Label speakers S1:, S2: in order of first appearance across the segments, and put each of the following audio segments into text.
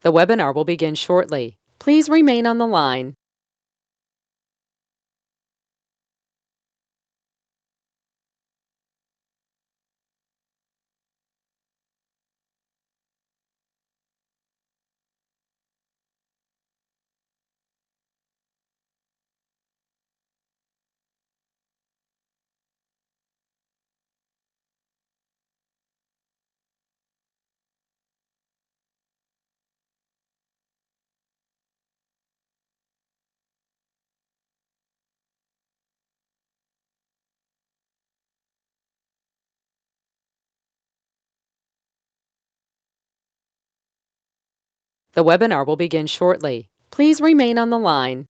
S1: The webinar will begin shortly. Please remain on the line. The webinar will begin shortly. Please remain on the line.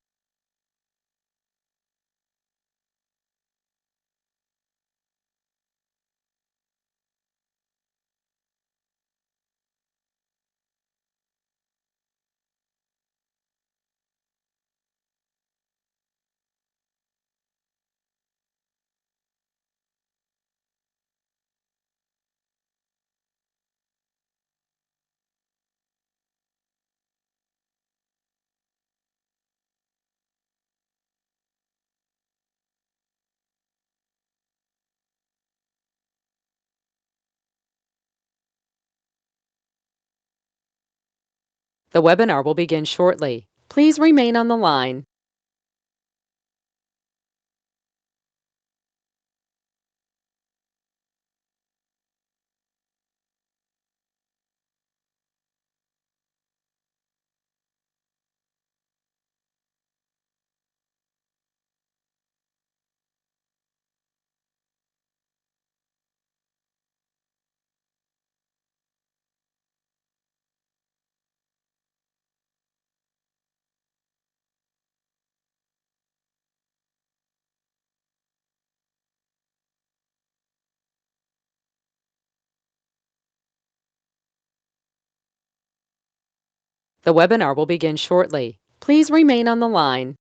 S1: The webinar will begin shortly. Please remain on the line. The webinar will begin shortly. Please remain on the line.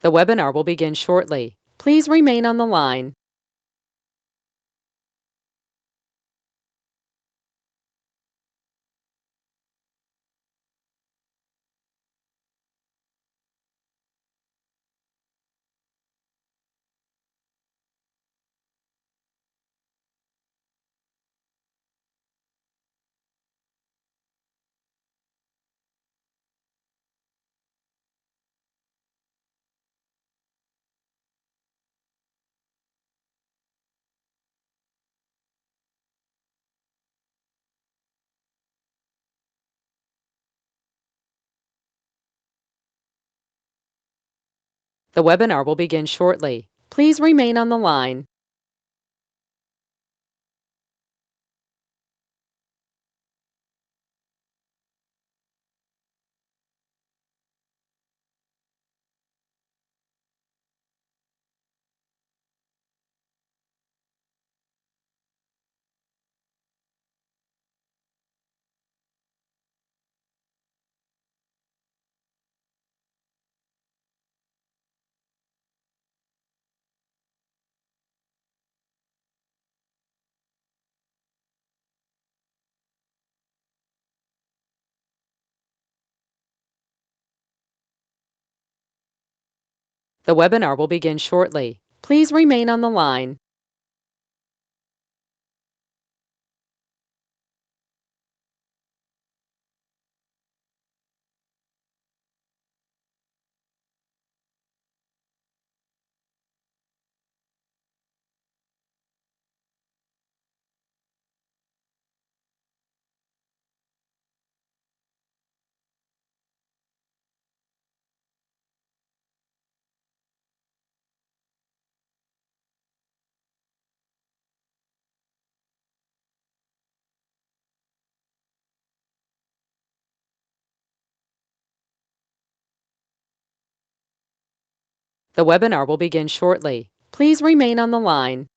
S1: The webinar will begin shortly. Please remain on the line. The webinar will begin shortly. Please remain on the line. The webinar will begin shortly. Please remain on the line. The webinar will begin shortly. Please remain on the line.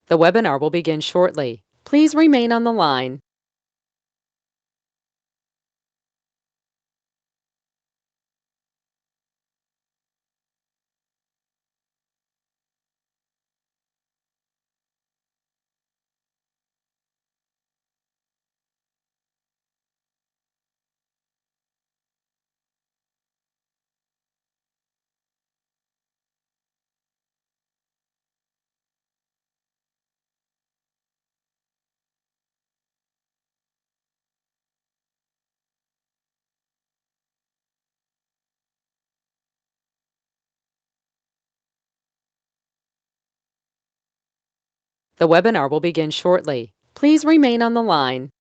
S1: The webinar will begin shortly. Please remain on the line. The webinar will begin shortly. Please remain on the line.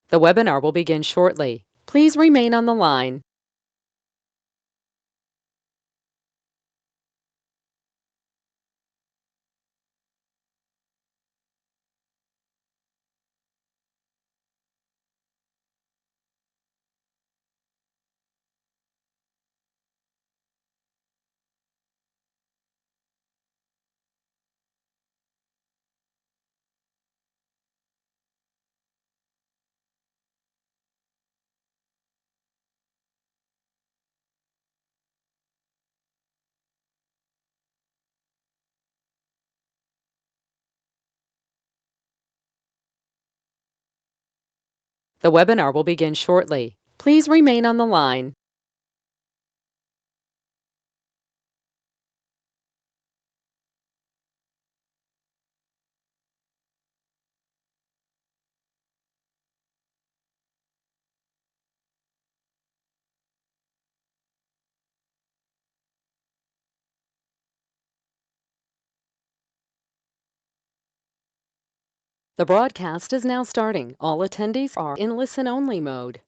S1: The webinar will begin shortly. Please remain on the line. The webinar will begin shortly. Please remain on the line. The broadcast is now starting. All attendees are in listen-only mode.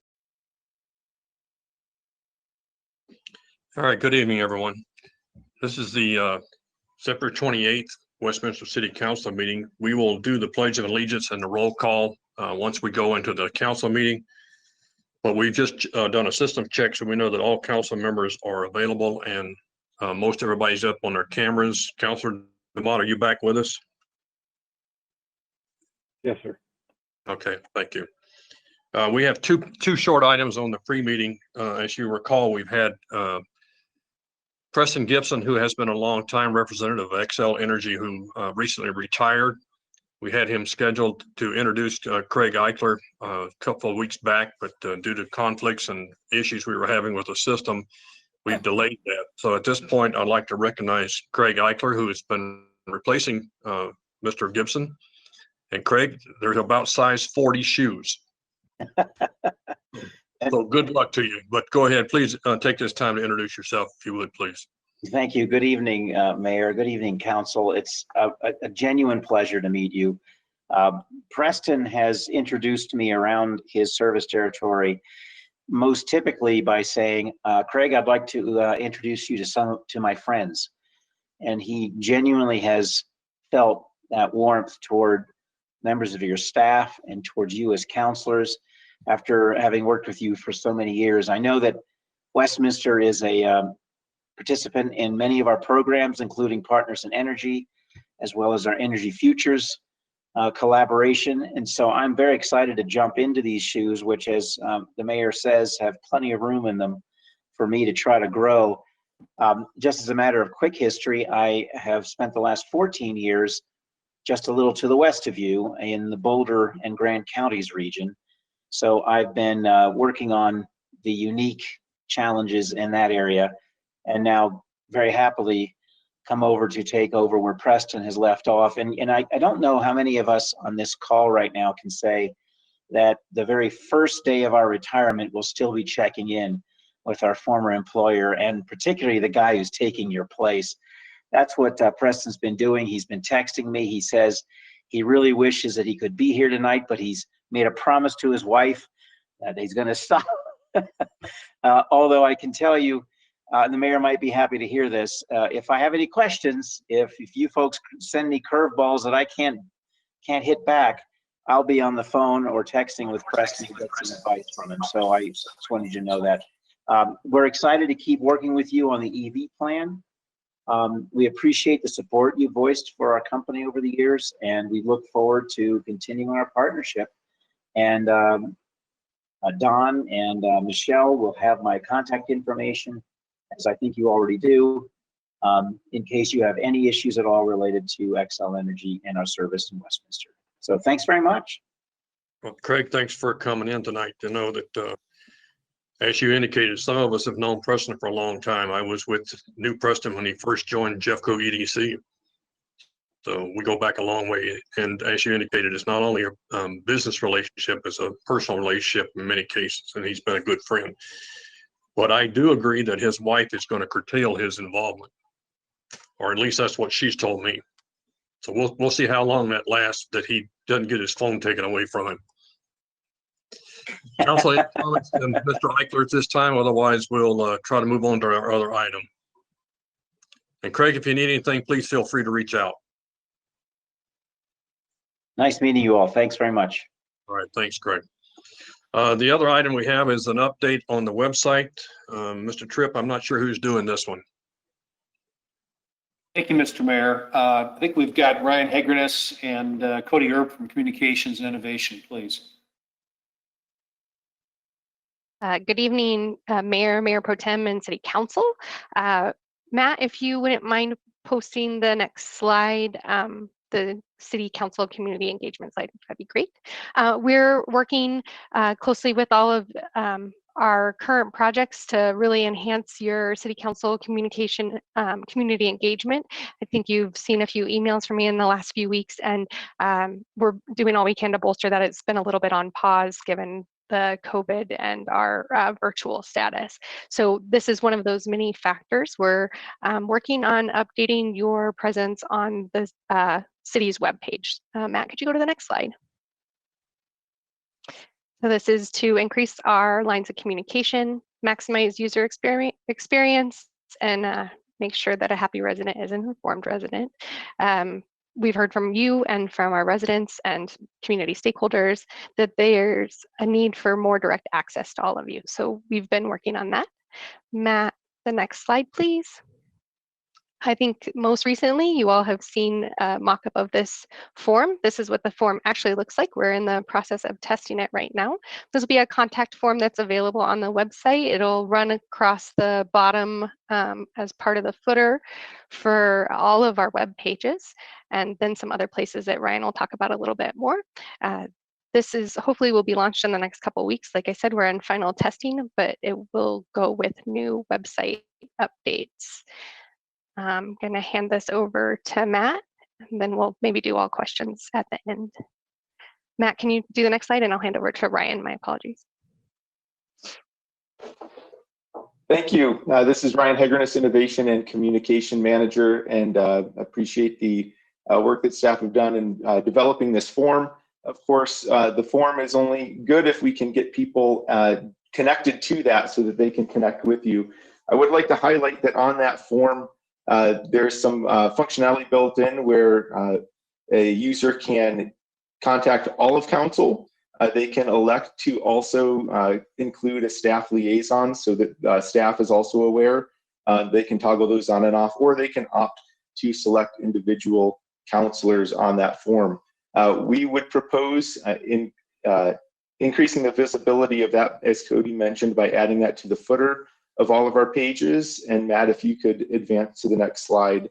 S2: All right, good evening, everyone. This is the September 28th Westminster City Council meeting. We will do the Pledge of Allegiance and the roll call once we go into the council meeting. But we've just done a system check, so we know that all council members are available and most everybody's up on their cameras. Councilor DeMott, are you back with us?
S3: Yes, sir.
S2: Okay, thank you. We have two short items on the pre-meeting. As you recall, we've had Preston Gibson, who has been a long-time representative of Xcel Energy, who recently retired. We had him scheduled to introduce Craig Eichler a couple of weeks back, but due to conflicts and issues we were having with the system, we've delayed that. So at this point, I'd like to recognize Craig Eichler, who has been replacing Mr. Gibson. And Craig, there's about size 40 shoes. So good luck to you. But go ahead, please take this time to introduce yourself, if you would, please.
S3: Thank you. Good evening, Mayor. Good evening, Council. It's a genuine pleasure to meet you. Preston has introduced me around his service territory, most typically by saying, Craig, I'd like to introduce you to my friends. And he genuinely has felt that warmth toward members of your staff and towards you as counselors. after having worked with you for so many years. I know that Westminster is a participant in many of our programs, including Partners in Energy, as well as our Energy Futures collaboration. And so I'm very excited to jump into these shoes, which, as the mayor says, have plenty of room in them for me to try to grow. Just as a matter of quick history, I have spent the last 14 years just a little to the west of you in the Boulder and Grand Counties region. So I've been working on the unique challenges in that area, and now very happily come over to take over where Preston has left off. And I don't know how many of us on this call right now can say that the very first day of our retirement will still be checking in with our former employer, and particularly the guy who's taking your place. That's what Preston's been doing. He's been texting me. He says he really wishes that he could be here tonight, but he's made a promise to his wife that he's going to stop. Although I can tell you, the mayor might be happy to hear this. If I have any questions, if you folks send me curveballs that I can't hit back, I'll be on the phone or texting with Preston to get some advice from him. So I just wanted you to know that. We're excited to keep working with you on the EV plan. We appreciate the support you voiced for our company over the years, and we look forward to continuing our partnership. And Don and Michelle will have my contact information, as I think you already do, in case you have any issues at all related to XL Energy and our service in Westminster. So thanks very much.
S2: Well, Craig, thanks for coming in tonight. To know that, as you indicated, some of us have known Preston for a long time. I was with New Preston when he first joined Jeffco EDC. So we go back a long way. And as you indicated, it's not only a business relationship, it's a personal relationship in many cases, and he's been a good friend. But I do agree that his wife is going to curtail his involvement, or at least that's what she's told me. So we'll see how long that lasts, that he doesn't get his phone taken away from him. Council, any comments from Mr. Eichler at this time? Otherwise, we'll try to move on to our other item. And Craig, if you need anything, please feel free to reach out.
S3: Nice meeting you all. Thanks very much.
S2: All right, thanks, Craig. The other item we have is an update on the website. Mr. Tripp, I'm not sure who's doing this one.
S4: Thank you, Mr. Mayor. I think we've got Ryan Hegrenus and Cody Erb from Communications and Innovation, please.
S5: Good evening, Mayor Pro Tem and City Council. Matt, if you wouldn't mind posting the next slide, the City Council Community Engagement slide, that'd be great. We're working closely with all of our current projects to really enhance your City Council communication, community engagement. I think you've seen a few emails from me in the last few weeks, and we're doing all we can to bolster that. It's been a little bit on pause given the COVID and our virtual status. So this is one of those many factors. We're working on updating your presence on the city's webpage. Matt, could you go to the next slide? So this is to increase our lines of communication, maximize user experience, and make sure that a happy resident is an informed resident. We've heard from you and from our residents and community stakeholders that there's a need for more direct access to all of you. So we've been working on that. Matt, the next slide, please. I think most recently you all have seen a mock-up of this form. This is what the form actually looks like. We're in the process of testing it right now. This will be a contact form that's available on the website. It'll run across the bottom as part of the footer for all of our web pages, and then some other places that Ryan will talk about a little bit more. This is hopefully will be launched in the next couple of weeks. Like I said, we're in final testing, but it will go with new website updates. I'm going to hand this over to Matt, and then we'll maybe do all questions at the end. Matt, can you do the next slide, and I'll hand over to Ryan. My apologies.
S6: Thank you. This is Ryan Hegrenus, Innovation and Communication Manager, and appreciate the work that staff have done in developing this form. Of course, the form is only good if we can get people connected to that so that they can connect with you. I would like to highlight that on that form, there's some functionality built in where a user can contact all of council They can elect to also include a staff liaison so that staff is also aware. They can toggle those on and off, or they can opt to select individual counselors on that form. We would propose increasing the visibility of that, as Cody mentioned, by adding that to the footer of all of our pages. And Matt, if you could advance to the next slide.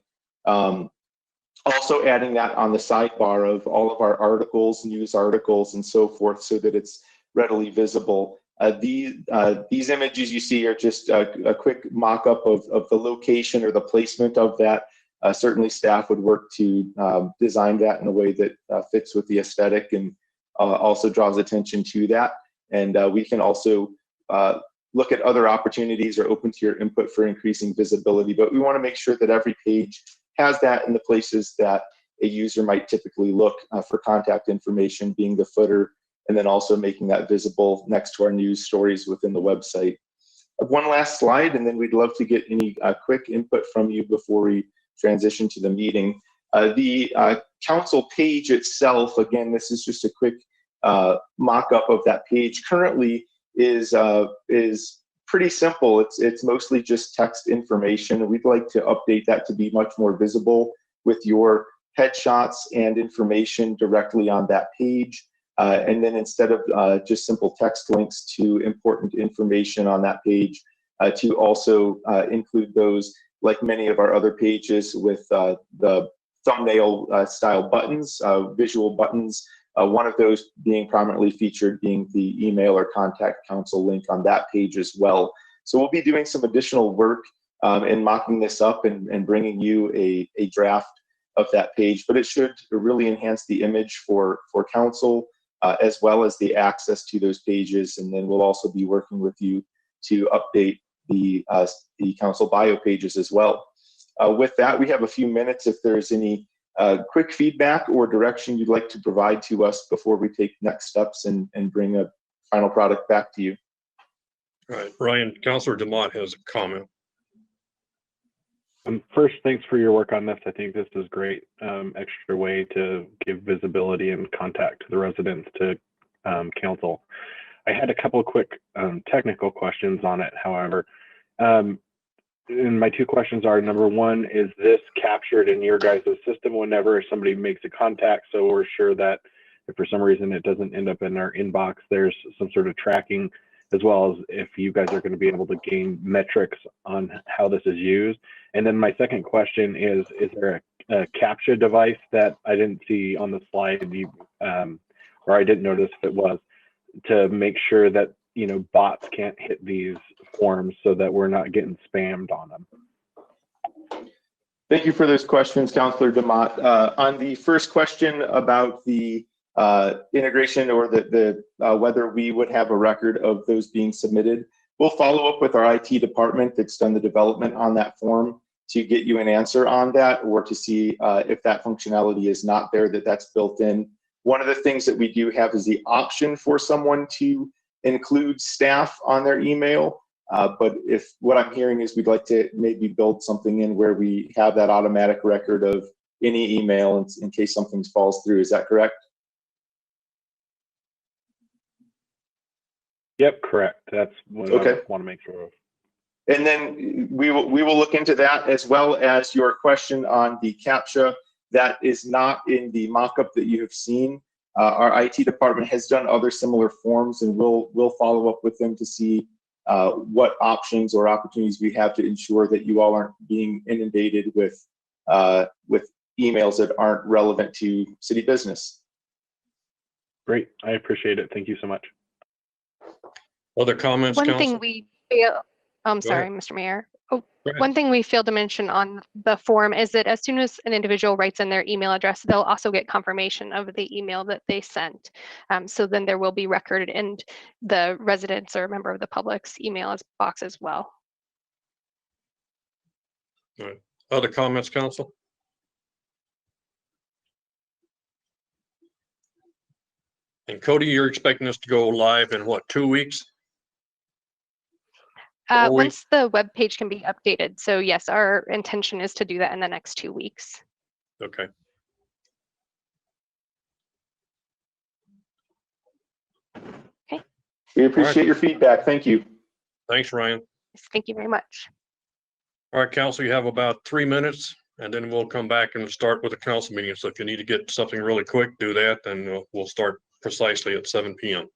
S6: Also adding that on the sidebar of all of our articles, news articles, and so forth, so that it's readily visible. These images you see are just a quick mock-up of the location or the placement of that. Certainly staff would work to design that in a way that fits with the aesthetic and also draws attention to that. And we can also look at other opportunities or open to your input for increasing visibility, but we want to make sure that every page has that in the places that a user might typically look for contact information, being the footer, and then also making that visible next to our news stories within the website. One last slide, and then we'd love to get any quick input from you before we transition to the meeting. The council page itself, again, this is just a quick mock-up of that page. Currently is pretty simple. It's mostly just text information. We'd like to update that to be much more visible with your headshots and information directly on that page. And then instead of just simple text links to important information on that page, to also include those, like many of our other pages, with the thumbnail style buttons, visual buttons. One of those being prominently featured being the email or contact council link on that page as well. So we'll be doing some additional work in mocking this up and bringing you a draft of that page, but it should really enhance the image for council as well as the access to those pages. And then we'll also be working with you to update the council bio pages as well. With that, we have a few minutes if there's any quick feedback or direction you'd like to provide to us before we take next steps and bring a final product back to you.
S2: All right, Ryan, Councilor DeMott has a comment.
S7: First, thanks for your work on this. I think this is great. Extra way to give visibility and contact to the residents to council. I had a couple of quick technical questions on it, however. And my two questions are, number one, is this captured in your guys' system whenever somebody makes a contact, so we're sure that if for some reason it doesn't end up in our inbox, there's some sort of tracking, as well as if you guys are going to be able to gain metrics on how this is used? And then my second question is there a CAPTCHA device that I didn't see on the slide, or I didn't notice if it was, to make sure that bots can't hit these forms so that we're not getting spammed on them?
S6: Thank you for those questions, Councilor DeMott. On the first question about the integration or the whether we would have a record of those being submitted, we'll follow up with our IT department that's done the development on that form to get you an answer on that, or to see if that functionality is not there, that's built in. One of the things that we do have is the option for someone to include staff on their email. But if what I'm hearing is we'd like to maybe build something in where we have that automatic record of any email in case something falls through. Is that correct?
S7: Yep, correct. That's what
S6: okay.
S7: I want to make sure of.
S6: And then we will look into that, as well as your question on the CAPTCHA. That is not in the mock-up that you have seen. Our IT department has done other similar forms, and we'll follow up with them to see what options or opportunities we have to ensure that you all aren't being inundated with emails that aren't relevant to city business.
S7: Great, I appreciate it. Thank you so much.
S2: Other comments,
S5: One
S2: Council?
S5: thing we fail, I'm
S2: Go
S5: sorry,
S2: ahead.
S5: Mr. Mayor.
S2: Go ahead.
S5: One thing we failed to mention on the form is that as soon as an individual writes in their email address, they'll also get confirmation of the email that they sent. So then there will be record in the residents or member of the public's email box as well.
S2: All right. Other comments, Council? And Cody, you're expecting us to go live in what, 2 weeks?
S5: Once the web page can be updated. So yes, our intention is to do that in the next 2 weeks.
S2: Okay.
S6: We appreciate your feedback. Thank you.
S2: Thanks, Ryan.
S5: Thank you very much.
S2: All right, council, you have about 3 minutes, and then we'll come back and start with the council meeting. So if you need to get something really quick, do that, and we'll start precisely at 7 p.m.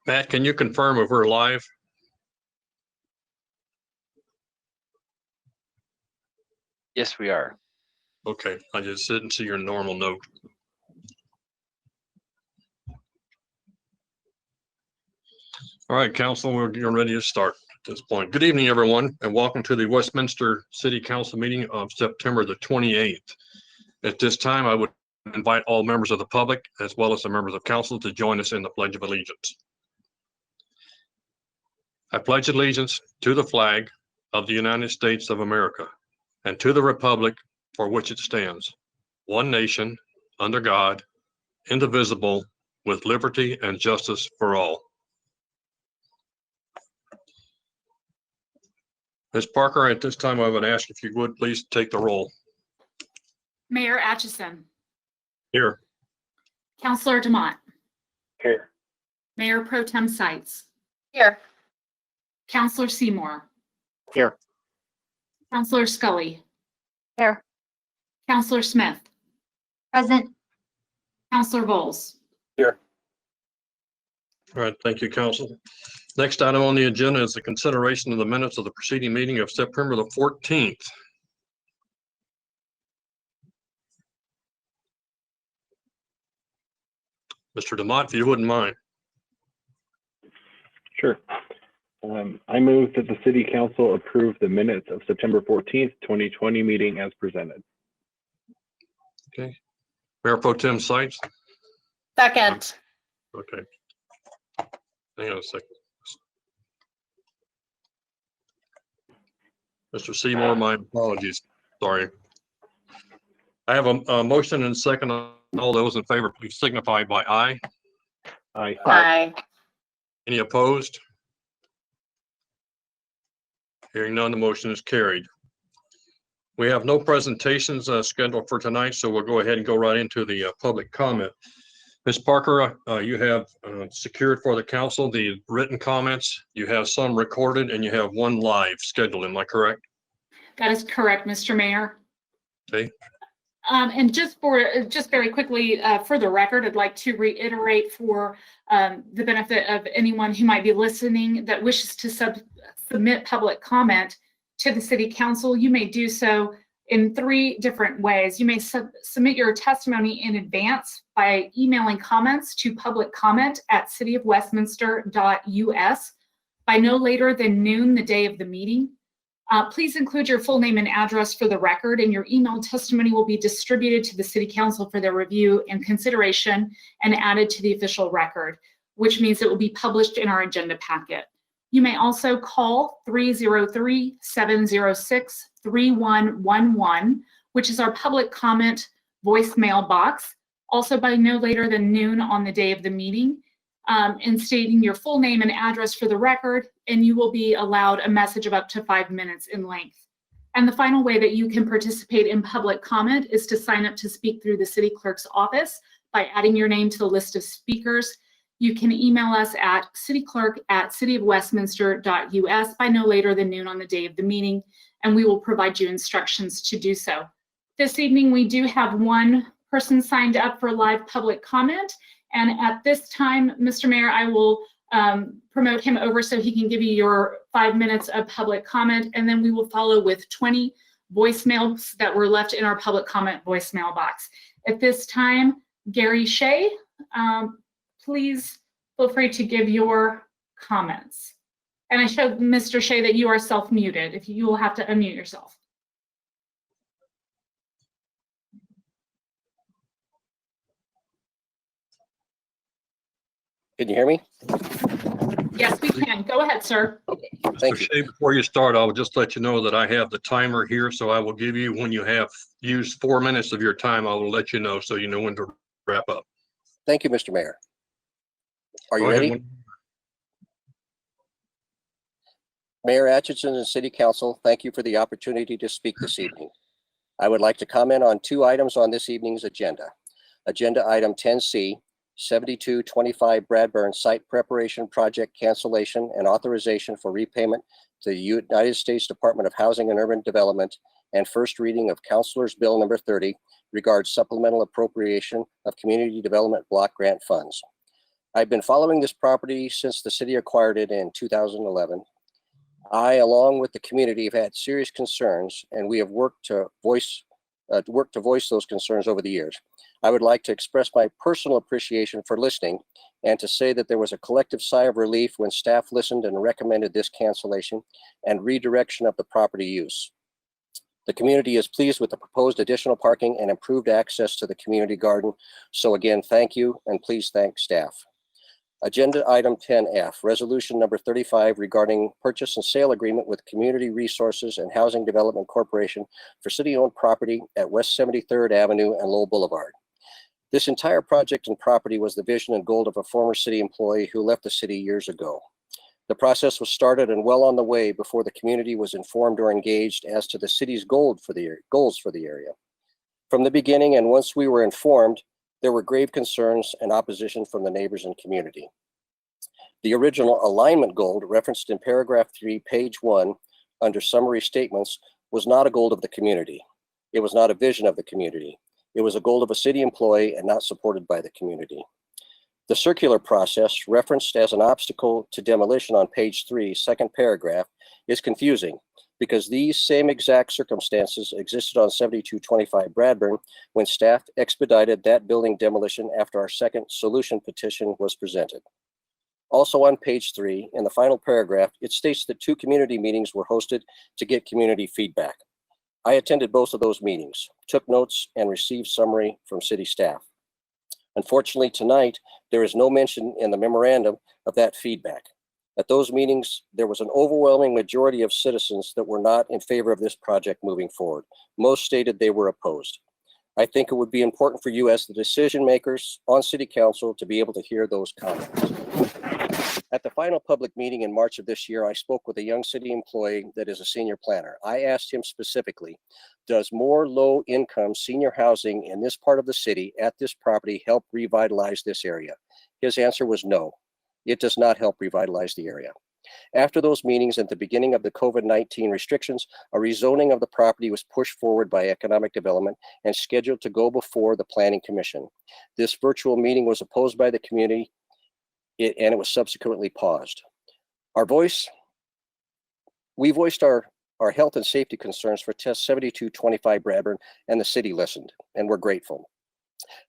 S2: Matt, can you confirm if we're live?
S8: Yes, we are.
S2: Okay, I just didn't see your normal note. All right, council, we're ready to start at this point. Good evening, everyone, and welcome to the Westminster City Council meeting of September the 28th. At this time, I would invite all members of the public, as well as the members of council, to join us in the Pledge of Allegiance. I pledge allegiance to the flag of the United States of America and to the republic for which it stands, one nation, under God, indivisible, with liberty and justice for all. Ms. Parker, at this time, I would ask if you would please take the roll.
S9: Mayor Atchison.
S2: Here.
S9: Councillor Demott.
S7: Here.
S9: Mayor Pro Tem Sites.
S5: Here.
S9: Councillor Seymour.
S7: Here.
S9: Councillor Scully.
S5: Here.
S9: Councillor Smith.
S10: Present.
S9: Councillor Bowles.
S7: Here.
S2: All right, thank you, council. Next item on the agenda is the consideration of the minutes of the preceding meeting of September the 14th. Mr. Demott, if you wouldn't mind.
S7: Sure. I move that the City Council approve the minutes of September 14th, 2020 meeting as presented.
S2: Okay. Mayor Pro Tem Sights.
S9: Second.
S2: Okay. Hang on a second. Mr. Seymour, my apologies. Sorry. I have a motion and a second. All those in favor, please signify by aye.
S7: Aye.
S9: Aye.
S2: Any opposed? Hearing none, the motion is carried. We have no presentations scheduled for tonight, so we'll go ahead and go right into the public comment. Ms. Parker, you have secured for the council the written comments. You have some recorded and you have one live scheduled. Am I correct?
S9: That is correct, Mr. Mayor.
S2: Okay.
S9: And just very quickly, for the record, I'd like to reiterate for the benefit of anyone who might be listening that wishes to submit public comment to the City Council, you may do so in 3 different ways. You may submit your testimony in advance by emailing comments to publiccomment@cityofwestminster.us by no later than noon the day of the meeting. Please include your full name and address for the record, and your emailed testimony will be distributed to the City Council for their review and consideration and added to the official record, which means it will be published in our agenda packet. You may also call 303-706-3111, which is our public comment voicemail box, also by no later than noon on the day of the meeting, and stating your full name and address for the record, and you will be allowed a message of up to 5 minutes in length. And the final way that you can participate in public comment is to sign up to speak through the City Clerk's office by adding your name to the list of speakers. You can email us at cityclerk@cityofwestminster.us by no later than noon on the day of the meeting, and we will provide you instructions to do so. This evening, we do have one person signed up for live public comment, and at this time, Mr. Mayor, I will promote him over so he can give you your 5 minutes of public comment, and then we will follow with 20 voicemails that were left in our public comment voicemail box. At this time, Gary Shea, please feel free to give your comments. And I showed Mr. Shea that you are self-muted. If you will have to unmute yourself.
S10: Can you hear me?
S9: Yes, we can. Go ahead, sir.
S10: Thank
S2: Mr.
S10: you.
S2: Shea, before you start, I will just let you know that I have the timer here, so I will give you, when you have used 4 minutes of your time, I will let you know so you know when to wrap up.
S10: Thank you, Mr. Mayor. Are you
S2: Go ahead.
S10: ready? Mayor Atchison and City Council, thank you for the opportunity to speak this evening. I would like to comment on 2 items on this evening's agenda. Agenda item 10C, 7225 Bradburn Site Preparation Project Cancellation and Authorization for Repayment to the United States Department of Housing and Urban Development, and first reading of Councilor's Bill number 30 regards supplemental appropriation of community development block grant funds. I've been following this property since the city acquired it in 2011. I, along with the community, have had serious concerns, and we have worked to voice those concerns over the years. I would like to express my personal appreciation for listening and to say that there was a collective sigh of relief when staff listened and recommended this cancellation and redirection of the property use. The community is pleased with the proposed additional parking and improved access to the community garden. So again, thank you, and please thank staff. Agenda item 10F, resolution number 35 regarding purchase and sale agreement with Community Resources and Housing Development Corporation for city-owned property at West 73rd Avenue and Lowell Boulevard. This entire project and property was the vision and goal of a former city employee who left the city years ago. The process was started and well on the way before the community was informed or engaged as to the city's goals for the area. From the beginning, and once we were informed, there were grave concerns and opposition from the neighbors and community. The original alignment goal referenced in paragraph 3, page 1, under summary statements, was not a goal of the community. It was not a vision of the community. It was a goal of a city employee and not supported by the community. The circular process referenced as an obstacle to demolition on page 3, second paragraph, is confusing because these same exact circumstances existed on 7225 Bradburn when staff expedited that building demolition after our second solution petition was presented. Also on page 3, in the final paragraph, it states that 2 community meetings were hosted to get community feedback. I attended both of those meetings, took notes, and received summary from city staff. Unfortunately, tonight, there is no mention in the memorandum of that feedback. At those meetings, there was an overwhelming majority of citizens that were not in favor of this project moving forward. Most stated they were opposed. I think it would be important for you as the decision makers on city council to be able to hear those comments. At the final public meeting in March of this year, I spoke with a young city employee that is a senior planner. I asked him specifically, does more low-income senior housing in this part of the city at this property help revitalize this area? His answer was no, it does not help revitalize the area. After those meetings at the beginning of the COVID-19 restrictions, a rezoning of the property was pushed forward by economic development and scheduled to go before the Planning Commission. This virtual meeting was opposed by the community and it was subsequently paused. We voiced our health and safety concerns for test 7225 Bradburn, and the city listened, and we're grateful.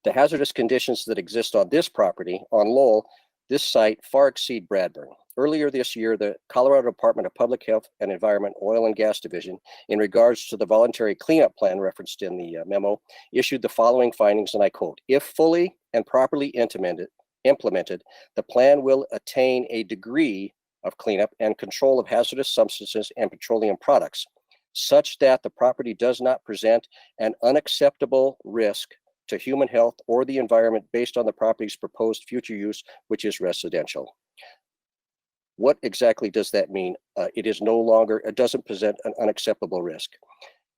S10: The hazardous conditions that exist on this property, on Lowell, this site far exceed Bradburn. Earlier this year, the Colorado Department of Public Health and Environment Oil and Gas Division, in regards to the voluntary cleanup plan referenced in the memo, issued the following findings, and I quote, "If fully and properly implemented, the plan will attain a degree of cleanup and control of hazardous substances and petroleum products, such that the property does not present an unacceptable risk to human health or the environment based on the property's proposed future use, which is residential." What exactly does that mean? It doesn't present an unacceptable risk.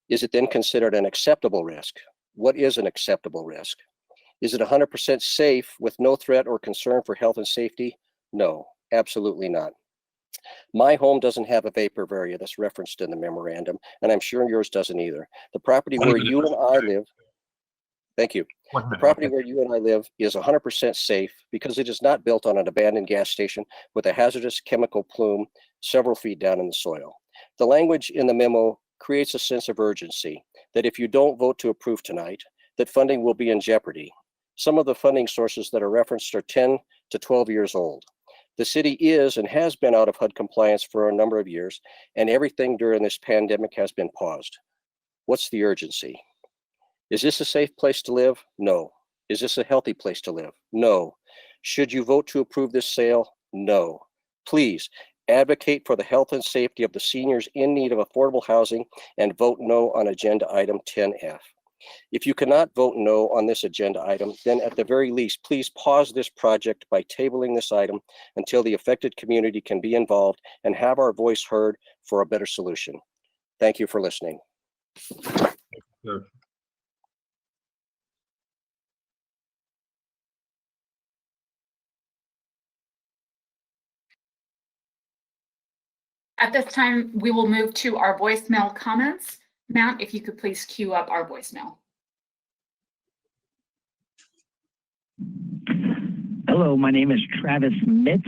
S10: Is it then considered an acceptable risk? What is an acceptable risk? Is it 100% safe with no threat or concern for health and safety? No, absolutely not. My home doesn't have a vapor area that's referenced in the memorandum, and I'm sure yours doesn't either. The property where you and I live, thank you. The property where you and I live is 100% safe because it is not built on an abandoned gas station with a hazardous chemical plume several feet down in the soil. The language in the memo creates a sense of urgency that if you don't vote to approve tonight, that funding will be in jeopardy. Some of the funding sources that are referenced are 10 to 12 years old. The city is and has been out of HUD compliance for a number of years, and everything during this pandemic has been paused. What's the urgency? Is this a safe place to live? No. Is this a healthy place to live? No. Should you vote to approve this sale? No. Please advocate for the health and safety of the seniors in need of affordable housing and vote no on agenda item 10F. If you cannot vote no on this agenda item, then at the very least, please pause this project by tabling this item until the affected community can be involved and have our voice heard for a better solution. Thank you for listening.
S2: Sure.
S9: At this time, we will move to our voicemail comments. Matt, if you could please queue up our voicemail.
S11: Hello, my name is Travis Mitz.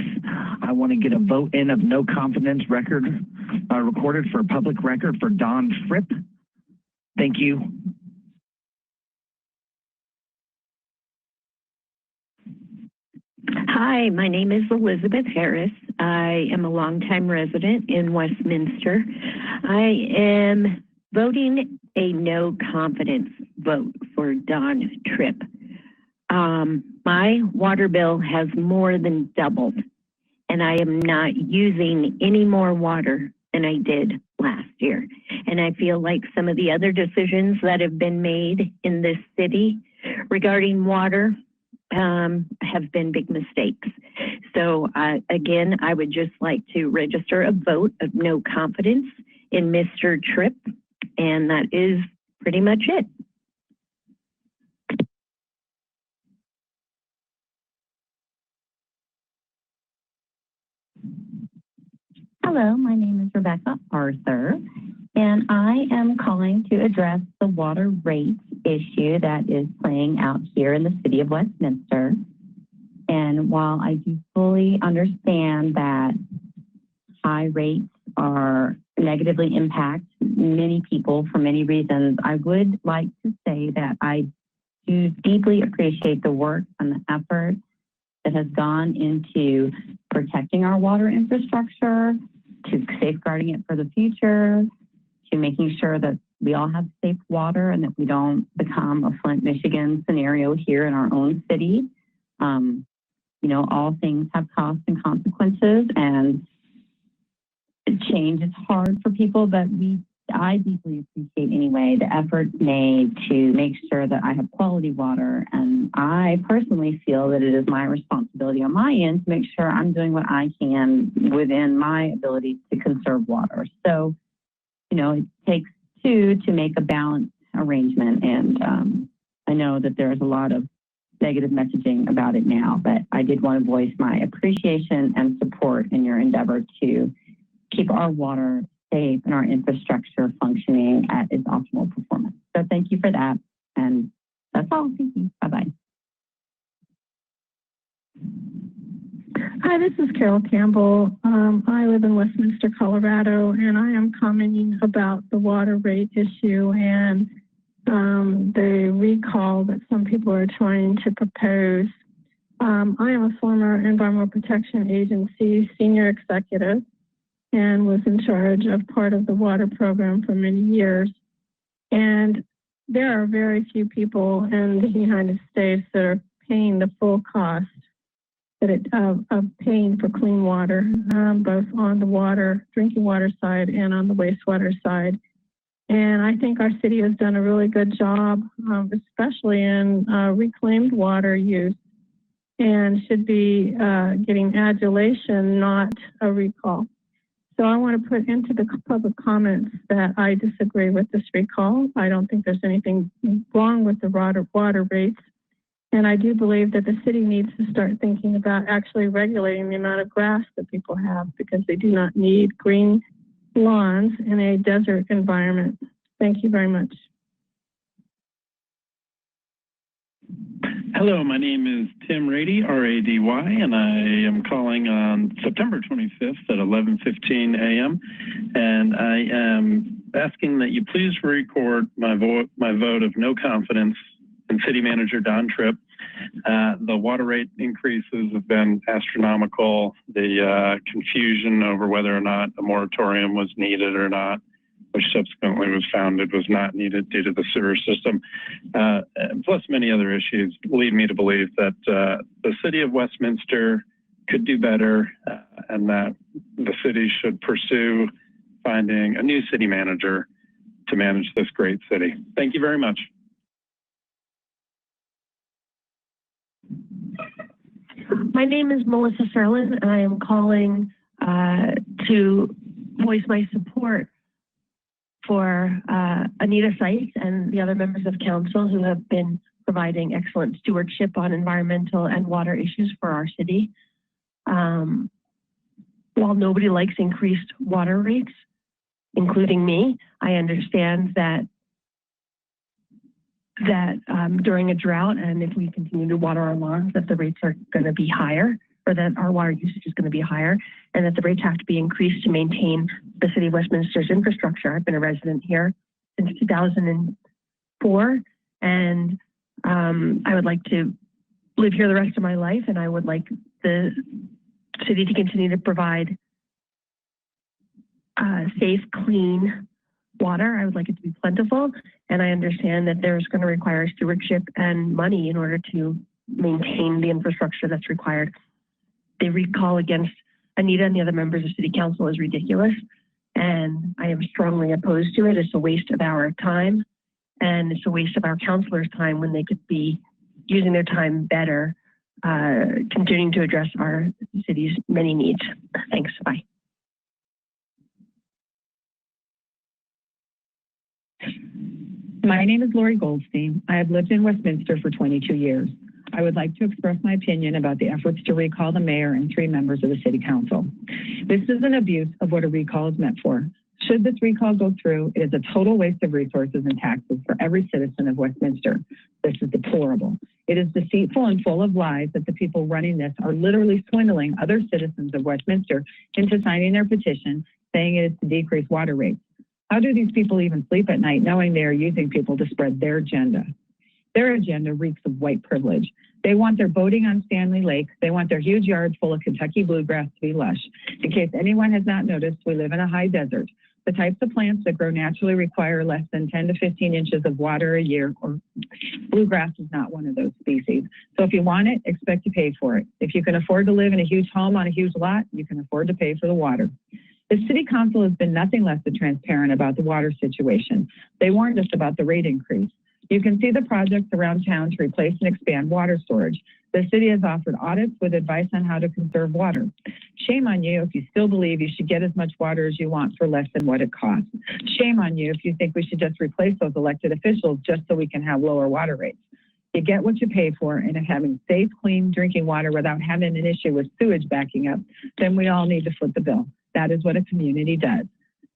S11: I want to get a vote in of no confidence record recorded for public record for Don Fripp. Thank you.
S12: Hi, my name is Elizabeth Harris. I am a longtime resident in Westminster. I am voting a no confidence vote for Don Tripp. My water bill has more than doubled, and I am not using any more water than I did last year. And I feel like some of the other decisions that have been made in this city regarding water have been big mistakes. So again, I would just like to register a vote of no confidence in Mr. Tripp, and that is pretty much it.
S13: Hello, my name is Rebecca Arthur, and I am calling to address the water rates issue that is playing out here in the city of Westminster. And And while I do fully understand that high rates are negatively impact many people for many reasons, I would like to say that I do deeply appreciate the work and the effort that has gone into protecting our water infrastructure, to safeguarding it for the future, to making sure that we all have safe water and that we don't become a Flint, Michigan scenario here in our own city. You know, all things have costs and consequences, and change is hard for people, but I deeply appreciate anyway the efforts made to make sure that I have quality water. And I personally feel that it is my responsibility on my end to make sure I'm doing what I can within my ability to conserve water. So, you know, it takes two to make a balanced arrangement. And I know that there's a lot of negative messaging about it now, but I did want to voice my appreciation and support in your endeavor to keep our water safe and our infrastructure functioning at its optimal performance. So thank you for that. And that's all. Thank you. Bye-bye.
S14: Hi, this is Carol Campbell. I live in Westminster, Colorado, and I am commenting about the water rate issue and the recall that some people are trying to propose. I am a former Environmental Protection Agency senior executive and was in charge of part of the water program for many years. And there are very few people in the United States that are paying the full cost of paying for clean water, both on the drinking water side and on the wastewater side. And I think our city has done a really good job, especially in reclaimed water use, and should be getting adulation, not a recall. So I want to put into the public comments that I disagree with this recall. I don't think there's anything wrong with the water rates. And I do believe that the city needs to start thinking about actually regulating the amount of grass that people have, because they do not need green lawns in a desert environment. Thank you very much.
S15: Hello, my name is Tim Rady, R-A-D-Y, and I am calling on September 25th at 11:15 a.m. And I am asking that you please record my vote of no confidence in City Manager Don Tripp. The water rate increases have been astronomical. The confusion over whether or not a moratorium was needed or not, which subsequently was found it was not needed due to the sewer system, plus many other issues, lead me to believe that the city of Westminster could do better and that the city should pursue finding a new city manager to manage this great city. Thank you very much.
S16: My name is Melissa Serlin, and I am calling to voice my support for Anita Sykes and the other members of council who have been providing excellent stewardship on environmental and water issues for our city. While nobody likes increased water rates, including me, I understand that during a drought, and if we continue to water our lawns, that the rates are going to be higher, or that our water usage is going to be higher, and that the rates have to be increased to maintain the city of Westminster's infrastructure. I've been a resident here since 2004, and I would like to live here the rest of my life, and I would like the city to continue to provide safe, clean water. I would like it to be plentiful, and I understand that there's going to require stewardship and money in order to maintain the infrastructure that's required. The recall against Anita and the other members of City Council is ridiculous, and I am strongly opposed to it. It's a waste of our time, and it's a waste of our councilors' time when they could be using their time better, continuing to address our city's many needs. Thanks. Bye.
S17: My name is Lori Goldstein. I have lived in Westminster for 22 years. I would like to express my opinion about the efforts to recall the mayor and 3 members of the city council. This is an abuse of what a recall is meant for. Should this recall go through, it is a total waste of resources and taxes for every citizen of Westminster. This is deplorable. It is deceitful and full of lies that the people running this are literally swindling other citizens of Westminster into signing their petition saying it is to decrease water rates. How do these people even sleep at night knowing they are using people to spread their agenda? Their agenda reeks of white privilege. They want their boating on Stanley Lake. They want their huge yards full of Kentucky bluegrass to be lush. In case anyone has not noticed, we live in a high desert. The types of plants that grow naturally require less than 10 to 15 inches of water a year, or bluegrass is not one of those species. So if you want it, expect to pay for it. If you can afford to live in a huge home on a huge lot, you can afford to pay for the water. The City Council has been nothing less than transparent about the water situation. They warned us about the rate increase. You can see the projects around town to replace and expand water storage. The city has offered audits with advice on how to conserve water. Shame on you if you still believe you should get as much water as you want for less than what it costs. Shame on you if you think we should just replace those elected officials just so we can have lower water rates. You get what you pay for, and if having safe, clean drinking water without having an issue with sewage backing up, then we all need to foot the bill. That is what a community does.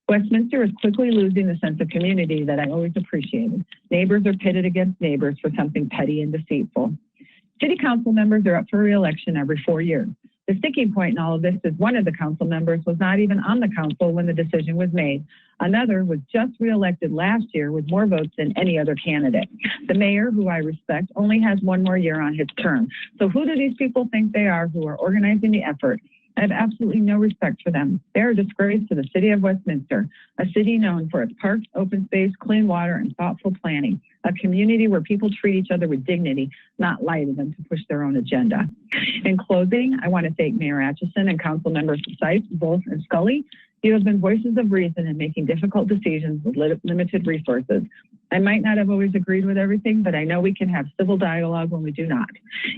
S17: Westminster is quickly losing the sense of community that I always appreciated. Neighbors are pitted against neighbors for something petty and deceitful. City council members are up for re-election every 4 years. The sticking point in all of this is one of the council members was not even on the council when the decision was made. Another was just re-elected last year with more votes than any other candidate. The mayor, who I respect, only has 1 more year on his term. So who do these people think they are who are organizing the effort? I have absolutely no respect for them. They are a disgrace to the city of Westminster, a city known for its parks, open space, clean water, and thoughtful planning, a community where people treat each other with dignity, not lie to them to push their own agenda. In closing, I want to thank Mayor Atchison and council members Sykes, Wolf, and Scully. You have been voices of reason in making difficult decisions with limited resources. I might not have always agreed with everything, but I know we can have civil dialogue when we do not.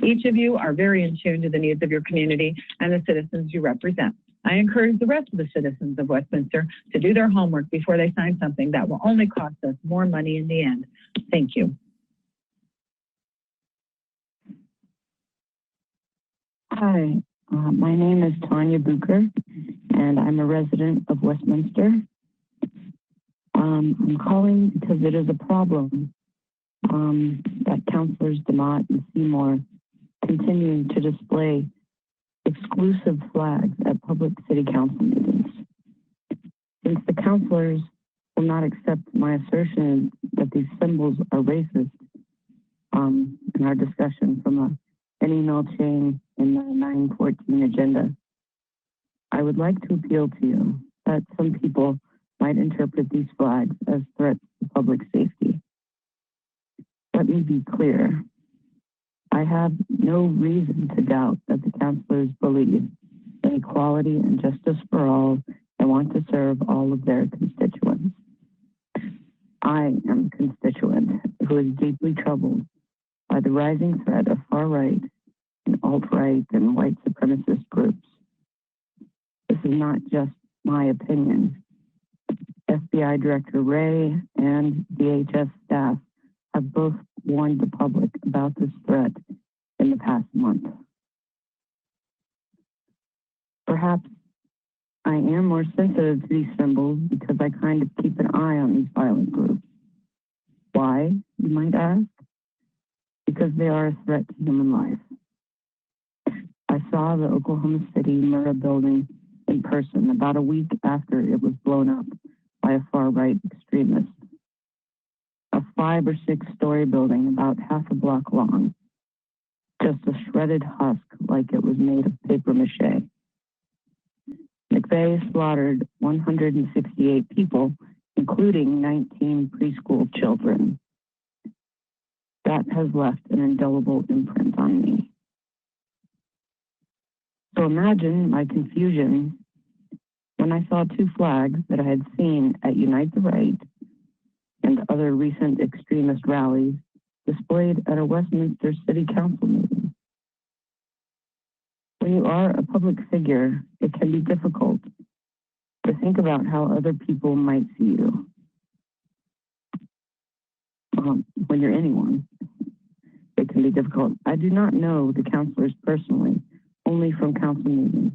S17: Each of you are very in tune to the needs of your community and the citizens you represent. I encourage the rest of the citizens of Westminster to do their homework before they sign something that will only cost us more money in the end. Thank you.
S13: Hi, my name is Tanya Bucher, and I'm a resident of Westminster. I'm calling because it is a problem that councilors DeMott and Seymour continuing to display exclusive flags at public city council meetings. Since the councilors will not accept my assertion that these symbols are racist in our discussion from an email chain in the 914 agenda, I would like to appeal to you that some people might interpret these flags as threats to public safety. Let me be clear. I have no reason to doubt that the councilors believe in equality and justice for all and want to serve all of their constituents. I am a constituent who is deeply troubled by the rising threat of far-right and alt-right and white supremacist groups. This is not just my opinion. FBI Director Wray and DHS staff have both warned the public about this threat in the past month. Perhaps I am more sensitive to these symbols because I kind of keep an eye on these violent groups. Why, you might ask? Because they are a threat to human life. I saw the Oklahoma City Murrah building in person about a week after it was blown up by a far-right extremist. A 5 or 6 story building about half a block long, just a shredded husk like it was made of paper mache. McVeigh slaughtered 168 people, including 19 preschool children. That has left an indelible imprint on me. So imagine my confusion when I saw 2 flags that I had seen at Unite the Right and other recent extremist rallies displayed at a Westminster City Council meeting. When you are a public figure, it can be difficult to think about how other people might see you. When you're anyone, it can be difficult. I do not know the councilors personally, only from council meetings.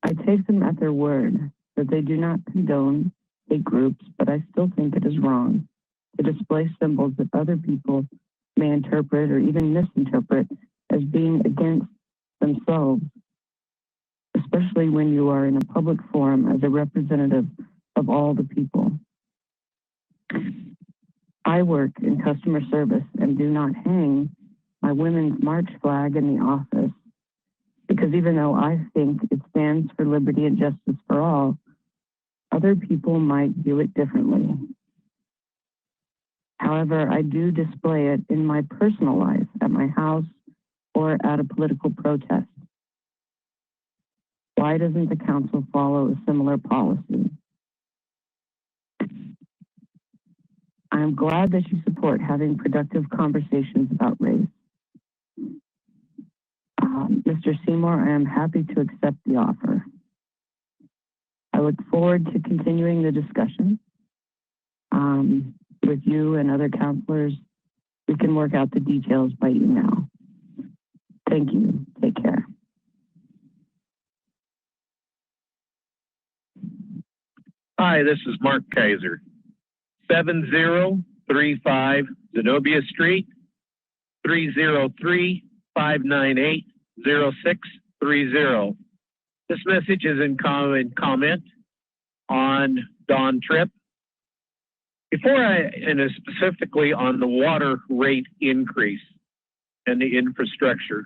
S13: I take them at their word that they do not condone hate groups, but I still think it is wrong to display symbols that other people may interpret or even misinterpret as being against themselves, especially when you are in a public forum as a representative of all the people. I work in customer service and do not hang my Women's March flag in the office, because even though I think it stands for liberty and justice for all, other people might view it differently. However, I do display it in my personal life, at my house, or at a political protest. Why doesn't the council follow a similar policy? I'm glad that you support having productive conversations about race. Mr. Seymour, I am happy to accept the offer. I look forward to continuing the discussion with you and other counselors. We can work out the details by email. Thank you. Take care.
S18: Hi, this is Mark Kaiser. 7035 Zenobia Street, 303-598-0630. This message is in comment on Don Tripp. And specifically on the water rate increase and the infrastructure.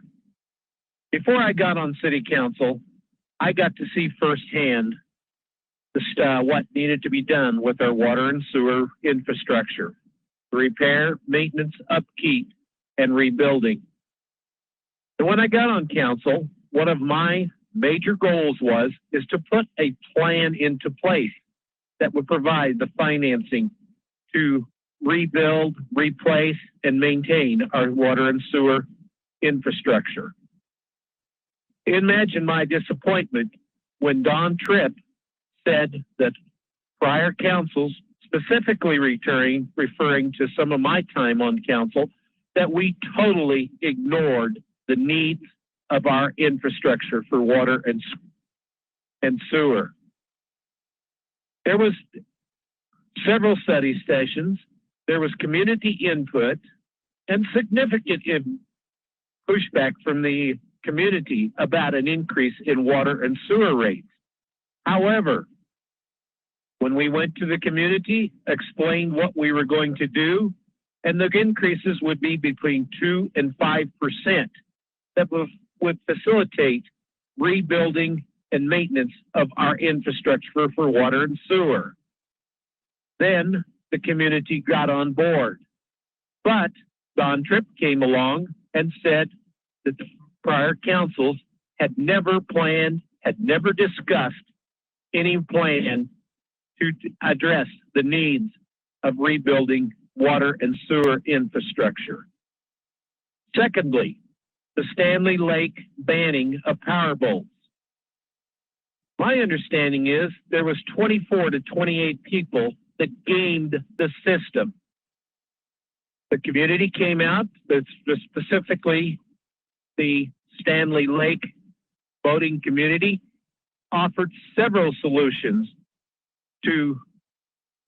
S18: Before I got on city council, I got to see firsthand what needed to be done with our water and sewer infrastructure, repair, maintenance, upkeep, and rebuilding. And when I got on council, one of my major goals is to put a plan into place that would provide the financing to rebuild, replace, and maintain our water and sewer infrastructure. Imagine my disappointment when Don Tripp said that prior councils, specifically referring to some of my time on council, that we totally ignored the needs of our infrastructure for water and sewer. There was several study sessions, there was community input, and significant pushback from the community about an increase in water and sewer rates. However, when we went to the community, explained what we were going to do, and the increases would be between 2 and 5%, that would facilitate rebuilding and maintenance of our infrastructure for water and sewer. Then the community got on board. But Don Tripp came along and said that the prior councils had never planned, had never discussed any plan to address the needs of rebuilding water and sewer infrastructure. Secondly, the Stanley Lake banning of power bolts. My understanding is there was 24 to 28 people that gamed the system. The community came out, specifically the Stanley Lake boating community, offered several solutions to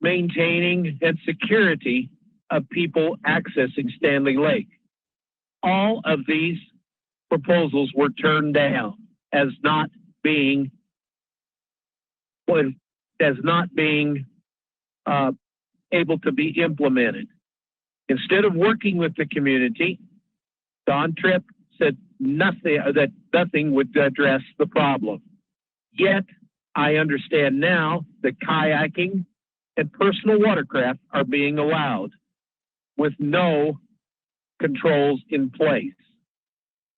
S18: maintaining and security of people accessing Stanley Lake. All of these proposals were turned down as not being able to be implemented. Instead of working with the community, Don Tripp said nothing would address the problem. Yet, I understand now that kayaking and personal watercraft are being allowed with no controls in place.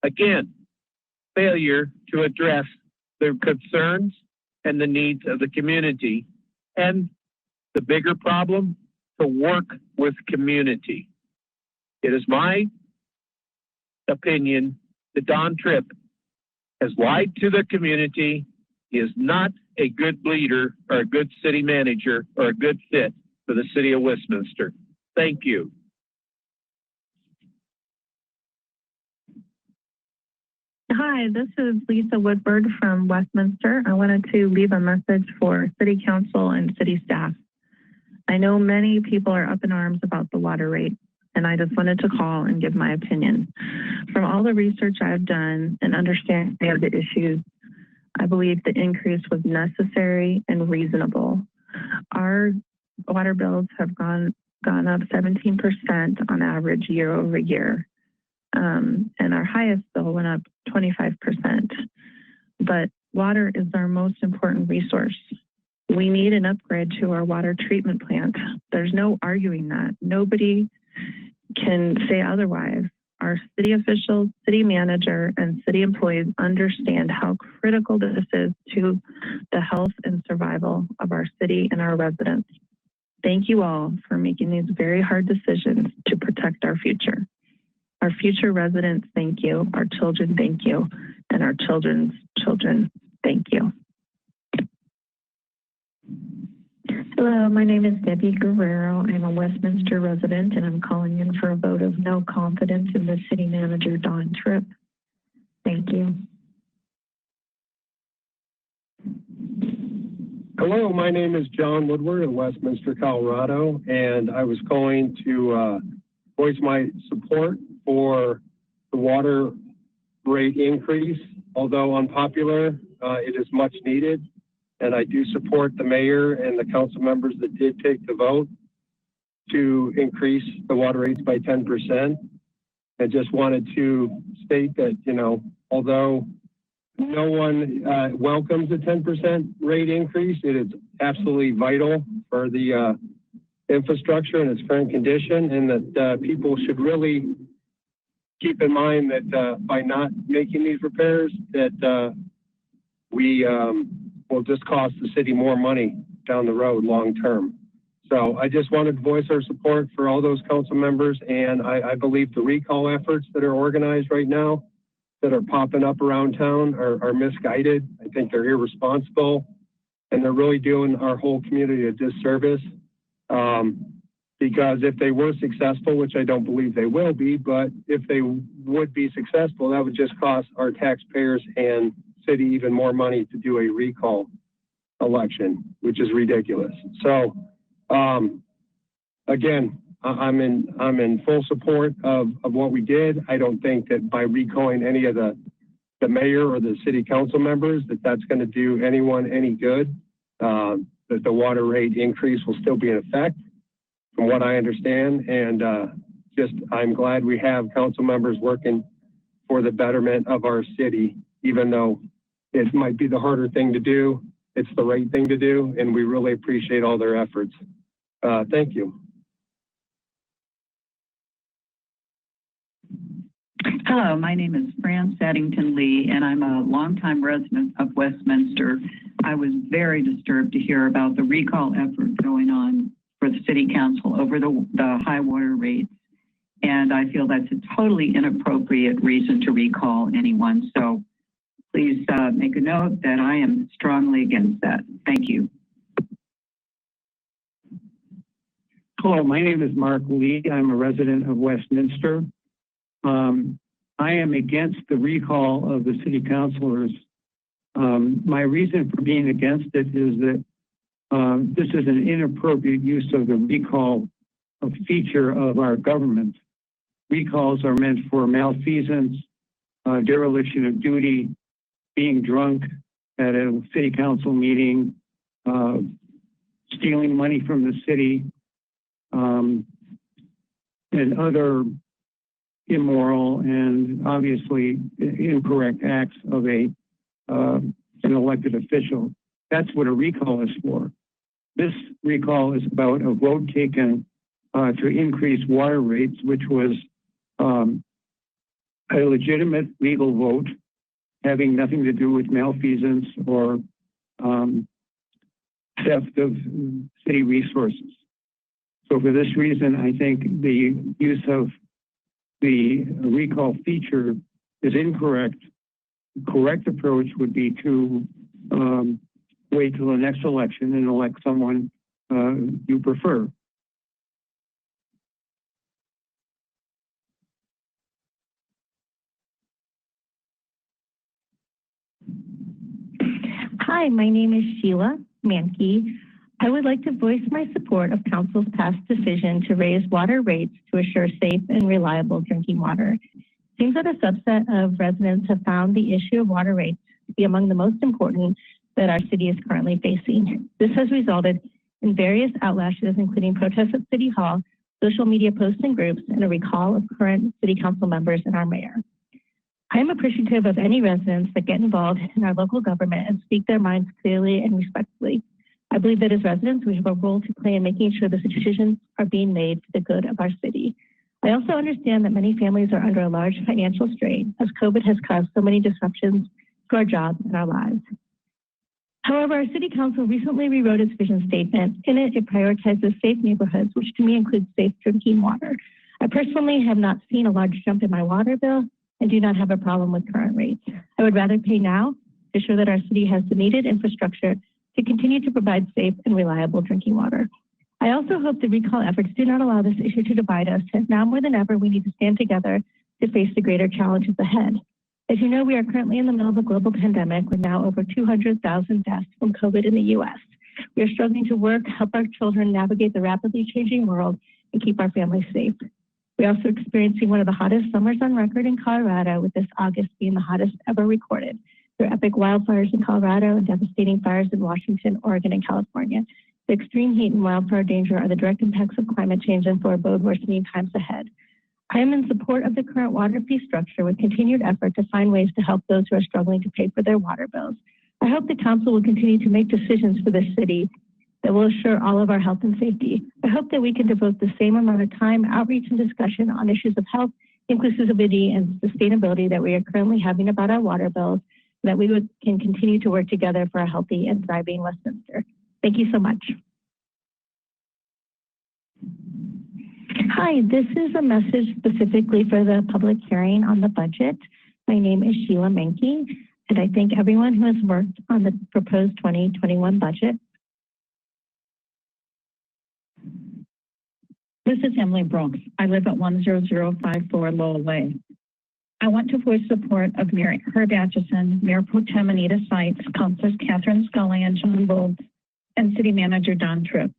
S18: Again, failure to address the concerns and the needs of the community, and the bigger problem, to work with community. It is my opinion that Don Tripp has lied to the community. He is not a good leader or a good city manager or a good fit for the city of Westminster. Thank you.
S16: Hi, this is Lisa Woodward from Westminster. I wanted to leave a message for City Council and City staff. I know many people are up in arms about the water rate.
S14: and I just wanted to call and give my opinion. From all the research I've done and understanding of the issues, I believe the increase was necessary and reasonable. Our water bills have gone up 17% on average year over year. And our highest bill went up 25%. But water is our most important resource. We need an upgrade to our water treatment plant. There's no arguing that. Nobody can say otherwise. Our city officials, city manager, and city employees understand how critical this is to the health and survival of our city and our residents. Thank you all for making these very hard decisions to protect our future. Our future residents, thank you. Our children, thank you. And our children's children, thank you.
S13: Hello, my name is Debbie Guerrero. I'm a Westminster resident, and I'm calling in for a vote of no confidence in the city manager, Don Tripp. Thank you.
S19: Hello, my name is John Woodward in Westminster, Colorado, and I was calling to voice my support for the water rate increase. Although unpopular, it is much needed. And I do support the mayor and the council members that did take the vote to increase the water rates by 10%. I just wanted to state that, you know, although no one welcomes a 10% rate increase, it is absolutely vital for the infrastructure in its current condition, and that people should really keep in mind that by not making these repairs, that we will just cost the city more money down the road long term. So I just wanted to voice our support for all those council members, and I believe the recall efforts that are organized right now that are popping up around town are misguided. I think they're irresponsible, and they're really doing our whole community a disservice. Because if they were successful, which I don't believe they will be, but if they would be successful, that would just cost our taxpayers and city even more money to do a recall election, which is ridiculous. So again, I'm in full support of what we did. I don't think that by recalling any of the mayor or the city council members, that's going to do anyone any good. That the water rate increase will still be in effect, from what I understand. And I'm glad we have council members working for the betterment of our city, even though it might be the harder thing to do. It's the right thing to do, and we really appreciate all their efforts. Thank you.
S20: Hello, my name is Fran Saddington Lee, and I'm a longtime resident of Westminster. I was very disturbed to hear about the recall effort going on for the city council over the high water rates. And I feel that's a totally inappropriate reason to recall anyone. So please make a note that I am strongly against that. Thank you.
S21: Hello, my name is Mark Lee. I'm a resident of Westminster. I am against the recall of the city councilors. My reason for being against it is that this is an inappropriate use of the recall feature of our government. Recalls are meant for malfeasance, dereliction of duty, being drunk at a city council meeting, stealing money from the city, and other immoral and obviously incorrect acts of an elected official. That's what a recall is for. This recall is about a vote taken to increase water rates, which was a legitimate legal vote having nothing to do with malfeasance or theft of city resources. So for this reason, I think the use of the recall feature is incorrect. The correct approach would be to wait till the next election and elect someone you prefer.
S13: Hi, my name is Sheila Mankey. I would like to voice my support of Council's past decision to raise water rates to assure safe and reliable drinking water. It seems that a subset of residents have found the issue of water rates to be among the most important that our city is currently facing. This has resulted in various outlashes, including protests at City Hall, social media posts and groups, and a recall of current City Council members and our mayor. I am appreciative of any residents that get involved in our local government and speak their minds clearly and respectfully. I believe that as residents, we have a role to play in making sure the decisions are being made for the good of our city. I also understand that many families are under a large financial strain as COVID has caused so many disruptions to our jobs and our lives. However, our City Council recently rewrote its vision statement. In it, it prioritizes safe neighborhoods, which to me includes safe drinking water. I personally have not seen a large jump in my water bill and do not have a problem with current rates. I would rather pay now to ensure that our city has the needed infrastructure to continue to provide safe and reliable drinking water. I also hope the recall efforts do not allow this issue to divide us, as now more than ever, we need to stand together to face the greater challenges ahead. As you know, we are currently in the middle of a global pandemic with now over 200,000 deaths from COVID in the U.S. We are struggling to work, help our children navigate the rapidly changing world, and keep our families safe. We're also experiencing one of the hottest summers on record in Colorado, with this August being the hottest ever recorded. There are epic wildfires in Colorado and devastating fires in Washington, Oregon, and California. The extreme heat and wildfire danger are the direct impacts of climate change and forebode worsening times ahead. I am in support of the current water fee structure with continued effort to find ways to help those who are struggling to pay for their water bills. I hope the council will continue to make decisions for this city that will assure all of our health and safety. I hope that we can devote the same amount of time, outreach, and discussion on issues of health, inclusivity, and sustainability that we are currently having about our water bills, that we can continue to work together for a healthy and thriving Westminster. Thank you so much. Hi, this is a message specifically for the public hearing on the budget. My name is Sheila Menke, and I thank everyone who has worked on the proposed 2021 budget.
S17: This is Emily Brooks. I live at 10054 Lowell Way. I want to voice support of Mayor Herb Atchison, Mayor Pro Tem Anita Seitz, Councilors Catherine Scully and John Boldt, and City Manager Don Tripp.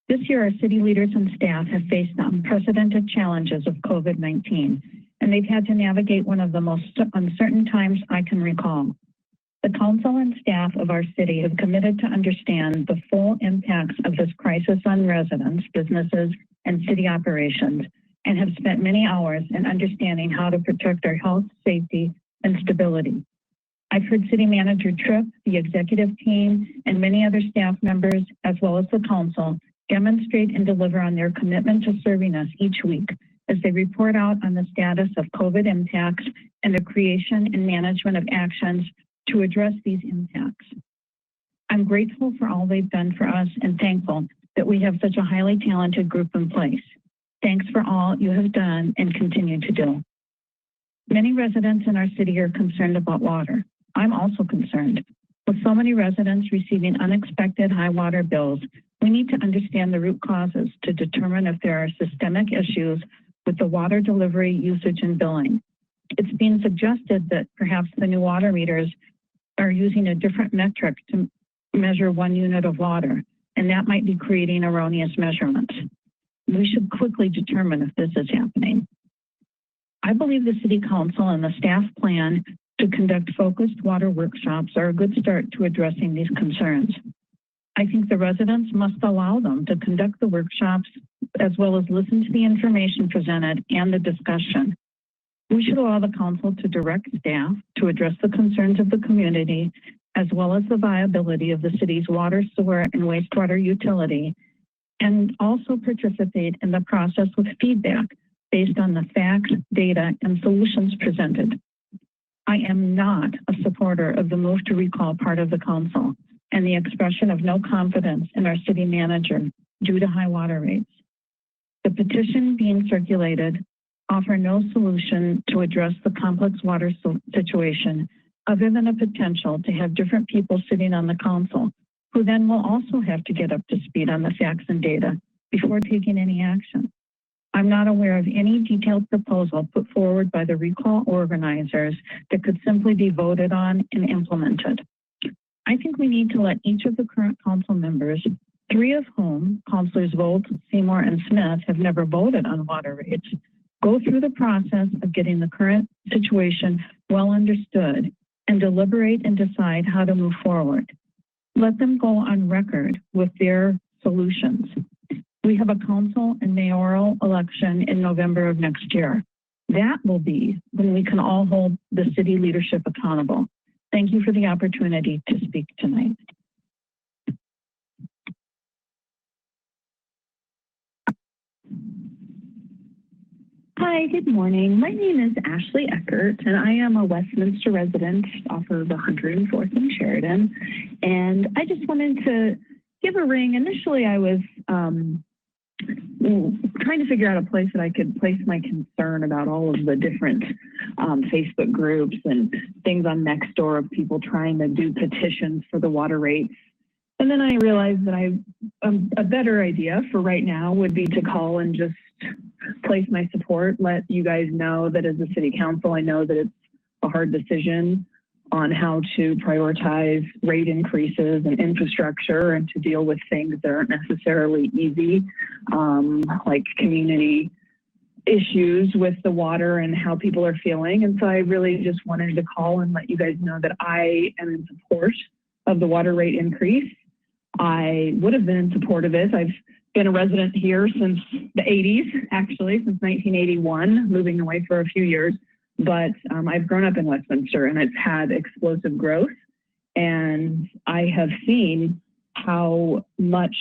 S17: This year, our city leaders and staff have faced the unprecedented challenges of COVID-19, and they've had to navigate one of the most uncertain times I can recall. The council and staff of our city have committed to understand the full impacts of this crisis on residents, businesses, and city operations, and have spent many hours in understanding how to protect our health, safety, and stability. I've heard City Manager Tripp, the executive team, and many other staff members, as well as the council, demonstrate and deliver on their commitment to serving us each week as they report out on the status of COVID impacts and the creation and management of actions to address these impacts. I'm grateful for all they've done for us and thankful that we have such a highly talented group in place. Thanks for all you have done and continue to do. Many residents in our city are concerned about water. I'm also concerned. With so many residents receiving unexpected high water bills, we need to understand the root causes to determine if there are systemic issues with the water delivery, usage, and billing. It's being suggested that perhaps the new water meters are using a different metric to measure 1 unit of water, and that might be creating erroneous measurements. We should quickly determine if this is happening. I believe the City Council and the staff plan to conduct focused water workshops are a good start to addressing these concerns. I think the residents must allow them to conduct the workshops as well as listen to the information presented and the discussion. We should allow the council to direct staff to address the concerns of the community as well as the viability of the city's water, sewer, and wastewater utility, and also participate in the process with feedback based on the facts, data, and solutions presented. I am not a supporter of the move to recall part of the council and the expression of no confidence in our city manager due to high water rates. The petition being circulated offer no solution to address the complex water situation other than a potential to have different people sitting on the council who then will also have to get up to speed on the facts and data before taking any action. I'm not aware of any detailed proposal put forward by the recall organizers that could simply be voted on and implemented. I think we need to let each of the current council members 3 of whom, Councilors Volt, Seymour, and Smith, have never voted on water rates, go through the process of getting the current situation well understood and deliberate and decide how to move forward. Let them go on record with their solutions. We have a council and mayoral election in November of next year. That will be when we can all hold the city leadership accountable. Thank you for the opportunity to speak tonight.
S1: Hi, good morning. My name is Ashley Eckert, and I am a Westminster resident off of 104th and Sheridan. And I just wanted to give a ring. Initially, I was trying to figure out a place that I could place my concern about all of the different Facebook groups and things on Nextdoor of people trying to do petitions for the water rates. And then I realized that a better idea for right now would be to call and just place my support, let you guys know that as a city council, I know that it's a hard decision on how to prioritize rate increases and infrastructure and to deal with things that aren't necessarily easy, like community issues with the water and how people are feeling. And so I really just wanted to call and let you guys know that I am in support of the water rate increase. I would have been in support of it. I've been a resident here since the 80s, actually, since 1981, moving away for a few years. But I've grown up in Westminster and it's had explosive growth. And I have seen how much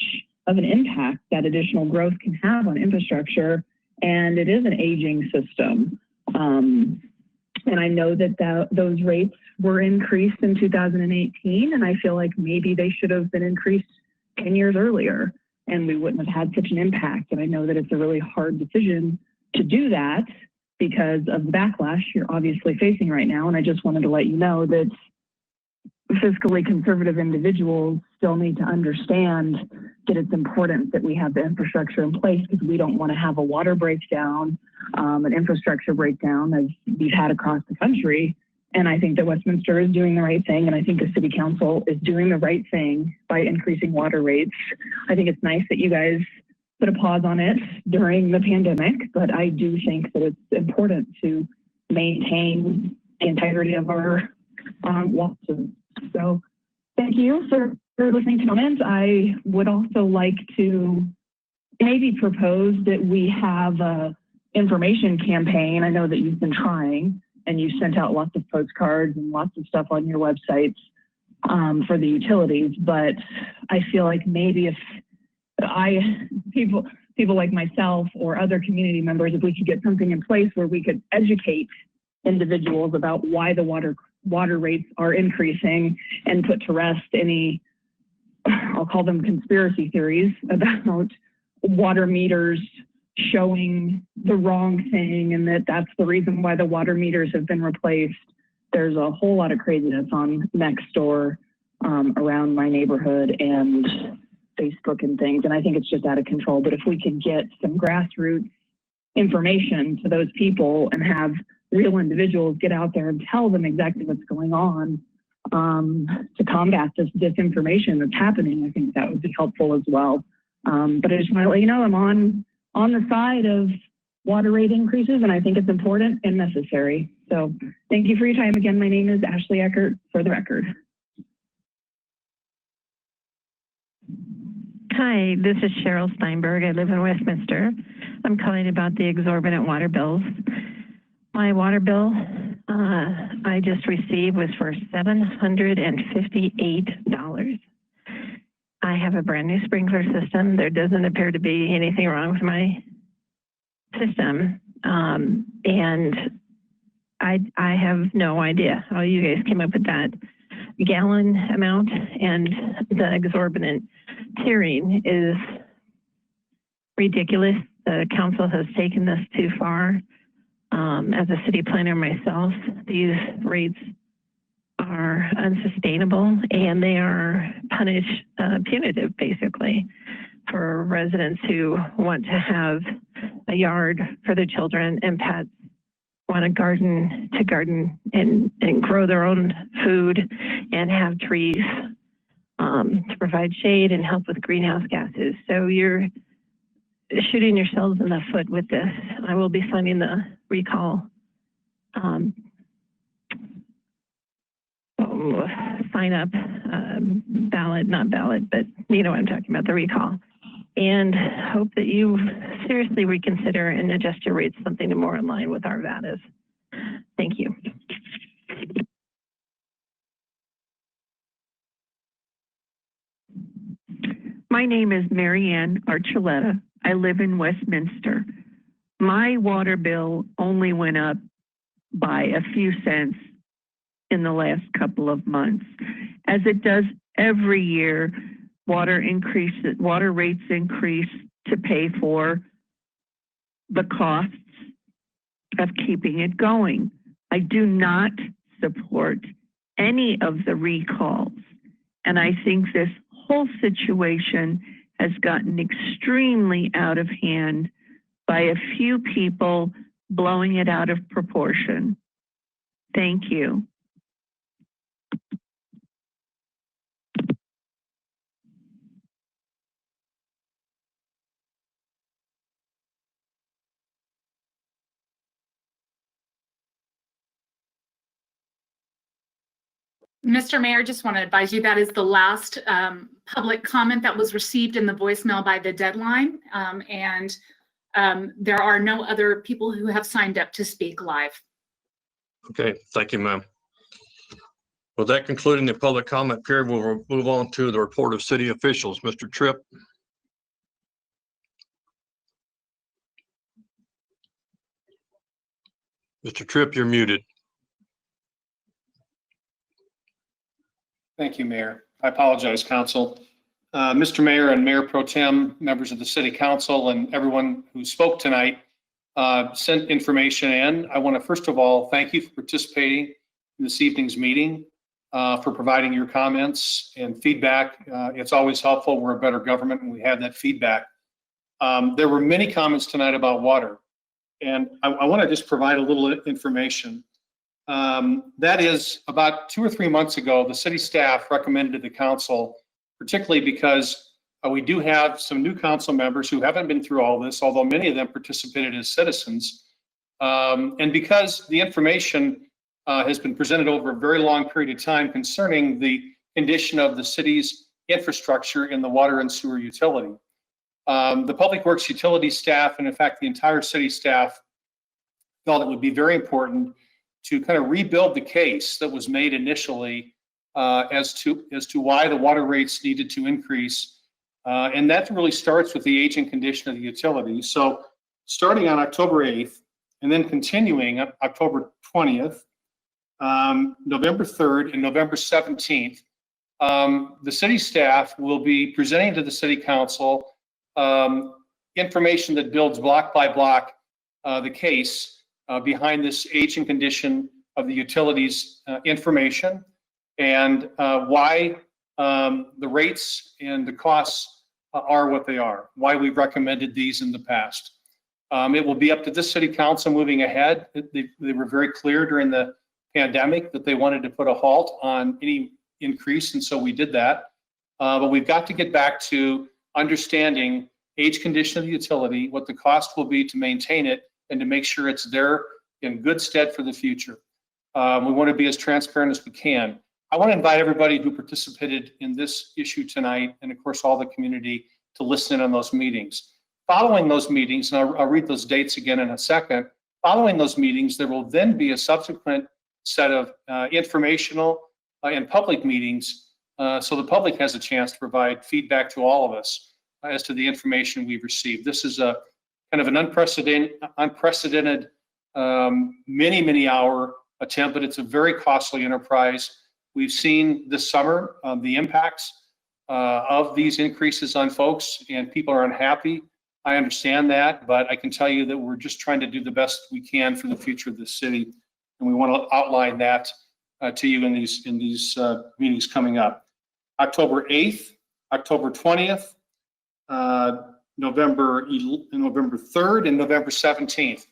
S1: of an impact that additional growth can have on infrastructure. And it is an aging system. And I know that those rates were increased in 2018. And I feel like maybe they should have been increased 10 years earlier and we wouldn't have had such an impact. And I know that it's a really hard decision to do that because of the backlash you're obviously facing right now. And I just wanted to let you know that fiscally conservative individuals still need to understand that it's important that we have the infrastructure in place because we don't want to have a water breakdown, an infrastructure breakdown as we've had across the country. And I think that Westminster is doing the right thing. And I think the city council is doing the right thing by increasing water rates. I think it's nice that you guys put a pause on it during the pandemic, but I do think that it's important to maintain the integrity of our water. So thank you for listening to comments. I would also like to maybe propose that we have a information campaign. I know that you've been trying and you sent out lots of postcards and lots of stuff on your websites for the utilities, but I feel like maybe if people like myself or other community members, if we could get something in place where we could educate individuals about why the water rates are increasing and put to rest any, I'll call them conspiracy theories about water meters showing the wrong thing and that's the reason why the water meters have been replaced. There's a whole lot of craziness on Nextdoor around my neighborhood and Facebook and things, and I think it's just out of control. But if we could get some grassroots information to those people and have real individuals get out there and tell them exactly what's going on to combat this disinformation that's happening, I think that would be helpful as well. But I just want to let you know I'm on the side of water rate increases, and I think it's important and necessary. So thank you for your time. Again, my name is Ashley Eckert, for the record.
S12: Hi, this is Cheryl Steinberg. I live in Westminster. I'm calling about the exorbitant water bills. My water bill I just received was for $758. I have a brand new sprinkler system. There doesn't appear to be anything wrong with my system. And I have no idea how you guys came up with that gallon amount, and the exorbitant tiering is ridiculous. The council has taken this too far. As a city planner myself, these rates are unsustainable and they are punitive basically for residents who want to have a yard for their children and pets, want to garden and grow their own food and have trees.
S14: to provide shade and help with greenhouse gases. So you're shooting yourselves in the foot with this. I will be signing the recall sign up ballot, not ballot, but you know what I'm talking about, the recall. And hope that you seriously reconsider and adjust your rates something more in line with our VATAs. Thank you.
S3: My name is Marianne Archuleta. I live in Westminster. My water bill only went up by a few cents in the last couple of months. As it does every year, water rates increase to pay for the costs of keeping it going. I do not support any of the recalls. And I think this whole situation has gotten extremely out of hand by a few people blowing it out of proportion. Thank you.
S9: Mr. Mayor, just want to advise you that is the last public comment that was received in the voicemail by the deadline. There are no other people who have signed up to speak live.
S2: Okay, thank you, ma'am. With that concluding the public comment period, we'll move on to the report of city officials. Mr. Tripp. Mr. Tripp, you're muted.
S4: Thank you, Mayor. I apologize, Council. Mr. Mayor and Mayor Pro Tem, members of the City Council, and everyone who spoke tonight sent information in. I want to first of all thank you for participating in this evening's meeting, for providing your comments and feedback. It's always helpful. We're a better government when we have that feedback. There were many comments tonight about water, and I want to just provide a little information. That is, about 2 or 3 months ago, the city staff recommended to the council, particularly because we do have some new council members who haven't been through all this, although many of them participated as citizens. And because the information has been presented over a very long period of time concerning the condition of the city's infrastructure in the water and sewer utility. The Public Works utility staff, and in fact, the entire city staff, felt it would be very important to kind of rebuild the case that was made initially as to why the water rates needed to increase. And that really starts with the aging condition of the utility. So starting on October 8th and then continuing on October 20th, November 3rd and November 17th, the city staff will be presenting to the city council information that builds block by block the case behind this aging condition of the utilities information, and why the rates and the costs are what they are, why we've recommended these in the past. It will be up to this city council moving ahead. They were very clear during the pandemic that they wanted to put a halt on any increase, and so we did that. But we've got to get back to understanding age condition of the utility, what the cost will be to maintain it, and to make sure it's there in good stead for the future. We want to be as transparent as we can. I want to invite everybody who participated in this issue tonight, and of course all the community, to listen in on those meetings. Following those meetings, and I'll read those dates again in a second, following those meetings, there will then be a subsequent set of informational and public meetings, so the public has a chance to provide feedback to all of us as to the information we've received. This is a kind of an unprecedented many hour attempt, but it's a very costly enterprise. We've seen this summer the impacts of these increases on folks, and people are unhappy. I understand that, but I can tell you that we're just trying to do the best we can for the future of this city, and we want to outline that to you in these meetings coming up. October 8th, October 20th, November 3rd, and November 17th.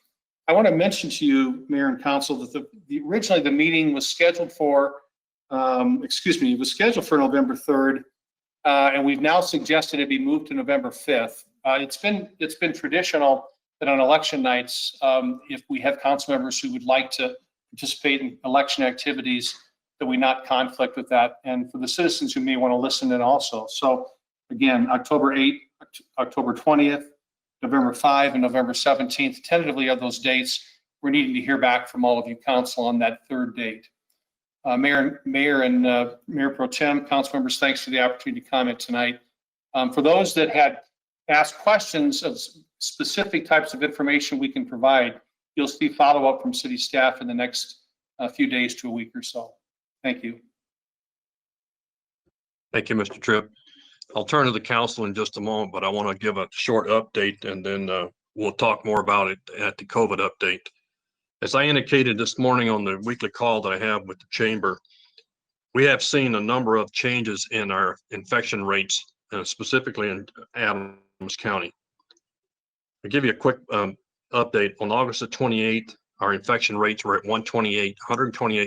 S4: I want to mention to you, Mayor and Council, that originally the meeting was scheduled for, it was scheduled for November 3rd, and we've now suggested it be moved to November 5th. It's been traditional that on election nights, if we have council members who would like to participate in election activities, that we not conflict with that, and for the citizens who may want to listen in also. So again, October 8th, October 20th, November 5, and November 17th, tentatively of those dates. We're needing to hear back from all of you council on that third date. Mayor and Mayor Pro Tem, council members, thanks for the opportunity to comment tonight. For those that had asked questions of specific types of information we can provide, you'll see follow-up from city staff in the next few days to a week or so. Thank you.
S2: Thank you, Mr. Tripp. I'll turn to the council in just a moment, but I want to give a short update, and then we'll talk more about it at the COVID update. As I indicated this morning on the weekly call that I have with the chamber, we have seen a number of changes in our infection rates, specifically in Adams County. I'll give you a quick update. On August the 28th, our infection rates were at 128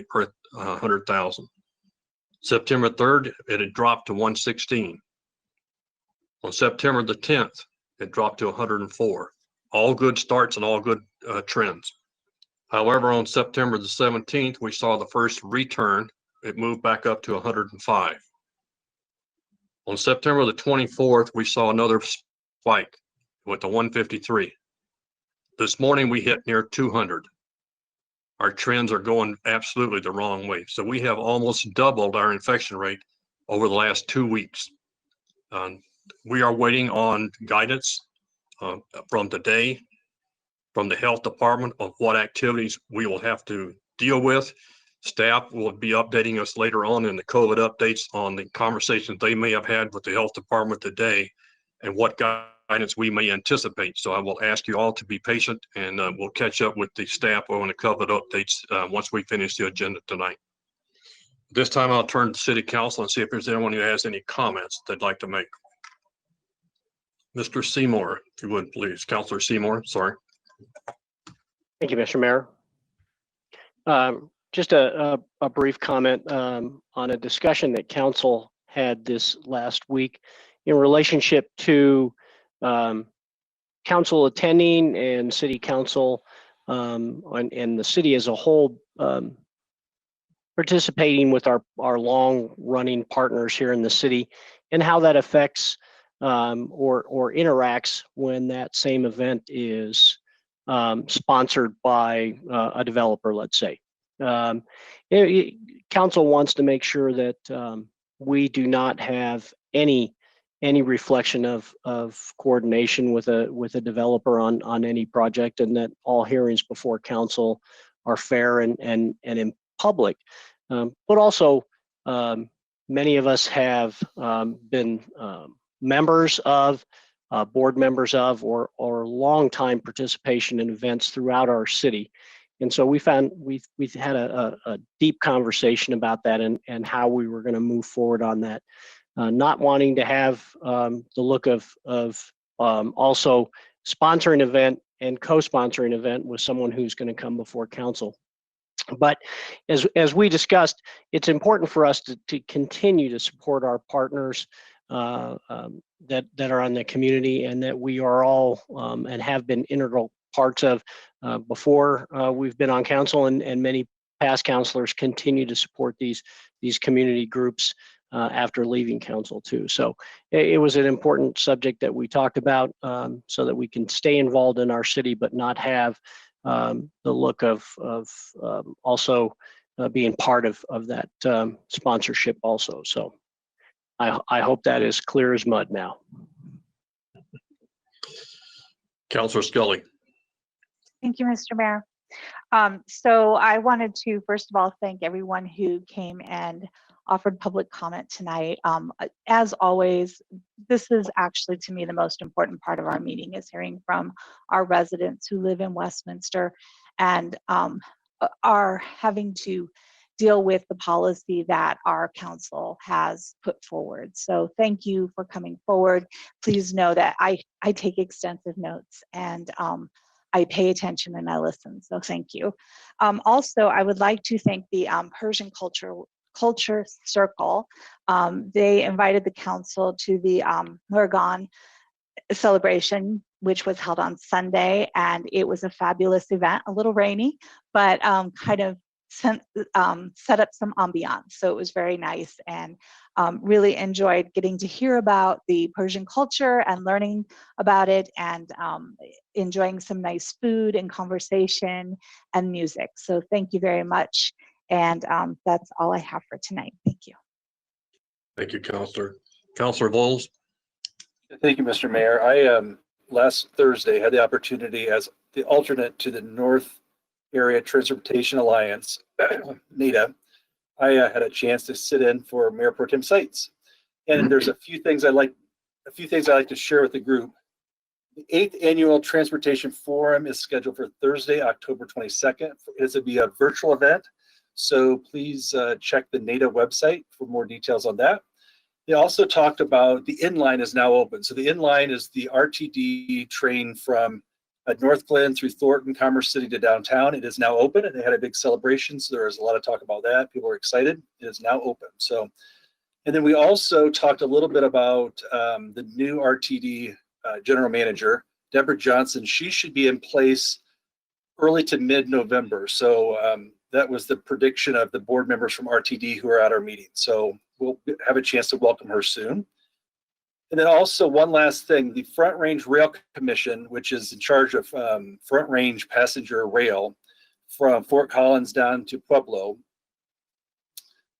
S2: per 100,000. September 3rd, it had dropped to 116. On September the 10th, it dropped to 104. All good starts and all good trends. However, on September the 17th, we saw the first return. It moved back up to 105. On September the 24th, we saw another spike. It went to 153. This morning, we hit near 200. Our trends are going absolutely the wrong way. So we have almost doubled our infection rate over the last 2 weeks. We are waiting on guidance from today, from the health department, of what activities we will have to deal with. Staff will be updating us later on in the COVID updates on the conversations they may have had with the health department today and what guidance we may anticipate. So I will ask you all to be patient, and we'll catch up with the staff on the COVID updates once we finish the agenda tonight. This time I'll turn to City Council and see if there's anyone who has any comments they'd like to make. Mr. Seymour, if you would, please. Councilor Seymour, sorry.
S6: Thank you, Mr. Mayor. Just a brief comment on a discussion that council had this last week in relationship to council attending and city council and the city as a whole participating with our long-running partners here in the city, and how that affects or interacts when that same event is sponsored by a developer, let's say. Council wants to make sure that we do not have any reflection of coordination with a developer on any project, and that all hearings before council are fair and in public. But also, many of us have been members of, board members of, or long-time participation in events throughout our city. And so we've had a deep conversation about that and how we were going to move forward on that. Not wanting to have the look of also sponsoring an event and co-sponsoring an event with someone who's going to come before council. But as we discussed, it's important for us to continue to support our partners that are on the community, and that we are all and have been integral parts of before we've been on council, and many past councilors continue to support these community groups after leaving council too. So it was an important subject that we talked about so that we can stay involved in our city, but not have the look of also being part of that sponsorship also. So I hope that is clear as mud now.
S2: Councilor Scully.
S22: Thank you, Mr. Mayor. So I wanted to, first of all, thank everyone who came and offered public comment tonight. As always, this is actually, to me, the most important part of our meeting, is hearing from our residents who live in Westminster and are having to deal with the policy that our council has put forward. So thank you for coming forward. Please know that I take extensive notes, and I pay attention and I listen, so thank you. Also, I would like to thank the Persian Culture Circle. They invited the council to the Oregon celebration, which was held on Sunday, and it was a fabulous event, a little rainy, but kind of set up some ambiance. So it was very nice, and really enjoyed getting to hear about the Persian culture and learning about it, and enjoying some nice food and conversation and music. So thank you very much. And that's all I have for tonight. Thank you.
S2: Thank you, Counselor. Counselor Vols.
S5: Thank you, Mr. Mayor. I last Thursday had the opportunity as the alternate to the North Area Transportation Alliance, NATA. I had a chance to sit in for Mayor Pro Tem Sites, and there's a few things I like to share with the group. The 8th Annual Transportation Forum is scheduled for Thursday, October 22nd. It's to be a virtual event, so please check the NATA website for more details on that. They also talked about the inline is now open. So the inline is the RTD train from North Glen through Thornton, Commerce City to downtown. It is now open, and they had a big celebration. So there was a lot of talk about that. People are excited. It is now open. So, and then we also talked a little bit about the new RTD general manager, Deborah Johnson. She should be in place early to mid-November. So that was the prediction of the board members from RTD who are at our meeting. So we'll have a chance to welcome her soon. And then also one last thing, the Front Range Rail Commission, which is in charge of Front Range passenger rail from Fort Collins down to Pueblo,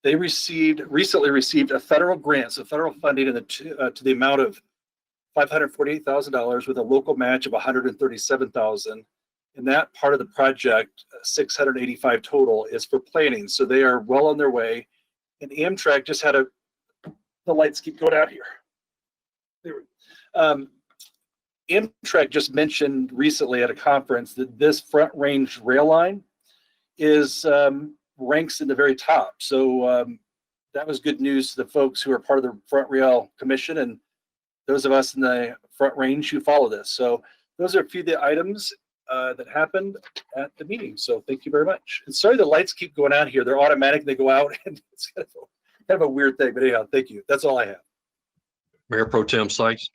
S5: they recently received a federal grant, so federal funding to the amount of $548,000 with a local match of $137,000. And that part of the project, 685 total, is for planning. So they are well on their way. And Amtrak just had the lights keep going out here. Amtrak just mentioned recently at a conference that this Front Range rail line is ranks in the very top. So that was good news to the folks who are part of the Front Rail Commission and those of us in the Front Range who follow this. So those are a few of the items that happened at the meeting. So thank you very much. And sorry the lights keep going out here. They're automatic. They go out, and it's kind of a weird thing. But anyhow, thank you. That's all I have.
S2: Mayor Pro Tem Sykes.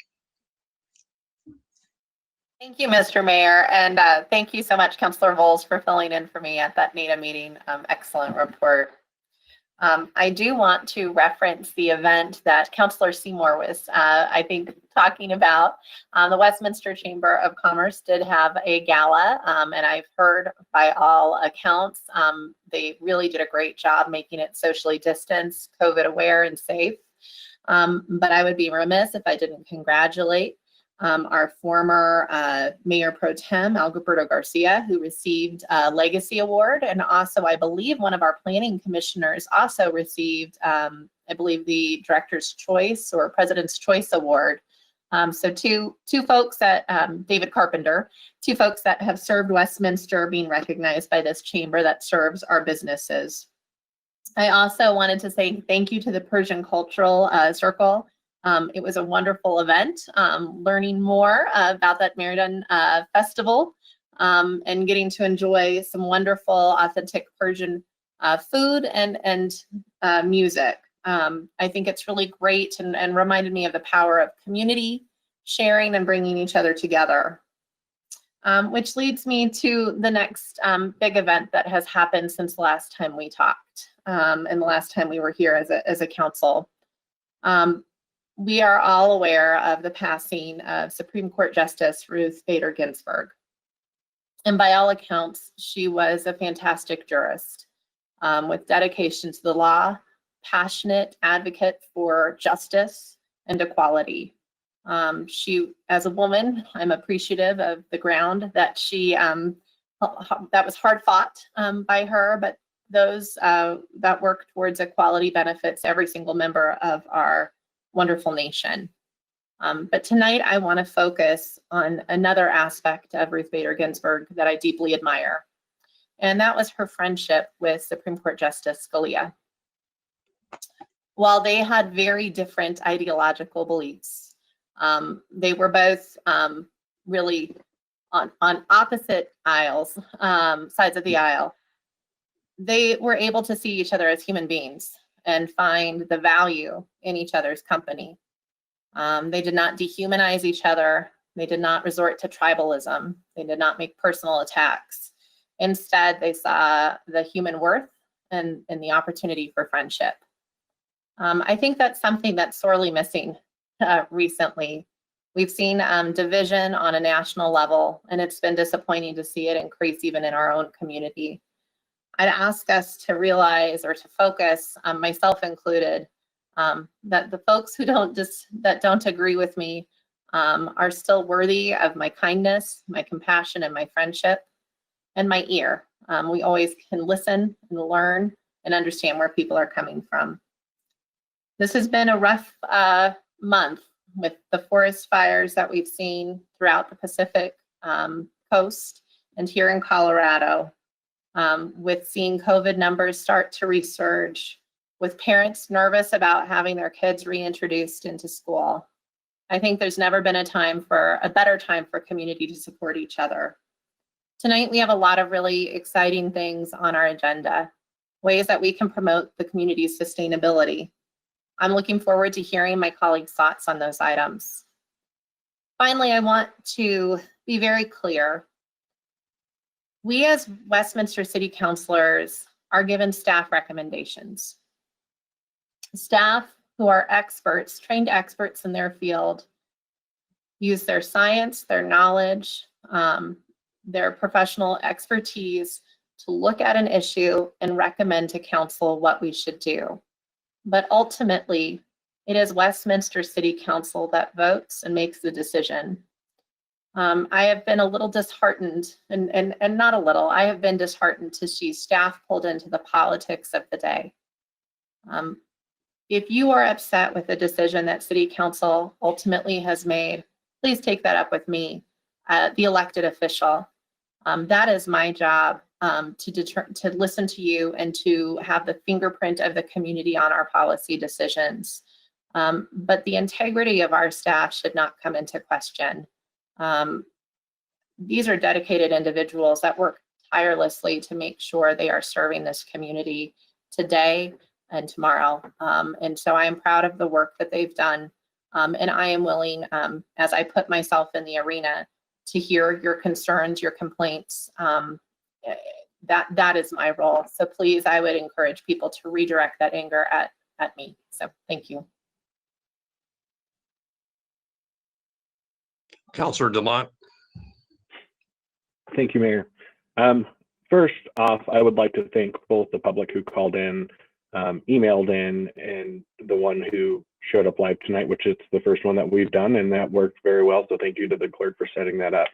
S8: Thank you, Mr. Mayor, and thank you so much, Councilor Vols, for filling in for me at that NATA meeting. Excellent report. I do want to reference the event that Councilor Seymour was, I think, talking about. The Westminster Chamber of Commerce did have a gala, and I've heard by all accounts, they really did a great job making it socially distanced, COVID aware, and safe. But I would be remiss if I didn't congratulate our former Mayor Pro Tem, Alberto Garcia, who received a Legacy Award. And also, I believe one of our planning commissioners also received, I believe, the Director's Choice or President's Choice Award. So two folks that, David Carpenter, two folks that have served Westminster being recognized by this chamber that serves our businesses. I also wanted to say thank you to the Persian Cultural Circle. It was a wonderful event, learning more about that Meriden festival and getting to enjoy some wonderful, authentic Persian food and music. I think it's really great and reminded me of the power of community, sharing, and bringing each other together. Which leads me to the next big event that has happened since the last time we talked and the last time we were here as a council. We are all aware of the passing of Supreme Court Justice Ruth Bader Ginsburg. And by all accounts, she was a fantastic jurist with dedication to the law, passionate advocate for justice and equality. She, as a woman, I'm appreciative of the ground that she, that was hard fought by her, but those that work towards equality benefits every single member of our wonderful nation. But tonight I want to focus on another aspect of Ruth Bader Ginsburg that I deeply admire, and that was her friendship with Supreme Court Justice Scalia. While they had very different ideological beliefs, they were both really on opposite aisles, sides of the aisle. They were able to see each other as human beings and find the value in each other's company. They did not dehumanize each other. They did not resort to tribalism. They did not make personal attacks. Instead, they saw the human worth and the opportunity for friendship. I think that's something that's sorely missing recently. We've seen division on a national level, and it's been disappointing to see it increase even in our own community. I'd ask us to realize or to focus, myself included, that the folks who that don't agree with me are still worthy of my kindness, my compassion, and my friendship, and my ear. We always can listen and learn and understand where people are coming from. This has been a rough month with the forest fires that we've seen throughout the Pacific coast and here in Colorado, with seeing COVID numbers start to resurge, with parents nervous about having their kids reintroduced into school. I think there's never been a better time for community to support each other. Tonight, we have a lot of really exciting things on our agenda, ways that we can promote the community's sustainability. I'm looking forward to hearing my colleagues' thoughts on those items. Finally, I want to be very clear. We as Westminster City Councilors are given staff recommendations. Staff who are experts, trained experts in their field, use their science, their knowledge, their professional expertise to look at an issue and recommend to council what we should do. But ultimately, it is Westminster City Council that votes and makes the decision. I have been a little disheartened, and not a little, I have been disheartened to see staff pulled into the politics of the day. If you are upset with the decision that City Council ultimately has made, please take that up with me, the elected official. That is my job, to listen to you and to have the fingerprint of the community on our policy decisions. But the integrity of our staff should not come into question. These are dedicated individuals that work tirelessly to make sure they are serving this community today and tomorrow. And so I am proud of the work that they've done. And I am willing, as I put myself in the arena, to hear your concerns, your complaints. That is my role. So please, I would encourage people to redirect that anger at me. So thank you.
S2: Councilor Demott.
S7: Thank you, Mayor. First off, I would like to thank both the public who called in, emailed in, and the one who showed up live tonight, which is the first one that we've done, and that worked very well. So thank you to the clerk for setting that up.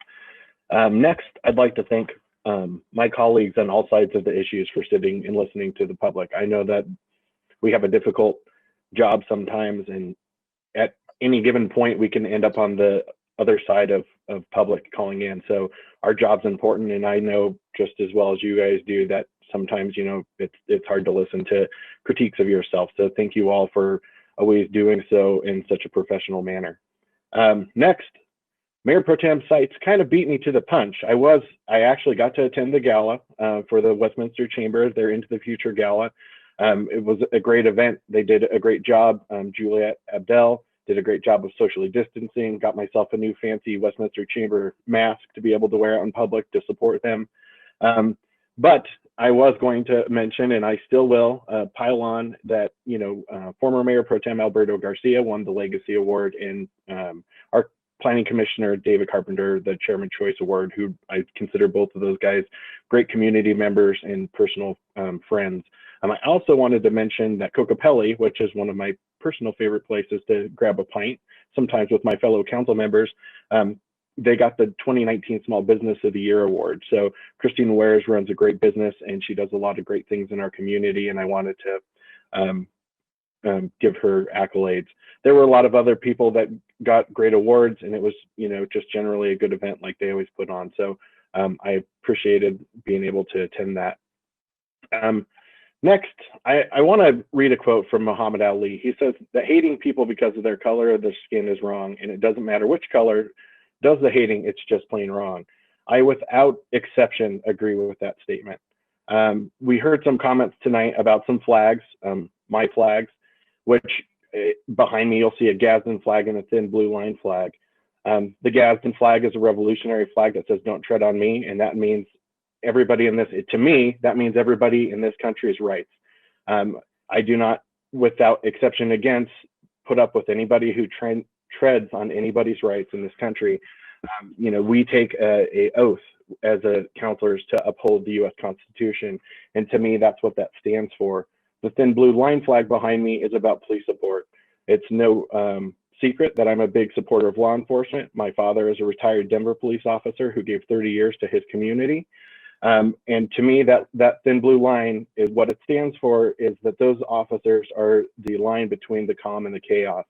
S7: Next, I'd like to thank my colleagues on all sides of the issues for sitting and listening to the public. I know that we have a difficult job sometimes, and at any given point, we can end up on the other side of public calling in. So our job's important, and I know just as well as you guys do that sometimes, you know, it's hard to listen to critiques of yourself. So thank you all for always doing so in such a professional manner. Next, Mayor Pro Tem Seitz kind of beat me to the punch. I actually got to attend the gala for the Westminster Chamber, their Into the Future gala. It was a great event. They did a great job. Juliet Abdel did a great job of socially distancing, got myself a new fancy Westminster Chamber mask to be able to wear out in public to support them. But I was going to mention, and I still will, pile on that, you know, former Mayor Pro Tem Alberto Garcia won the Legacy Award, and our Planning Commissioner David Carpenter the Chairman Choice Award, who I consider both of those guys great community members and personal friends. I also wanted to mention that Cocopelli, which is one of my personal favorite places to grab a pint, sometimes with my fellow council members, they got the 2019 Small Business of the Year award. So Christine Wares runs a great business, and she does a lot of great things in our community, and I wanted to give her accolades. There were a lot of other people that got great awards, and it was, you know, just generally a good event like they always put on. So I appreciated being able to attend that. Next, I want to read a quote from Muhammad Ali. He says that hating people because of their color of their skin is wrong, and it doesn't matter which color does the hating, it's just plain wrong. I, without exception, agree with that statement. We heard some comments tonight about some flags. my flags, which behind me, you'll see a Gadsden flag and a thin blue line flag. The Gadsden flag is a revolutionary flag that says don't tread on me. And that means everybody in this, to me, that means everybody in this country's rights. I do not, without exception against, put up with anybody who treads on anybody's rights in this country. You know, we take a oath as counselors to uphold the U.S. Constitution. And to me, that's what that stands for. The thin blue line flag behind me is about police support. It's no secret that I'm a big supporter of law enforcement. My father is a retired Denver police officer who gave 30 years to his community. And to me, that thin blue line is what it stands for, is that those officers are the line between the calm and the chaos.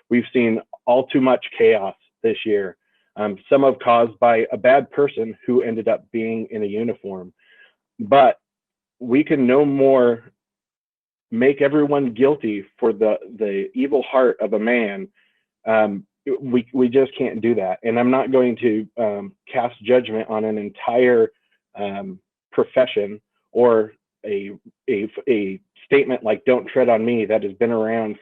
S7: We've seen all too much chaos this year. Some have caused by a bad person who ended up being in a uniform. But we can no more make everyone guilty for the evil heart of a man. We just can't do that. And I'm not going to cast judgment on an entire profession or a statement like "don't tread on me" that has been around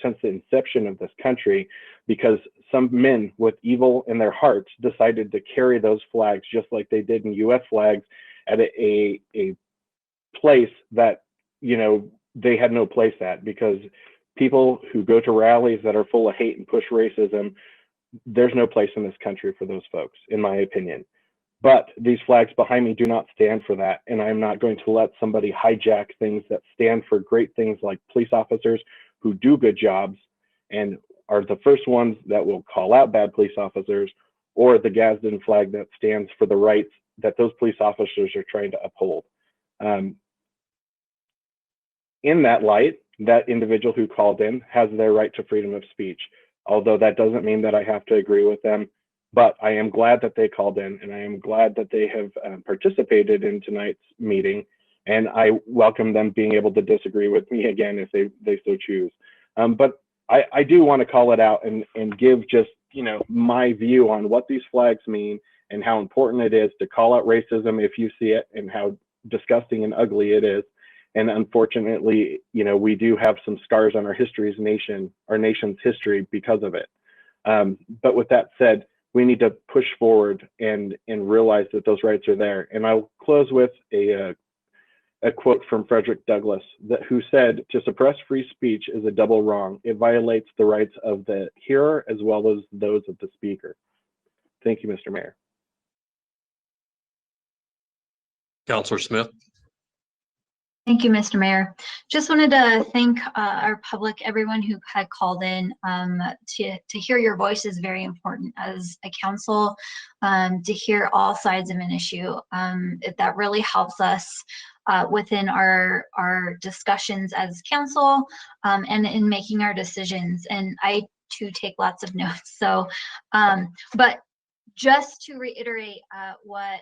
S7: since the inception of this country, because some men with evil in their hearts decided to carry those flags just like they did in U.S. flags at a place that, you know, they had no place at, because people who go to rallies that are full of hate and push racism, there's no place in this country for those folks, in my opinion. But these flags behind me do not stand for that. And I'm not going to let somebody hijack things that stand for great things, like police officers who do good jobs and are the first ones that will call out bad police officers, or the Gadsden flag that stands for the rights that those police officers are trying to uphold. In that light, that individual who called in has their right to freedom of speech, although that doesn't mean that I have to agree with them. But I am glad that they called in, and I am glad that they have participated in tonight's meeting, and I welcome them being able to disagree with me again if they so choose. But I do want to call it out and give just, you know, my view on what these flags mean and how important it is to call out racism if you see it, and how disgusting and ugly it is. And unfortunately, you know, we do have some scars on our nation's history because of it. But with that said, we need to push forward and realize that those rights are there. And I'll close with a quote from Frederick Douglass, who said, "To suppress free speech is a double wrong. It violates the rights of the hearer as well as those of the speaker." Thank you, Mr. Mayor.
S2: Councilor Smith.
S10: Thank you, Mr. Mayor. Just wanted to thank our public, everyone who had called in. To hear your voice is very important as a council, to hear all sides of an issue. That really helps us within our discussions as council, and in making our decisions. And I too take lots of notes. So, but just to reiterate what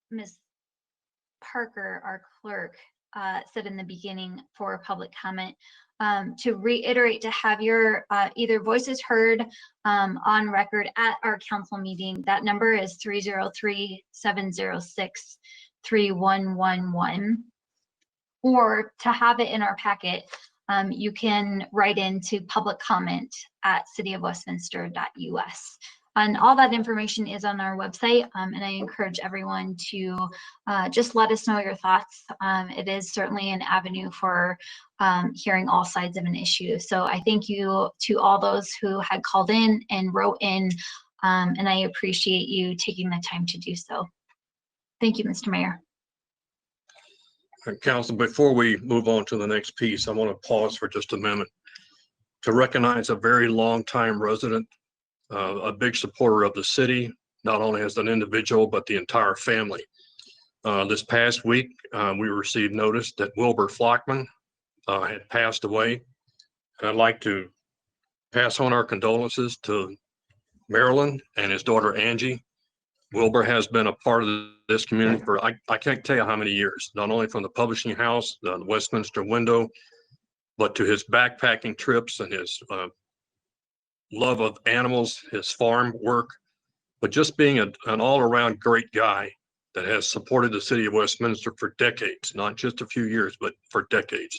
S10: Ms. Parker, our clerk, said in the beginning for public comment, to reiterate, to have your either voices heard on record at our council meeting. That number is 303-706-3111, or to have it in our packet, you can write into public comment at cityofwestminster.us. And all that information is on our website, and I encourage everyone to just let us know your thoughts. It is certainly an avenue for hearing all sides of an issue. So I thank you to all those who had called in and wrote in, and I appreciate you taking the time to do so. Thank you, Mr. Mayor.
S2: Council, before we move on to the next piece, I want to pause for just a minute to recognize a very long-time resident, a big supporter of the city, not only as an individual, but the entire family. This past week, we received notice that Wilbur Flockman had passed away. I'd like to pass on our condolences to Marilyn and his daughter, Angie. Wilbur has been a part of this community for, I can't tell you how many years, not only from the publishing house, the Westminster window, but to his backpacking trips and his love of animals, his farm work, but just being an all-around great guy that has supported the city of Westminster for decades, not just a few years, but for decades.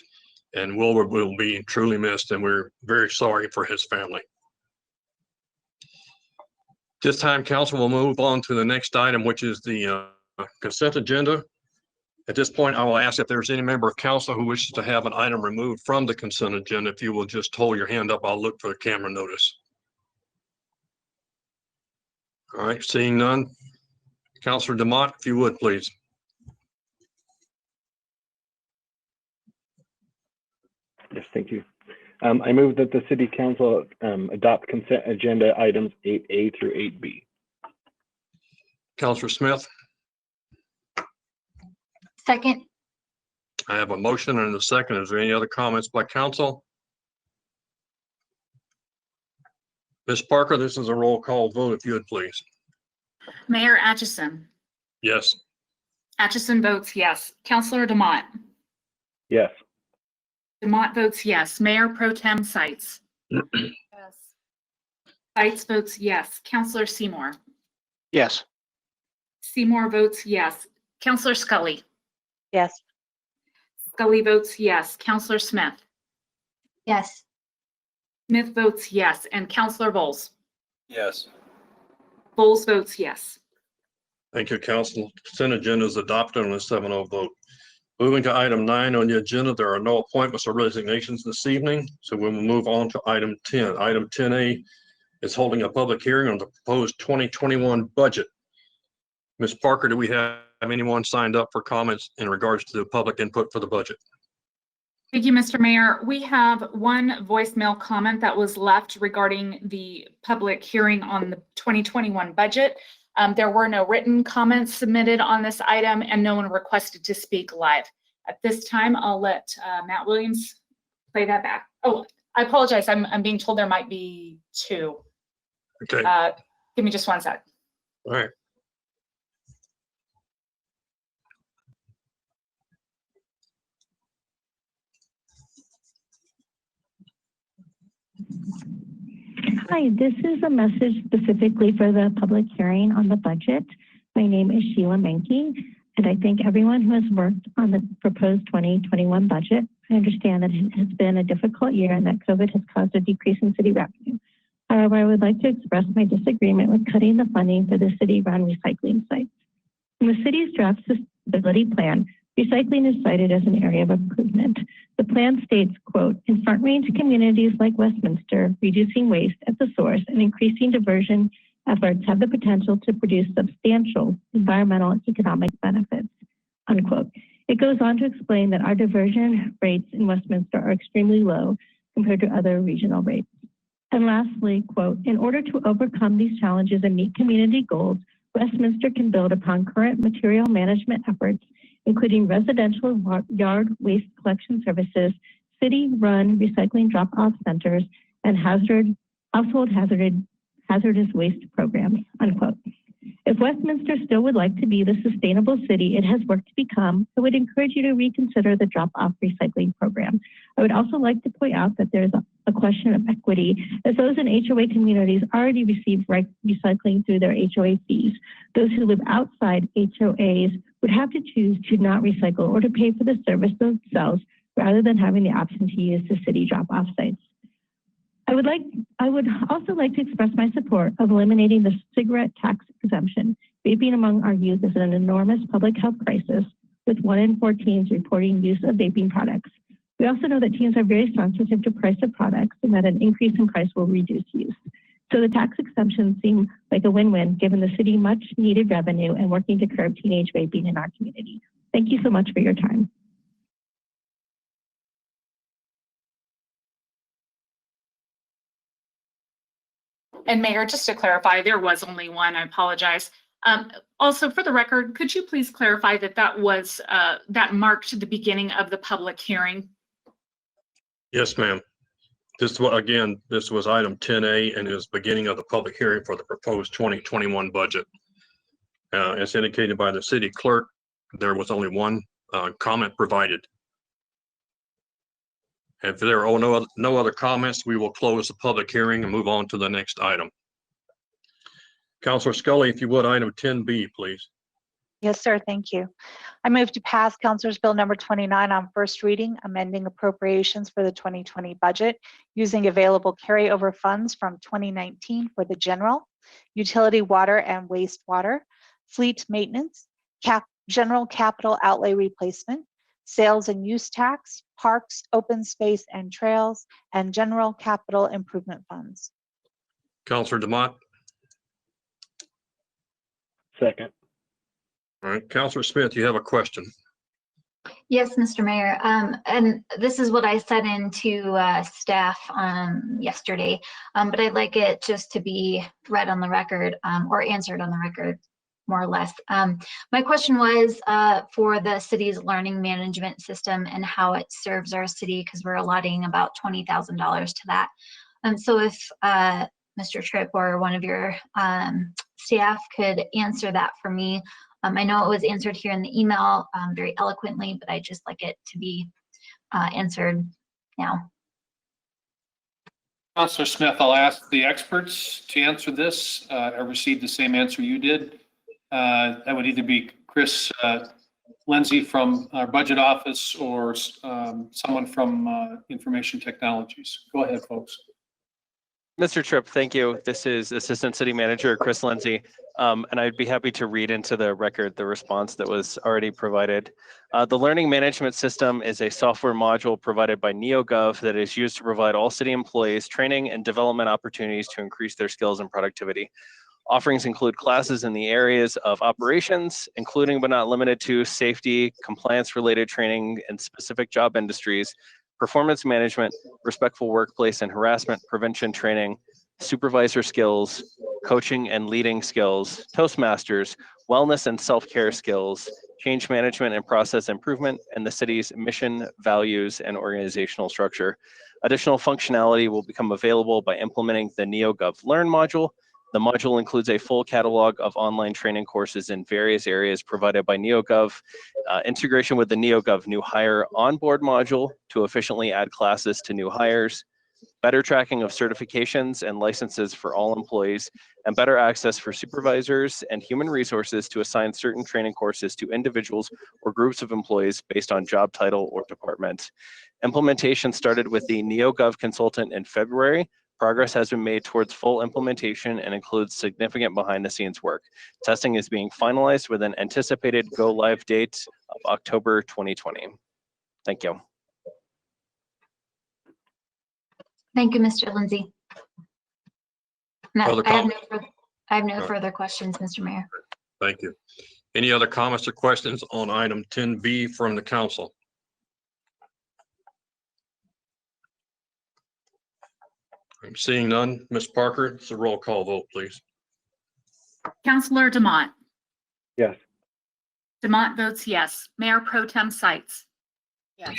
S2: And Wilbur will be truly missed, and we're very sorry for his family. This time, council will move on to the next item, which is the consent agenda. At this point, I will ask if there's any member of council who wishes to have an item removed from the consent agenda. If you will just hold your hand up, I'll look for the camera notice. All right, seeing none. Councilor DeMott, if you would, please.
S7: Yes, thank you. I move that the city council adopt consent agenda items 8A through 8B.
S2: Councilor Smith.
S10: Second.
S2: I have a motion and a second. Is there any other comments by council? Ms. Parker, this is a roll call vote, if you would please.
S9: Mayor Atchison.
S2: Yes.
S9: Atchison votes yes. Councilor DeMott.
S7: Yes.
S9: DeMott votes yes. Mayor Pro Tem Seitz.
S8: Yes.
S9: Seitz votes yes. Councilor Seymour.
S6: Yes.
S9: Seymour votes yes. Councilor Scully.
S22: Yes.
S9: Scully votes yes. Councilor Smith.
S10: Yes.
S9: Smith votes yes. And Councilor Bowles.
S5: Yes.
S9: Bowles votes yes.
S2: Thank you, council. Consent agenda is adopted on a 7-0 vote. Moving to item 9 on the agenda, there are no appointments or resignations this evening, so we will move on to item 10. Item 10A is holding a public hearing on the proposed 2021 budget. Ms. Parker, do we have anyone signed up for comments in regards to the public input for the budget?
S9: Thank you, Mr. Mayor. We have one voicemail comment that was left regarding the public hearing on the 2021 budget. There were no written comments submitted on this item and no one requested to speak live. At this time, I'll let Matt Williams play that back. Oh, I apologize. I'm being told there might be two.
S2: Okay.
S9: Give me just one sec.
S2: All right.
S12: Hi, this is a message specifically for the public hearing on the budget. My name is Sheila Menke, and I thank everyone who has worked on the proposed 2021 budget. I understand that it has been a difficult year and that COVID has caused a decrease in city revenue. However, I would like to express my disagreement with cutting the funding for the city-run recycling sites. In the city's draft sustainability plan, recycling is cited as an area of improvement. The plan states, quote, in front-range communities like Westminster, reducing waste at the source and increasing diversion efforts have the potential to produce substantial environmental and economic benefits, unquote. It goes on to explain that our diversion rates in Westminster are extremely low compared to other regional rates. And lastly, quote, in order to overcome these challenges and meet community goals, Westminster can build upon current material management efforts, including residential yard waste collection services, city-run recycling drop-off centers, and household hazardous waste programs, unquote. If Westminster still would like to be the sustainable city it has worked to become, I would encourage you to reconsider the drop-off recycling program. I would also like to point out that there's a question of equity, as those in HOA communities already receive recycling through their HOA fees. Those who live outside HOAs would have to choose to not recycle or to pay for the service themselves rather than having the option to use the city drop-off sites. I would also like to express my support of eliminating the cigarette tax exemption. Vaping among our youth is an enormous public health crisis, with 1 in 4 teens reporting use of vaping products. We also know that teens are very sensitive to price of products and that an increase in price will reduce use. So the tax exemptions seem like a win-win given the city much needed revenue and working to curb teenage vaping in our community. Thank you so much for your time.
S9: And Mayor, just to clarify, there was only one. I apologize. Also, for the record, could you please clarify that that marked the beginning of the public hearing?
S2: Yes, ma'am. This was item 10A and is beginning of the public hearing for the proposed 2021 budget. As indicated by the city clerk, there was only one comment provided. If there are no other comments, we will close the public hearing and move on to the next item. Councilor Scully, if you would, item 10B, please.
S22: Yes, sir. Thank you. I move to pass Councilor's Bill number 29 on first reading, amending appropriations for the 2020 budget using available carryover funds from 2019 for the general, utility water and wastewater, fleet maintenance, general capital outlay replacement, sales and use tax, parks, open space and trails, and general capital improvement funds.
S2: Counselor Demott.
S7: Second.
S2: All right, Counselor Smith, you have a question.
S10: Yes, Mr. Mayor. And this is what I sent into staff yesterday, but I'd like it just to be read on the record or answered on the record, more or less. My question was for the city's learning management system and how it serves our city, because we're allotting about $20,000 to that. So if Mr. Tripp or one of your staff could answer that for me. I know it was answered here in the email very eloquently, but I'd just like it to be answered now.
S4: Councilor Smith, I'll ask the experts to answer this. I received the same answer you did. That would either be Chris Lindsay from our budget office or someone from information technologies. Go ahead, folks.
S11: Mr. Tripp, thank you. This is Assistant City Manager Chris Lindsay, and I'd be happy to read into the record the response that was already provided. The Learning Management System is a software module provided by NeoGov that is used to provide all city employees training and development opportunities to increase their skills and productivity. Offerings include classes in the areas of operations, including but not limited to safety, compliance-related training in specific job industries, performance management, respectful workplace and harassment prevention training, supervisor skills, coaching and leading skills, Toastmasters, wellness and self-care skills, change management and process improvement, and the city's mission, values, and organizational structure. Additional functionality will become available by implementing the NeoGov Learn module. The module includes a full catalog of online training courses in various areas provided by NeoGov, integration with the NeoGov New Hire Onboard module to efficiently add classes to new hires, better tracking of certifications and licenses for all employees, and better access for supervisors and human resources to assign certain training courses to individuals or groups of employees based on job title or department. Implementation started with the NeoGov consultant in February. Progress has been made towards full implementation and includes significant behind-the-scenes work. Testing is being finalized with an anticipated go-live date of October 2020. Thank you.
S10: Thank you, Mr. Lindsay.
S2: Other
S10: I have no further questions, Mr. Mayor.
S2: Thank you. Any other comments or questions on item 10B from the council? I'm seeing none. Ms. Parker, it's a roll call vote, please.
S15: Councilor Demott.
S7: Yes.
S15: Demott votes yes. Mayor Pro Tem Seitz.
S8: Yes.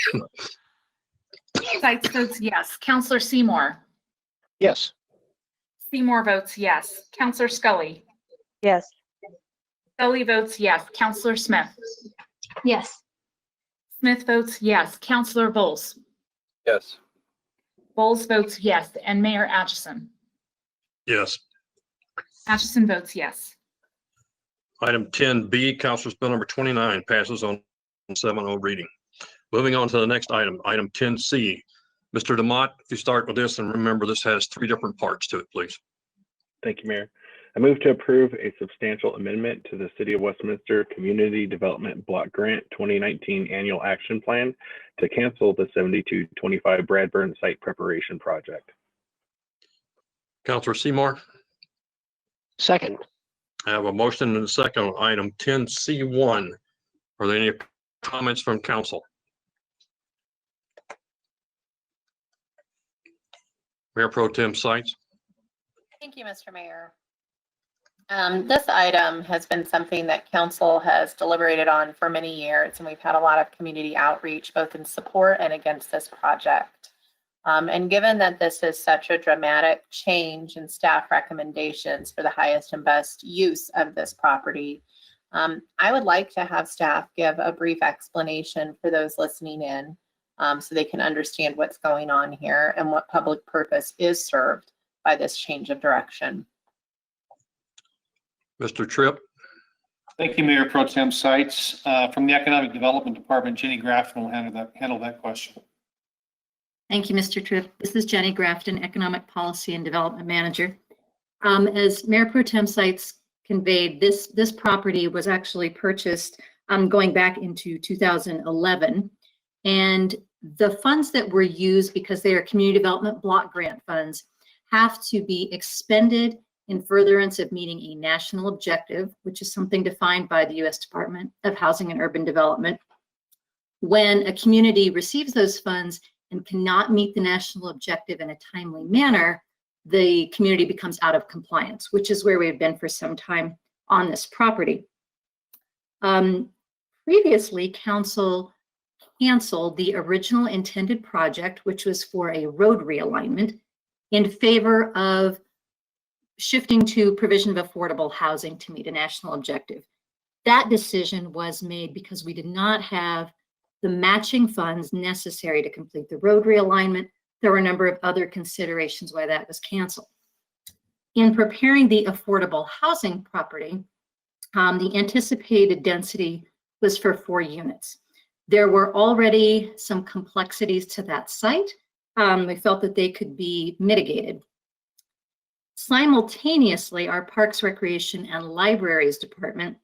S15: Seitz votes yes. Councilor Seymour.
S6: Yes.
S15: Seymour votes yes. Councilor Scully.
S22: Yes.
S15: Scully votes yes. Councilor Smith.
S10: Yes.
S15: Smith votes yes. Councilor Bowles.
S5: Yes.
S15: Bowles votes yes. And Mayor Atchison.
S2: Yes.
S15: Atchison votes yes.
S2: Item 10B, Councilor's Bill number 29 passes on 7-0 reading. Moving on to the next item, item 10C. Mr. Demott, if you start with this, and remember this has 3 different parts to it, please.
S7: Thank you, Mayor. I move to approve a substantial amendment to the City of Westminster Community Development Block Grant 2019 Annual Action Plan to cancel the 7225 Bradburn Site Preparation Project.
S2: Councilor Seymour.
S6: Second.
S2: I have a motion and a second on item 10C1. Are there any comments from council? Mayor Pro Tem Seitz.
S8: Thank you, Mr. Mayor. This item has been something that council has deliberated on for many years, and we've had a lot of community outreach, both in support and against this project. And given that this is such a dramatic change in staff recommendations for the highest and best use of this property, I would like to have staff give a brief explanation for those listening in so they can understand what's going on here and what public purpose is served by this change of direction.
S2: Mr. Tripp.
S4: Thank you, Mayor Pro Tem Sites. From the Economic Development Department, Jenny Grafton will handle that question.
S16: Thank you, Mr. Tripp. This is Jenny Grafton, Economic Policy and Development Manager. As Mayor Pro Tem Sites conveyed, this property was actually purchased going back into 2011. And the funds that were used, because they are community development block grant funds, have to be expended in furtherance of meeting a national objective, which is something defined by the U.S. Department of Housing and Urban Development. When a community receives those funds and cannot meet the national objective in a timely manner, the community becomes out of compliance, which is where we've been for some time on this property. Previously, Council canceled the original intended project, which was for a road realignment, in favor of shifting to provision of affordable housing to meet a national objective. That decision was made because we did not have the matching funds necessary to complete the road realignment. There were a number of other considerations why that was canceled. In preparing the affordable housing property, the anticipated density was for 4 units. There were already some complexities to that site. We felt that they could be mitigated. Simultaneously, our Parks, Recreation, and Libraries Department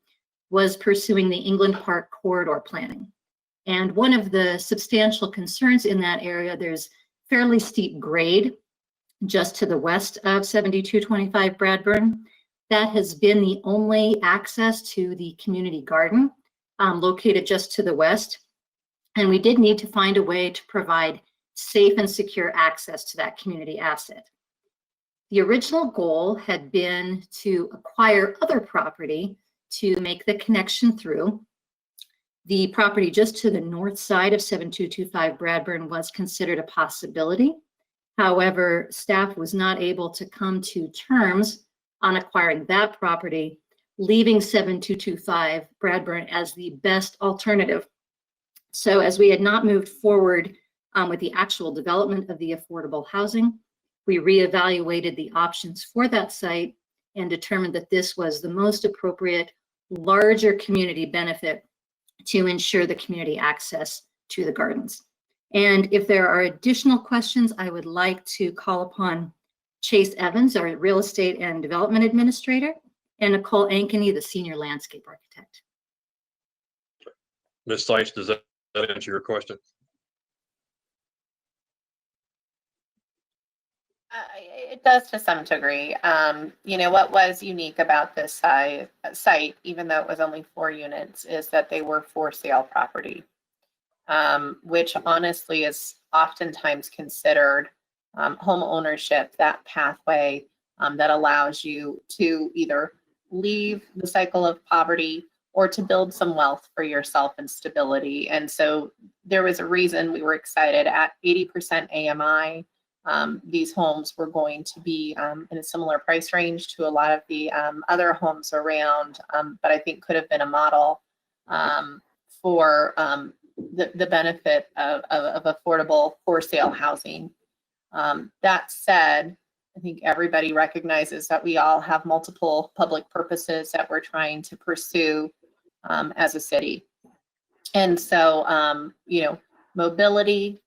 S16: was pursuing the England Park corridor planning. And one of the substantial concerns in that area, there's fairly steep grade just to the west of 7225 Bradburn. That has been the only access to the community garden located just to the west. And we did need to find a way to provide safe and secure access to that community asset. The original goal had been to acquire other property to make the connection through. The property just to the north side of 7225 Bradburn was considered a possibility. However, staff was not able to come to terms on acquiring that property, leaving 7225 Bradburn as the best alternative. So as we had not moved forward with the actual development of the affordable housing, we reevaluated the options for that site and determined that this was the most appropriate, larger community benefit to ensure the community access to the gardens. And if there are additional questions, I would like to call upon Chase Evans, our Real Estate and Development Administrator, and Nicole Ankeny, the Senior Landscape Architect.
S2: Ms. Seitz, does that answer your question?
S8: It does to some degree. You know, what was unique about this site, even though it was only 4 units, is that they were for sale property, which honestly is oftentimes considered home ownership, that pathway that allows you to either leave the cycle of poverty or to build some wealth for yourself and stability. And so there was a reason we were excited at 80% AMI. These homes were going to be in a similar price range to a lot of the other homes around, but I think could have been a model for the benefit of affordable for sale housing. That said, I think everybody recognizes that we all have multiple public purposes that we're trying to pursue as a city. And so, you know, mobility,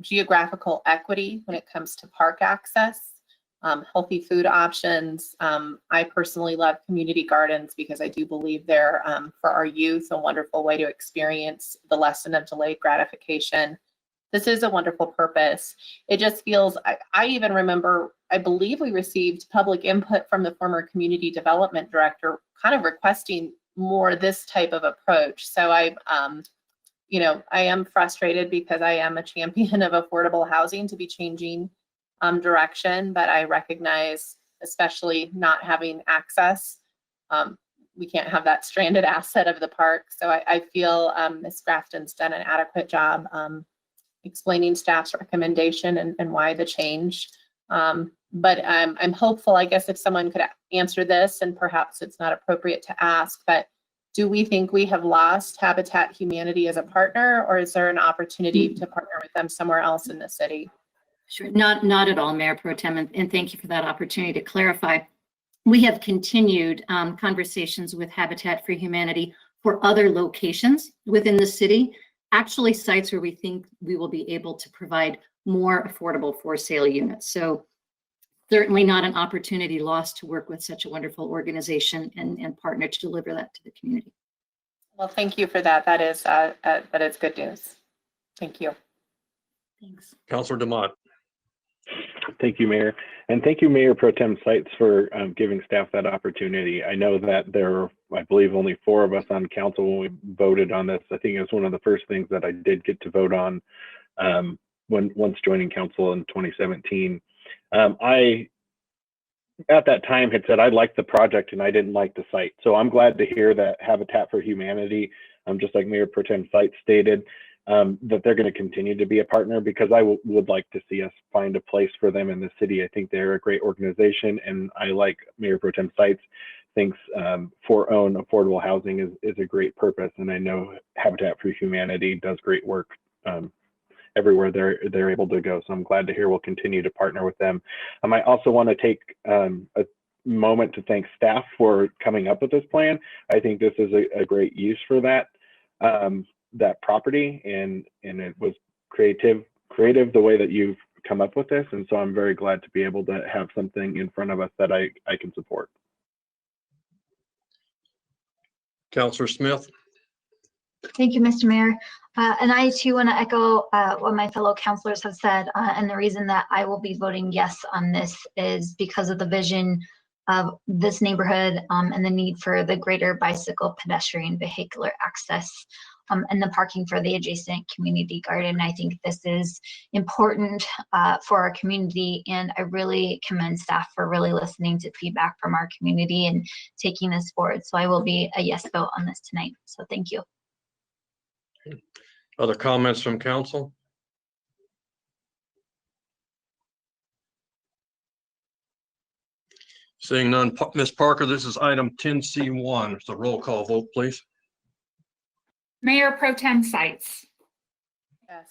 S8: geographical equity when it comes to park access, healthy food options. I personally love community gardens because I do believe they're, for our youth, a wonderful way to experience the lesson of delayed gratification. This is a wonderful purpose. It just feels, I even remember, I believe we received public input from the former community development director kind of requesting more this type of approach. So you know, I am frustrated because I am a champion of affordable housing to be changing direction, but I recognize, especially not having access, we can't have that stranded asset of the park. So I feel Ms. Grafton's done an adequate job explaining staff's recommendation and why the change. But I'm hopeful, I guess, if someone could answer this, and perhaps it's not appropriate to ask, but do we think we have lost Habitat Humanity as a partner, or is there an opportunity to partner with them somewhere else in the city?
S16: Sure, not at all, Mayor Pro Tem, and thank you for that opportunity to clarify. we have continued conversations with Habitat for Humanity for other locations within the city, actually sites where we think we will be able to provide more affordable for sale units. So certainly not an opportunity lost to work with such a wonderful organization and partner to deliver that to the community.
S8: Well, thank you for that. That is good news. Thank you.
S16: Thanks.
S2: Councilor Demott.
S7: Thank you, Mayor. And thank you, Mayor Pro Tem Sites, for giving staff that opportunity. I know that there are, I believe, only 4 of us on council when we voted on this. I think it was one of the first things that I did get to vote on once joining council in 2017. I, at that time, had said I liked the project and I didn't like the site. So I'm glad to hear that Habitat for Humanity, just like Mayor Pro Tem Sites stated, that they're going to continue to be a partner, because I would like to see us find a place for them in the city. I think they're a great organization, and I, like Mayor Pro Tem Sites, thinks for own affordable housing is a great purpose. And I know Habitat for Humanity does great work everywhere they're able to go. So I'm glad to hear we'll continue to partner with them. I also want to take a moment to thank staff for coming up with this plan. I think this is a great use for that property, and it was creative the way that you've come up with this. And so I'm very glad to be able to have something in front of us that I can support.
S2: Councilor Smith.
S10: Thank you, Mr. Mayor. And I too want to echo what my fellow councilors have said. And the reason that I will be voting yes on this is because of the vision of this neighborhood and the need for the greater bicycle, pedestrian, vehicular access and the parking for the adjacent community garden. I think this is important for our community, and I really commend staff for really listening to feedback from our community and taking this forward. So I will be a yes vote on this tonight. So thank you.
S2: Other comments from council? Seeing none, Ms. Parker, this is item 10C1. It's a roll call vote, please.
S15: Mayor Pro Tem Sites.
S8: Yes.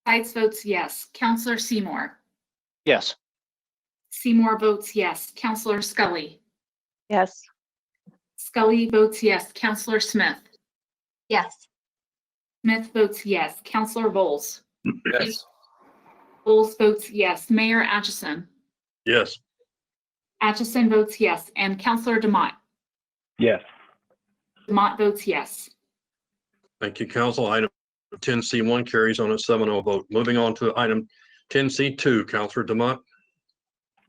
S15: Sites votes yes. Councilor Seymour.
S6: Yes.
S15: Seymour votes yes. Councilor Scully.
S22: Yes.
S15: Scully votes yes. Councilor Smith.
S10: Yes.
S15: Smith votes yes. Councilor Bowles.
S5: Yes.
S15: Bowles votes yes. Mayor Atchison.
S2: Yes.
S15: Atchison votes yes. And Councilor Demott.
S7: Yes.
S15: Demott votes yes.
S2: Thank you, council. Item 10C1 carries on a 7-0 vote. Moving on to item 10C2, Councilor Demott.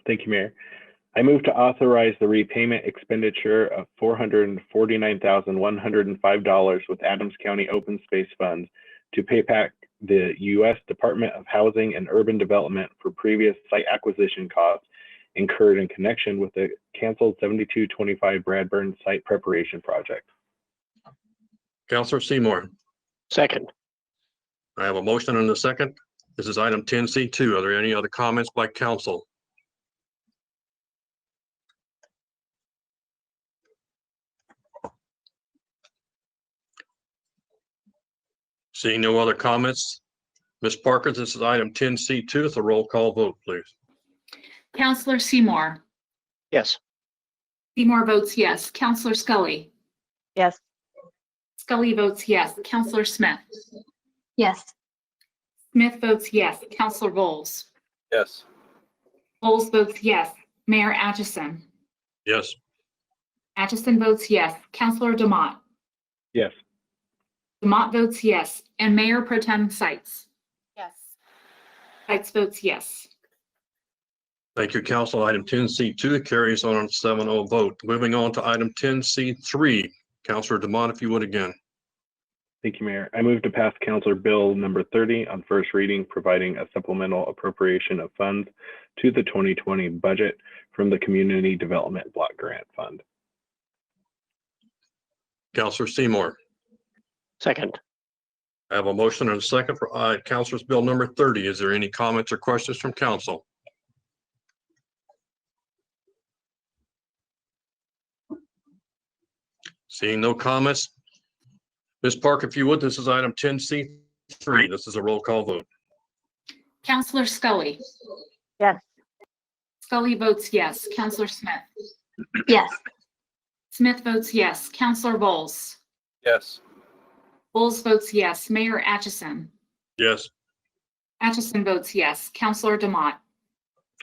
S7: Thank you, Mayor. I move to authorize the repayment expenditure of $449,105 with Adams County Open Space Funds to pay back the U.S. Department of Housing and Urban Development for previous site acquisition costs incurred in connection with the canceled 7225 Bradburn site preparation project.
S2: Councilor Seymour.
S6: Second.
S2: I have a motion and a second. This is item 10C2. Are there any other comments by council? Seeing no other comments, Ms. Parker, this is item 10C2. It's a roll call vote, please.
S15: Councilor Seymour.
S6: Yes.
S15: Seymour votes yes. Councilor Scully.
S22: Yes.
S15: Scully votes yes. Councilor Smith.
S10: Yes.
S15: Smith votes yes. Councilor Bowles.
S5: Yes.
S15: Bowles votes yes. Mayor Atchison.
S2: Yes.
S15: Atchison votes yes. Councilor Demott.
S7: Yes.
S15: Demott votes yes. And Mayor Pro Tem Sites.
S8: Yes.
S15: Sites votes yes.
S2: Thank you, council. Item 10C2 carries on a 7-0 vote. Moving on to item 10C3. Councilor Demott, if you would again.
S7: Thank you, Mayor. I move to pass Councilor Bill number 30 on first reading, providing a supplemental appropriation of funds to the 2020 budget from the Community Development Block Grant Fund.
S2: Councilor Seymour.
S6: Second.
S2: I have a motion and a second for Councilor's Bill number 30. Is there any comments or questions from council? Seeing no comments. Ms. Park, if you would, this is item 10C3. This is a roll call vote.
S15: Councilor Scully.
S22: Yes.
S15: Scully votes yes. Councilor Smith.
S10: Yes.
S15: Smith votes yes. Counselor Bowles.
S5: Yes.
S15: Bowles votes yes. Mayor Atchison.
S2: Yes.
S15: Atchison votes yes. Counselor Demott.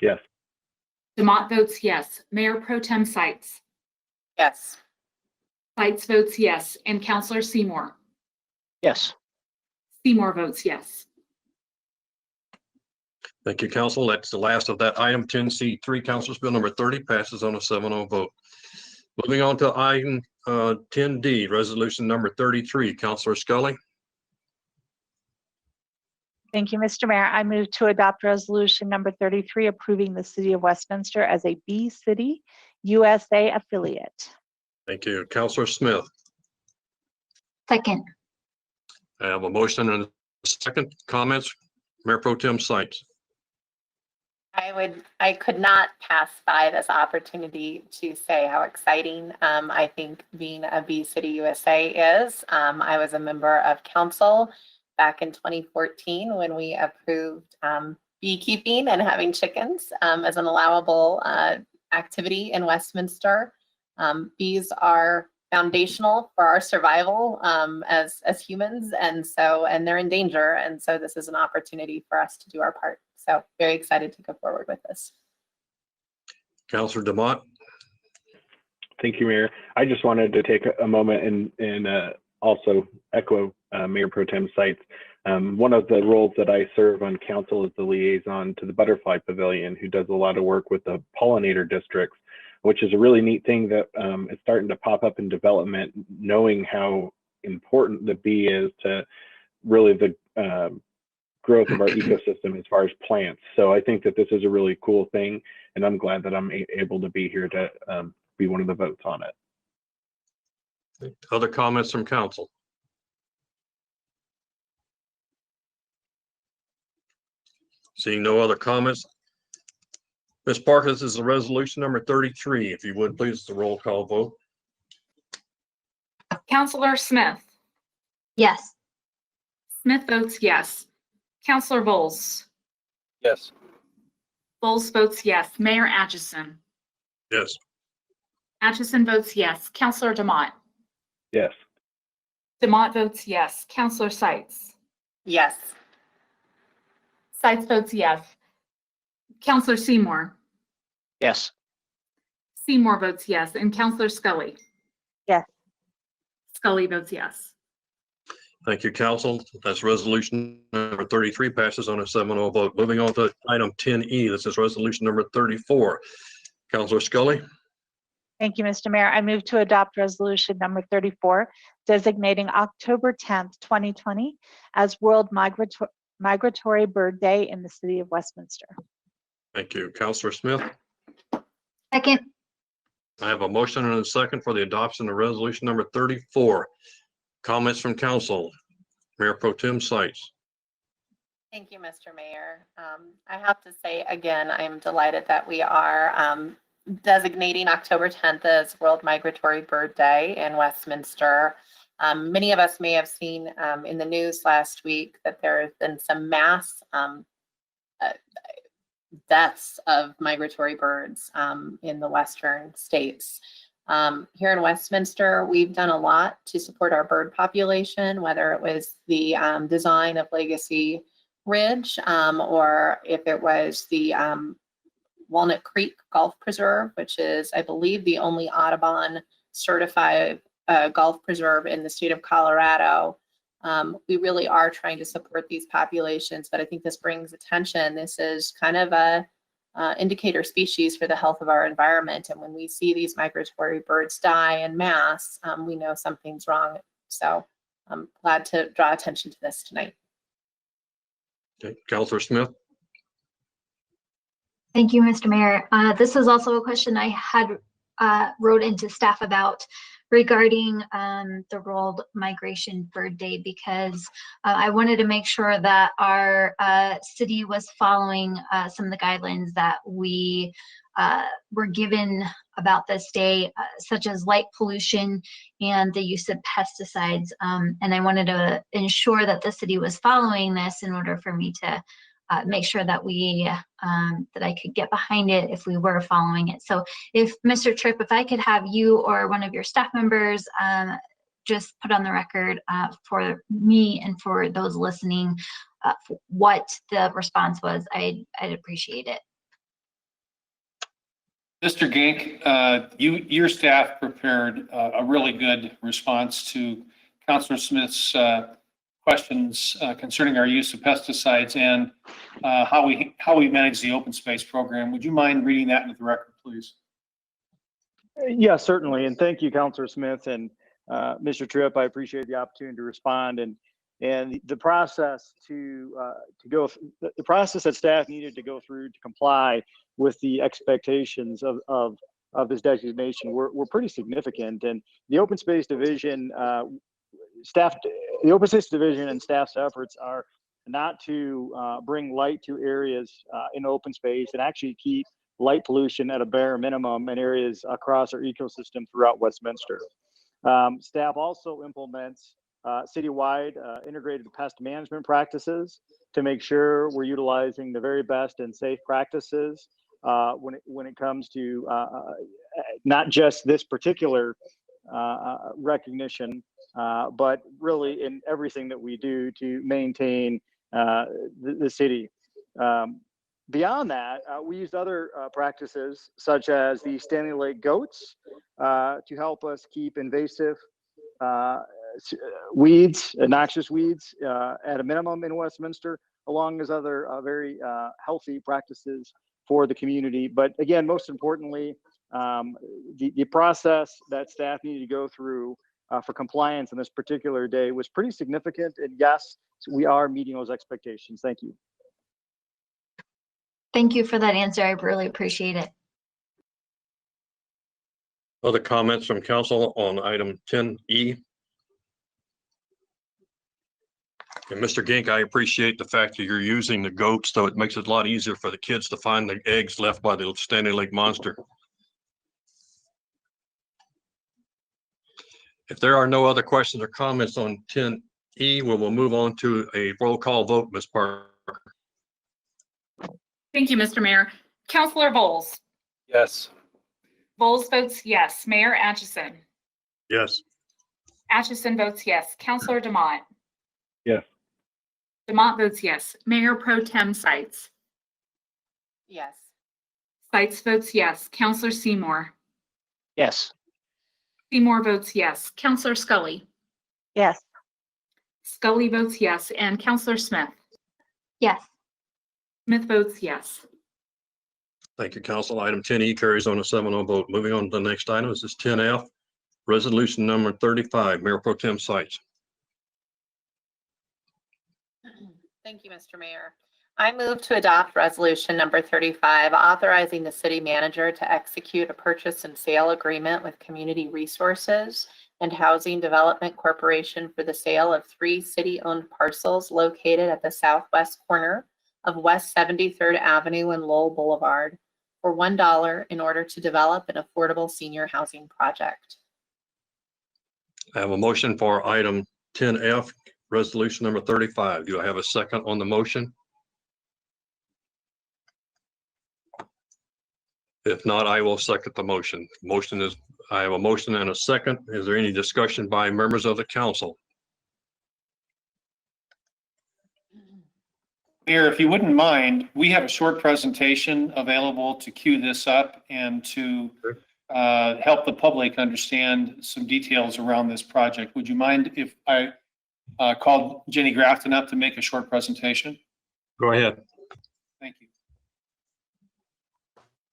S7: Yes.
S15: Demott votes yes. Mayor Pro Tem Sights.
S8: Yes.
S15: Sights votes yes. And Counselor Seymour.
S6: Yes.
S15: Seymour votes yes.
S2: Thank you, Council. That's the last of that item 10C3. Council's Bill number 30 passes on a 7-0 vote. Moving on to item 10D, resolution number 33. Councilor Scully.
S22: Thank you, Mr. Mayor. I move to adopt resolution number 33, approving the City of Westminster as a B City USA affiliate.
S2: Thank you. Councilor Smith.
S10: Second.
S2: I have a motion and a second. Comments? Mayor Pro Tem Sights.
S8: I could not pass by this opportunity to say how exciting I think being a Bee City USA is. I was a member of council back in 2014 when we approved beekeeping and having chickens as an allowable activity in Westminster. Bees are foundational for our survival as humans, and they're in danger, and so this is an opportunity for us to do our part. So very excited to go forward with this.
S2: Councilor Demott.
S7: Thank you, Mayor. I just wanted to take a moment and also echo Mayor Pro Tem Sights. One of the roles that I serve on council is the liaison to the Butterfly Pavilion, who does a lot of work with the pollinator districts, which is a really neat thing that is starting to pop up in development, knowing how important the bee is to really the growth of our ecosystem as far as plants. So I think that this is a really cool thing, and I'm glad that I'm able to be here to be one of the votes on it.
S2: Other comments from council? Seeing no other comments. Ms. Parker, this is the resolution number 33. If you would, please, the roll call vote.
S15: Counselor Smith.
S10: Yes.
S15: Smith votes yes. Counselor Bowles.
S5: Yes.
S15: Bowles votes yes. Mayor Atchison.
S2: Yes.
S15: Atchison votes yes. Counselor Demott.
S7: Yes.
S15: Demott votes yes. Counselor Sights.
S8: Yes.
S15: Sights votes yes. Counselor Seymour.
S6: Yes.
S15: Seymour votes yes. And Counselor Scully.
S22: Yes.
S15: Scully votes yes.
S2: Thank you, council. That's resolution number 33 passes on a 7-0 vote. Moving on to item 10E. This is resolution number 34. Councilor Scully.
S22: Thank you, Mr. Mayor. I move to adopt resolution number 34, designating October 10th, 2020 as World Migratory Bird Day in the City of Westminster.
S2: Thank you. Councilor Smith.
S10: Second.
S2: I have a motion and a second for the adoption of resolution number 34. Comments from council. Mayor Pro Tem Sights.
S8: Thank you, Mr. Mayor. I have to say again, I'm delighted that we are designating October 10th as World Migratory Bird Day in Westminster. Many of us may have seen in the news last week that there have been some mass deaths of migratory birds in the Western states. Here in Westminster, we've done a lot to support our bird population, whether it was the design of Legacy Ridge or if it was the Walnut Creek Golf Preserve, which is, I believe, the only Audubon certified golf preserve in the state of Colorado. We really are trying to support these populations, but I think this brings attention. This is kind of a indicator species for the health of our environment. And when we see these migratory birds die en masse, we know something's wrong. So I'm glad to draw attention to this tonight.
S2: Okay. Councilor Smith.
S10: Thank you, Mr. Mayor. This is also a question I had wrote into staff about regarding the World Migration Bird Day, because I wanted to make sure that our city was following some of the guidelines that we were given about this day, such as light pollution and the use of pesticides. And I wanted to ensure that the city was following this in order for me to make sure that that I could get behind it if we were following it. So if Mr. Tripp, if I could have you or one of your staff members just put on the record for me and for those listening what the response was, I'd appreciate it.
S4: Mr. Gink, your staff prepared a really good response to Councilor Smith's questions concerning our use of pesticides and how we manage the open space program. Would you mind reading that into the record, please?
S18: Yeah, certainly. And thank you, Councilor Smith and Mr. Tripp. I appreciate the opportunity to respond and the process the process that staff needed to go through to comply with the expectations of this designation were pretty significant. And the open space division and staff's efforts are not to bring light to areas in open space and actually keep light pollution at a bare minimum in areas across our ecosystem throughout Westminster. Staff also implements citywide integrated pest management practices to make sure we're utilizing the very best and safe practices when it comes to not just this particular recognition, but really in everything that we do to maintain the city. Beyond that, we used other practices such as the Stanley Lake goats to help us keep invasive weeds, noxious weeds at a minimum in Westminster, along as other very healthy practices for the community. But again, most importantly, the process that staff needed to go through for compliance on this particular day was pretty significant. And yes, we are meeting those expectations. Thank you.
S10: Thank you for that answer. I really appreciate it.
S2: Other comments from council on item 10E? And Mr. Gink, I appreciate the fact that you're using the goats, though it makes it a lot easier for the kids to find the eggs left by the Stanley Lake monster. If there are no other questions or comments on 10E, we will move on to a roll call vote. Ms. Parker.
S15: Thank you, Mr. Mayor. Councilor Bowles.
S5: Yes.
S15: Bowles votes yes. Mayor Atchison.
S2: Yes.
S15: Atchison votes yes. Councilor DeMott.
S7: Yes.
S15: DeMott votes yes. Mayor Pro Tem Sites.
S8: Yes.
S15: Sites votes yes. Councilor Seymour.
S6: Yes.
S15: Seymour votes yes. Councilor Scully.
S22: Yes.
S15: Scully votes yes. And Councilor Smith.
S10: Yes.
S15: Smith votes yes.
S2: Thank you, council. Item 10E carries on a 7-0 vote. Moving on to the next item. This is 10F, resolution number 35, Mayor Pro Tem Sites.
S8: Thank you, Mr. Mayor. I move to adopt resolution number 35, authorizing the city manager to execute a purchase and sale agreement with Community Resources and Housing Development Corporation for the sale of 3 city-owned parcels located at the southwest corner of West 73rd Avenue and Lowell Boulevard for $1 in order to develop an affordable senior housing project.
S2: I have a motion for item 10F, resolution number 35. Do I have a second on the motion? If not, I will second the motion. I have a motion and a second. Is there any discussion by members of the council?
S4: Mayor, if you wouldn't mind, we have a short presentation available to queue this up and to help the public understand some details around this project. Would you mind if I called Jenny Grafton up to make a short presentation?
S2: Go ahead.
S4: Thank you.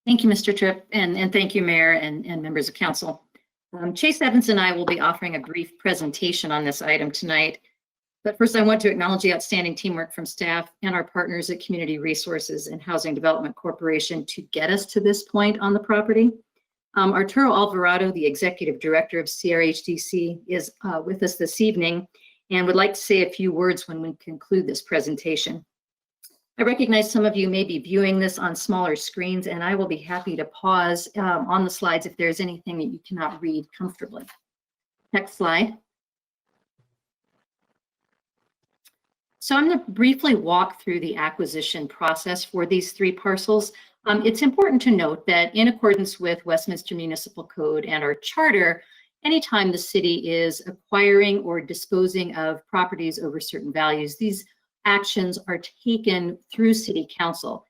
S16: Thank you, Mr. Tripp, and thank you, Mayor and members of council. Chase Evans and I will be offering a brief presentation on this item tonight. But first, I want to acknowledge the outstanding teamwork from staff and our partners at Community Resources and Housing Development Corporation to get us to this point on the property. Arturo Alvarado, the Executive Director of CRHDC, is with us this evening and would like to say a few words when we conclude this presentation. I recognize some of you may be viewing this on smaller screens, and I will be happy to pause on the slides if there's anything that you cannot read comfortably. Next slide. So I'm going to briefly walk through the acquisition process for these 3 parcels. It's important to note that in accordance with Westminster Municipal Code and our charter, anytime the city is acquiring or disposing of properties over certain values, these actions are taken through City Council.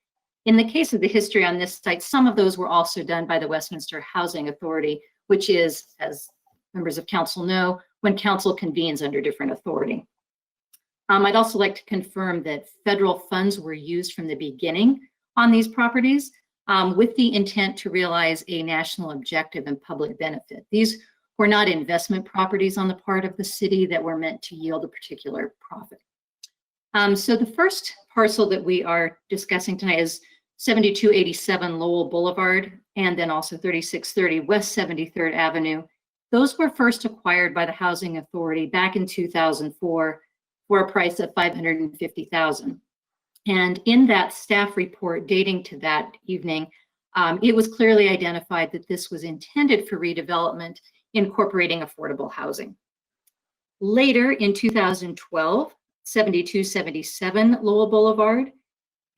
S16: In the case of the history on this site, some of those were also done by the Westminster Housing Authority, which is, as members of council know, when council convenes under different authority. I'd also like to confirm that federal funds were used from the beginning on these properties with the intent to realize a national objective and public benefit. These were not investment properties on the part of the city that were meant to yield a particular profit. So the first parcel that we are discussing tonight is 7287 Lowell Boulevard, and then also 3630 West 73rd Avenue. Those were first acquired by the Housing Authority back in 2004 for a price of $550,000. And in that staff report dating to that evening, it was clearly identified that this was intended for redevelopment, incorporating affordable housing. Later in 2012, 7277 Lowell Boulevard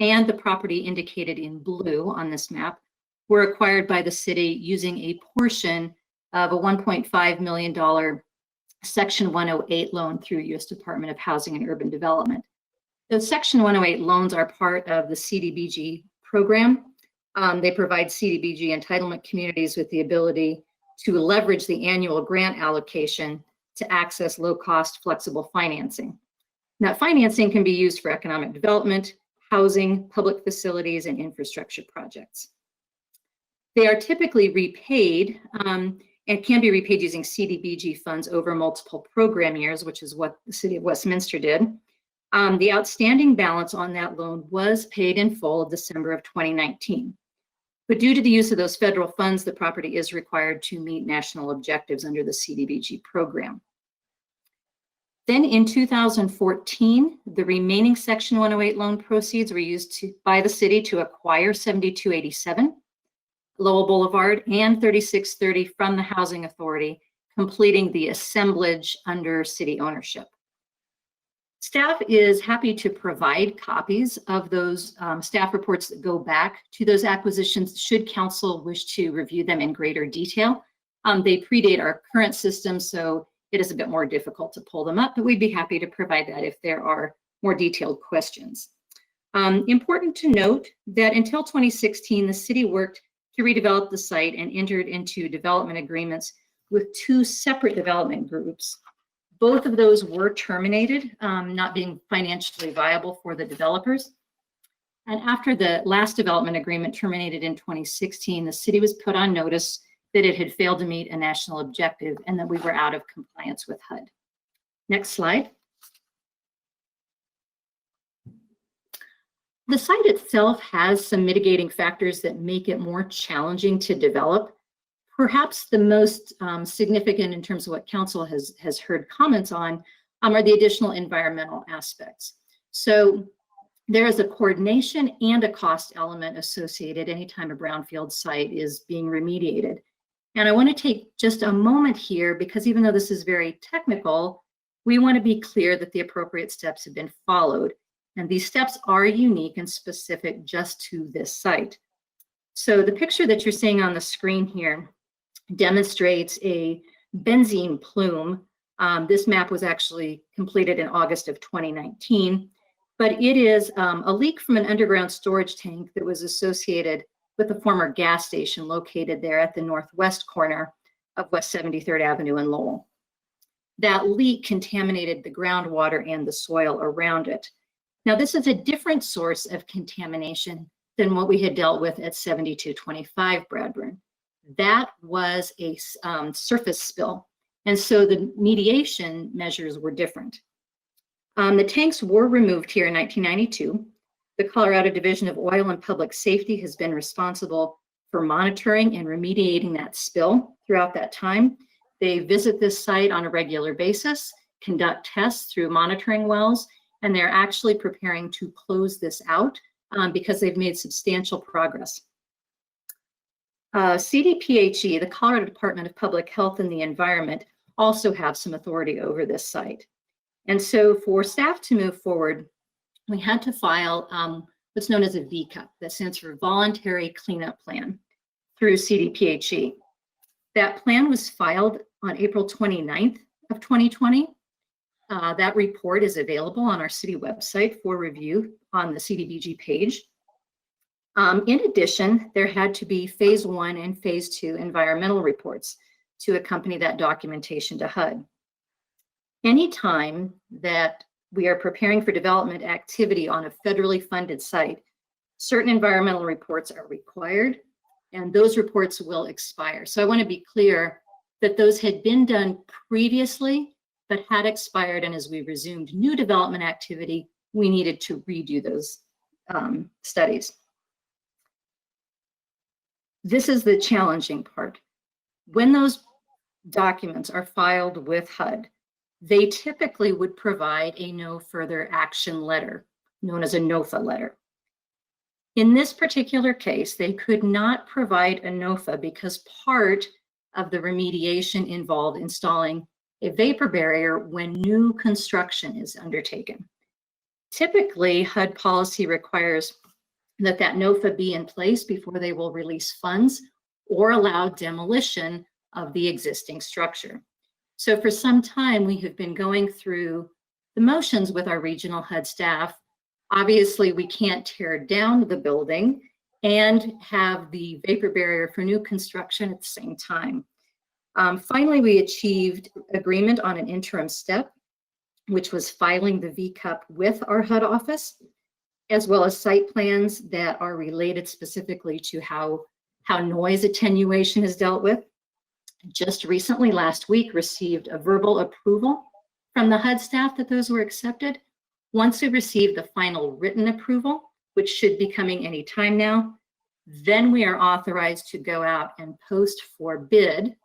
S16: and the property indicated in blue on this map were acquired by the city using a portion of a $1.5 million Section 108 loan through U.S. Department of Housing and Urban Development. The Section 108 loans are part of the CDBG program. They provide CDBG entitlement communities with the ability to leverage the annual grant allocation to access low-cost, flexible financing. That financing can be used for economic development, housing, public facilities, and infrastructure projects. They are typically repaid and can be repaid using CDBG funds over multiple program years, which is what the City of Westminster did. The outstanding balance on that loan was paid in full December of 2019. But due to the use of those federal funds, the property is required to meet national objectives under the CDBG program. Then in 2014, the remaining Section 108 loan proceeds were used by the city to acquire 7287 Lowell Boulevard and 3630 from the Housing Authority, completing the assemblage under city ownership. Staff is happy to provide copies of those staff reports that go back to those acquisitions should council wish to review them in greater detail. They predate our current system, so it is a bit more difficult to pull them up, but we'd be happy to provide that if there are more detailed questions. Important to note that until 2016, the city worked to redevelop the site and entered into development agreements with 2 separate development groups. Both of those were terminated, not being financially viable for the developers. And after the last development agreement terminated in 2016, the city was put on notice that it had failed to meet a national objective and that we were out of compliance with HUD. Next slide. The site itself has some mitigating factors that make it more challenging to develop. Perhaps the most significant in terms of what council has heard comments on are the additional environmental aspects. So there is a coordination and a cost element associated anytime a brownfield site is being remediated. And I want to take just a moment here because even though this is very technical, we want to be clear that the appropriate steps have been followed. And these steps are unique and specific just to this site. So the picture that you're seeing on the screen here demonstrates a benzene plume. This map was actually completed in August of 2019, but it is a leak from an underground storage tank that was associated with a former gas station located there at the northwest corner of West 73rd Avenue in Lowell. That leak contaminated the groundwater and the soil around it. Now, this is a different source of contamination than what we had dealt with at 7225 Bradburn. That was a surface spill, and so the mediation measures were different. The tanks were removed here in 1992. The Colorado Division of Oil and Public Safety has been responsible for monitoring and remediating that spill throughout that time. They visit this site on a regular basis, conduct tests through monitoring wells, and they're actually preparing to close this out because they've made substantial progress. CDPHE, the Colorado Department of Public Health and the Environment, also have some authority over this site. And so for staff to move forward, we had to file what's known as a VCUP, that stands for Voluntary Cleanup Plan, through CDPHE. That plan was filed on April 29th of 2020. That report is available on our city website for review on the CDBG page. In addition, there had to be phase 1 and phase 2 environmental reports to accompany that documentation to HUD. Anytime that we are preparing for development activity on a federally funded site, certain environmental reports are required, and those reports will expire. So I want to be clear that those had been done previously, but had expired, and as we resumed new development activity, we needed to redo those studies. This is the challenging part. When those documents are filed with HUD, they typically would provide a no further action letter, known as a NOFA letter. In this particular case, they could not provide a NOFA because part of the remediation involved installing a vapor barrier when new construction is undertaken. Typically, HUD policy requires that NOFA be in place before they will release funds or allow demolition of the existing structure. So for some time, we have been going through the motions with our regional HUD staff. Obviously, we can't tear down the building and have the vapor barrier for new construction at the same time. Finally, we achieved agreement on an interim step, which was filing the VCUP with our HUD office, as well as site plans that are related specifically to how noise attenuation is dealt with. Just recently, last week, received a verbal approval from the HUD staff that those were accepted. Once we receive the final written approval, which should be coming any time now, then we are authorized to go out and post for bid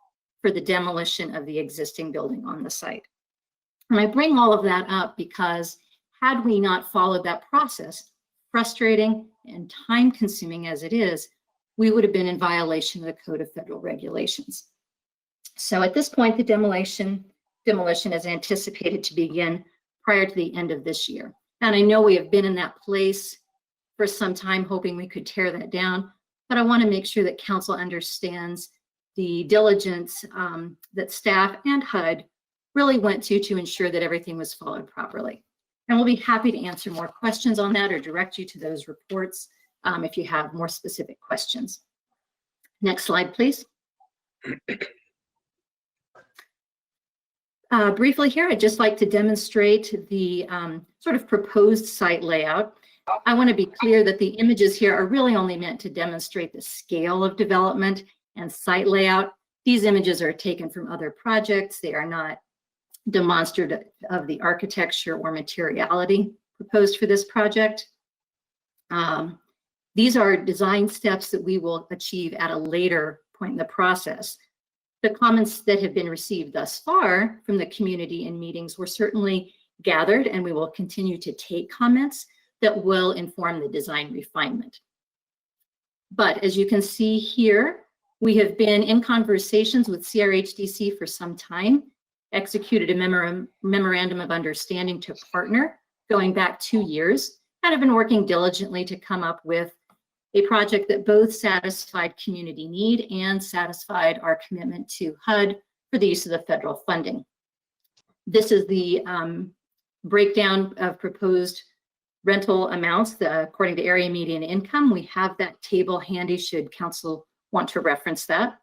S16: for the demolition of the existing building on the site. And I bring all of that up because had we not followed that process, frustrating and time-consuming as it is, we would have been in violation of the Code of Federal Regulations. So at this point, the demolition is anticipated to begin prior to the end of this year. And I know we have been in that place for some time, hoping we could tear that down, but I want to make sure that council understands the diligence that staff and HUD really went to ensure that everything was followed properly. And we'll be happy to answer more questions on that or direct you to those reports if you have more specific questions. Next slide, please. Briefly here, I'd just like to demonstrate the sort of proposed site layout. I want to be clear that the images here are really only meant to demonstrate the scale of development and site layout. These images are taken from other projects. They are not demonstrative of the architecture or materiality proposed for this project. These are design steps that we will achieve at a later point in the process. The comments that have been received thus far from the community in meetings were certainly gathered, and we will continue to take comments that will inform the design refinement. But as you can see here, we have been in conversations with CRHDC for some time, executed a memorandum of understanding to partner going back 2 years, and have been working diligently to come up with a project that both satisfied community need and satisfied our commitment to HUD for the use of the federal funding. This is the breakdown of proposed rental amounts according to area median income. We have that table handy should council want to reference that.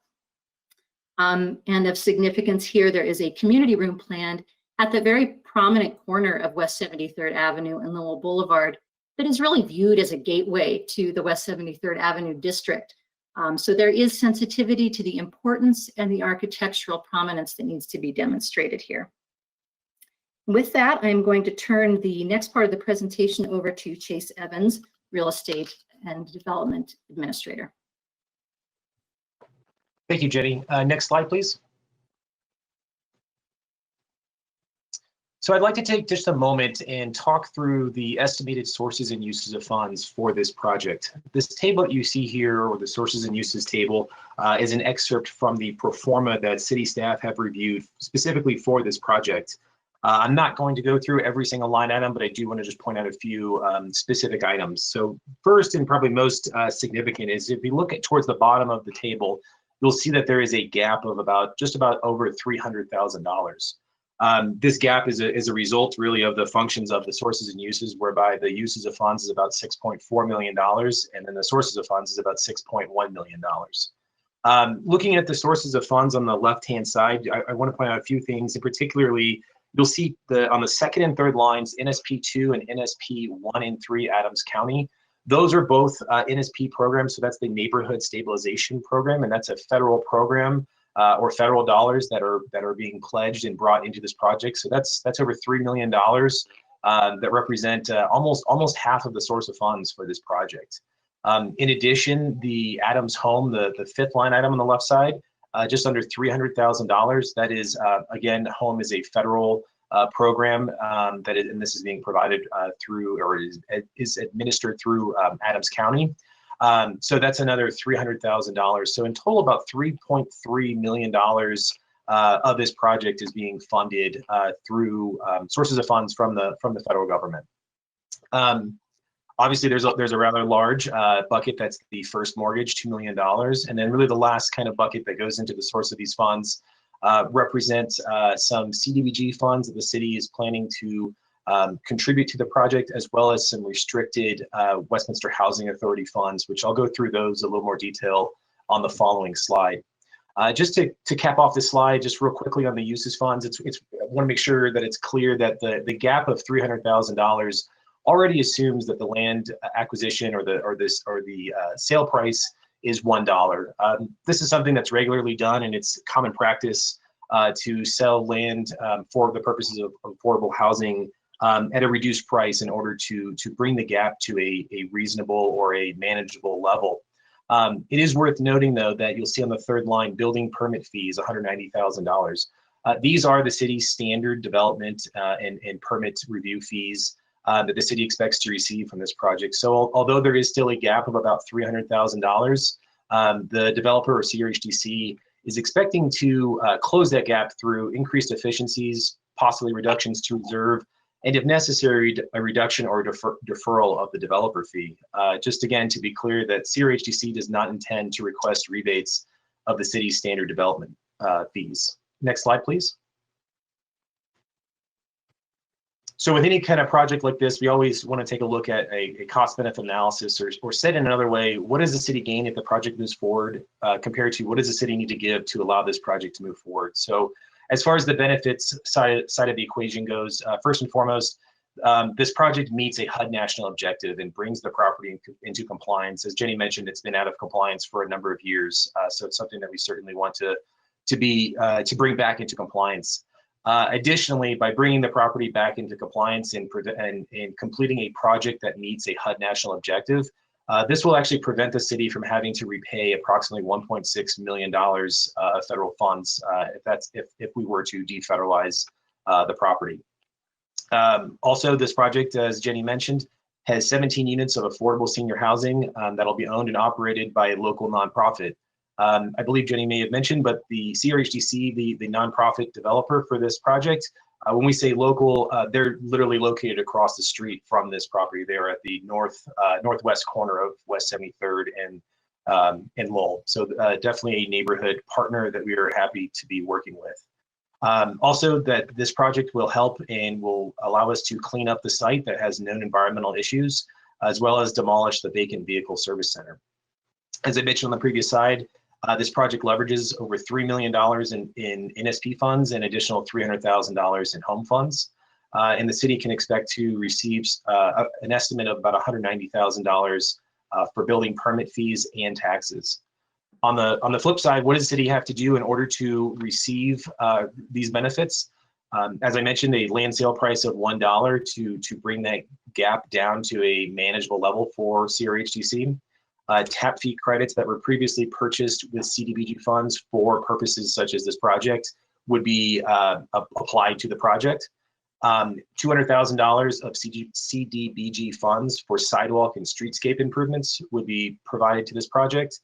S16: And of significance here, there is a community room planned at the very prominent corner of West 73rd Avenue and Lowell Boulevard that is really viewed as a gateway to the West 73rd Avenue district. So there is sensitivity to the importance and the architectural prominence that needs to be demonstrated here. With that, I'm going to turn the next part of the presentation over to Chase Evans, Real Estate and Development Administrator.
S19: Thank you, Jenny. Next slide, please. So I'd like to take just a moment and talk through the estimated sources and uses of funds for this project. This table that you see here, or the sources and uses table, is an excerpt from the pro forma that city staff have reviewed specifically for this project. I'm not going to go through every single line item, but I do want to just point out a few specific items. So first and probably most significant is if you look at towards the bottom of the table, you'll see that there is a gap of just about over $300,000. This gap is a result really of the functions of the sources and uses, whereby the uses of funds is about $6.4 million, and then the sources of funds is about $6.1 million. Looking at the sources of funds on the left-hand side, I want to point out a few things, and particularly you'll see on the second and third lines, NSP2 and NSP1 and 3 Adams County. Those are both NSP programs, so that's the Neighborhood Stabilization Program, and that's a federal program or federal dollars that are being pledged and brought into this project. So that's over $3 million that represent almost half of the source of funds for this project. In addition, the Adams Home, the fifth line item on the left side, just under $300,000. That is, again, Home is a federal program and this is being provided through, or is administered through Adams County. So that's another $300,000. So in total, about $3.3 million of this project is being funded through sources of funds from the federal government. Obviously, there's a rather large bucket that's the first mortgage, $2 million, and then really the last kind of bucket that goes into the source of these funds represents some CDBG funds that the city is planning to contribute to the project, as well as some restricted Westminster Housing Authority funds, which I'll go through those in a little more detail on the following slide. Just to cap off this slide, just real quickly on the uses funds, I want to make sure that it's clear that the gap of $300,000 already assumes that the land acquisition or the sale price is $1. This is something that's regularly done, and it's common practice to sell land for the purposes of affordable housing at a reduced price in order to bring the gap to a reasonable or a manageable level. It is worth noting, though, that you'll see on the third line, building permit fees, $190,000. These are the city's standard development and permit review fees that the city expects to receive from this project. So although there is still a gap of about $300,000, the developer or CRHDC is expecting to close that gap through increased efficiencies, possibly reductions to reserve, and if necessary, a reduction or deferral of the developer fee. Just again, to be clear that CRHDC does not intend to request rebates of the city's standard development fees. Next slide, please. So with any kind of project like this, we always want to take a look at a cost-benefit analysis, or said in another way, what does the city gain if the project moves forward compared to what does the city need to give to allow this project to move forward? So as far as the benefits side of the equation goes, first and foremost, this project meets a HUD national objective and brings the property into compliance. As Jenny mentioned, it's been out of compliance for a number of years, so it's something that we certainly want to bring back into compliance. Additionally, by bringing the property back into compliance and completing a project that meets a HUD national objective, this will actually prevent the city from having to repay approximately $1.6 million of federal funds if we were to defederalize the property. Also, this project, as Jenny mentioned, has 17 units of affordable senior housing that'll be owned and operated by a local nonprofit. I believe Jenny may have mentioned, but the CRHDC, the nonprofit developer for this project, when we say local, they're literally located across the street from this property. They are at the northwest corner of West 73rd and Lowell. So definitely a neighborhood partner that we are happy to be working with. Also, that this project will help and will allow us to clean up the site that has known environmental issues, as well as demolish the vacant vehicle service center. As I mentioned on the previous slide, this project leverages over $3 million in NSP funds and additional $300,000 in home funds. And the city can expect to receive an estimate of about $190,000 for building permit fees and taxes. On the flip side, what does the city have to do in order to receive these benefits? As I mentioned, a land sale price of $1 to bring that gap down to a manageable level for CRHDC. Tap fee credits that were previously purchased with CDBG funds for purposes such as this project would be applied to the project. $200,000 of CDBG funds for sidewalk and streetscape improvements would be provided to this project.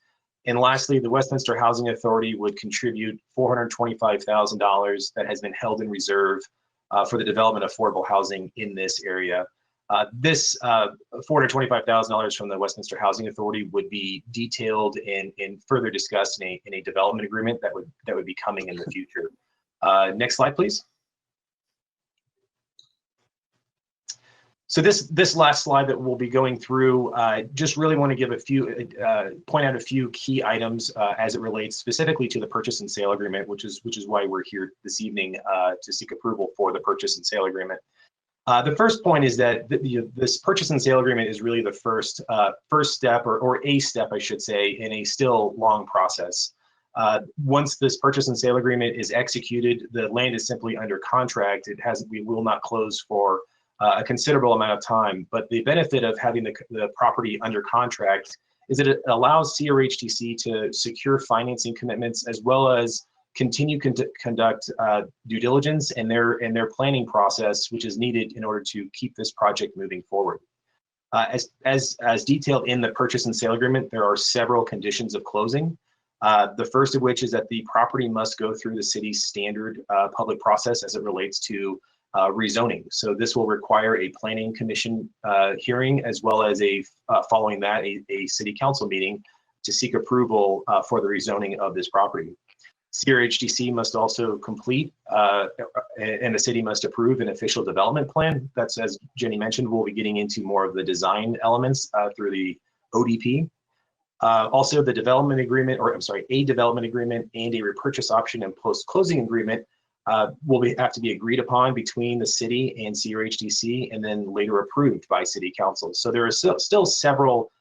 S19: And lastly, the Westminster Housing Authority would contribute $425,000 that has been held in reserve for the development of affordable housing in this area. This $425,000 from the Westminster Housing Authority would be detailed and further discussed in a development agreement that would be coming in the future. Next slide, please. So this last slide that we'll be going through, just really want to give point out a few key items as it relates specifically to the purchase and sale agreement, which is why we're here this evening to seek approval for the purchase and sale agreement. The first point is that this purchase and sale agreement is really the first step, or a step, I should say, in a still long process. Once this purchase and sale agreement is executed, the land is simply under contract. We will not close for a considerable amount of time. But the benefit of having the property under contract is that it allows CRHDC to secure financing commitments as well as continue to conduct due diligence and their planning process, which is needed in order to keep this project moving forward. As detailed in the purchase and sale agreement, there are several conditions of closing. The first of which is that the property must go through the city's standard public process as it relates to rezoning. So this will require a planning commission hearing, as well as following that, a city council meeting to seek approval for the rezoning of this property. CRHDC must also complete and the city must approve an official development plan. That's, as Jenny mentioned, we'll be getting into more of the design elements through the ODP. Also, the development agreement, a development agreement and a repurchase option and post-closing agreement will have to be agreed upon between the city and CRHDC and then later approved by City Council. So there are still several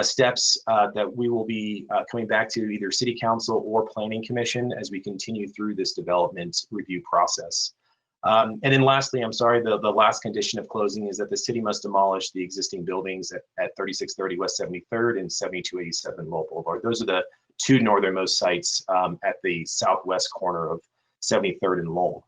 S19: steps that we will be coming back to either City Council or Planning Commission as we continue through this development review process. And then lastly, the last condition of closing is that the city must demolish the existing buildings at 3630 West 73rd and 7287 Lowell Boulevard. Those are the two northernmost sites at the southwest corner of 73rd and Lowell.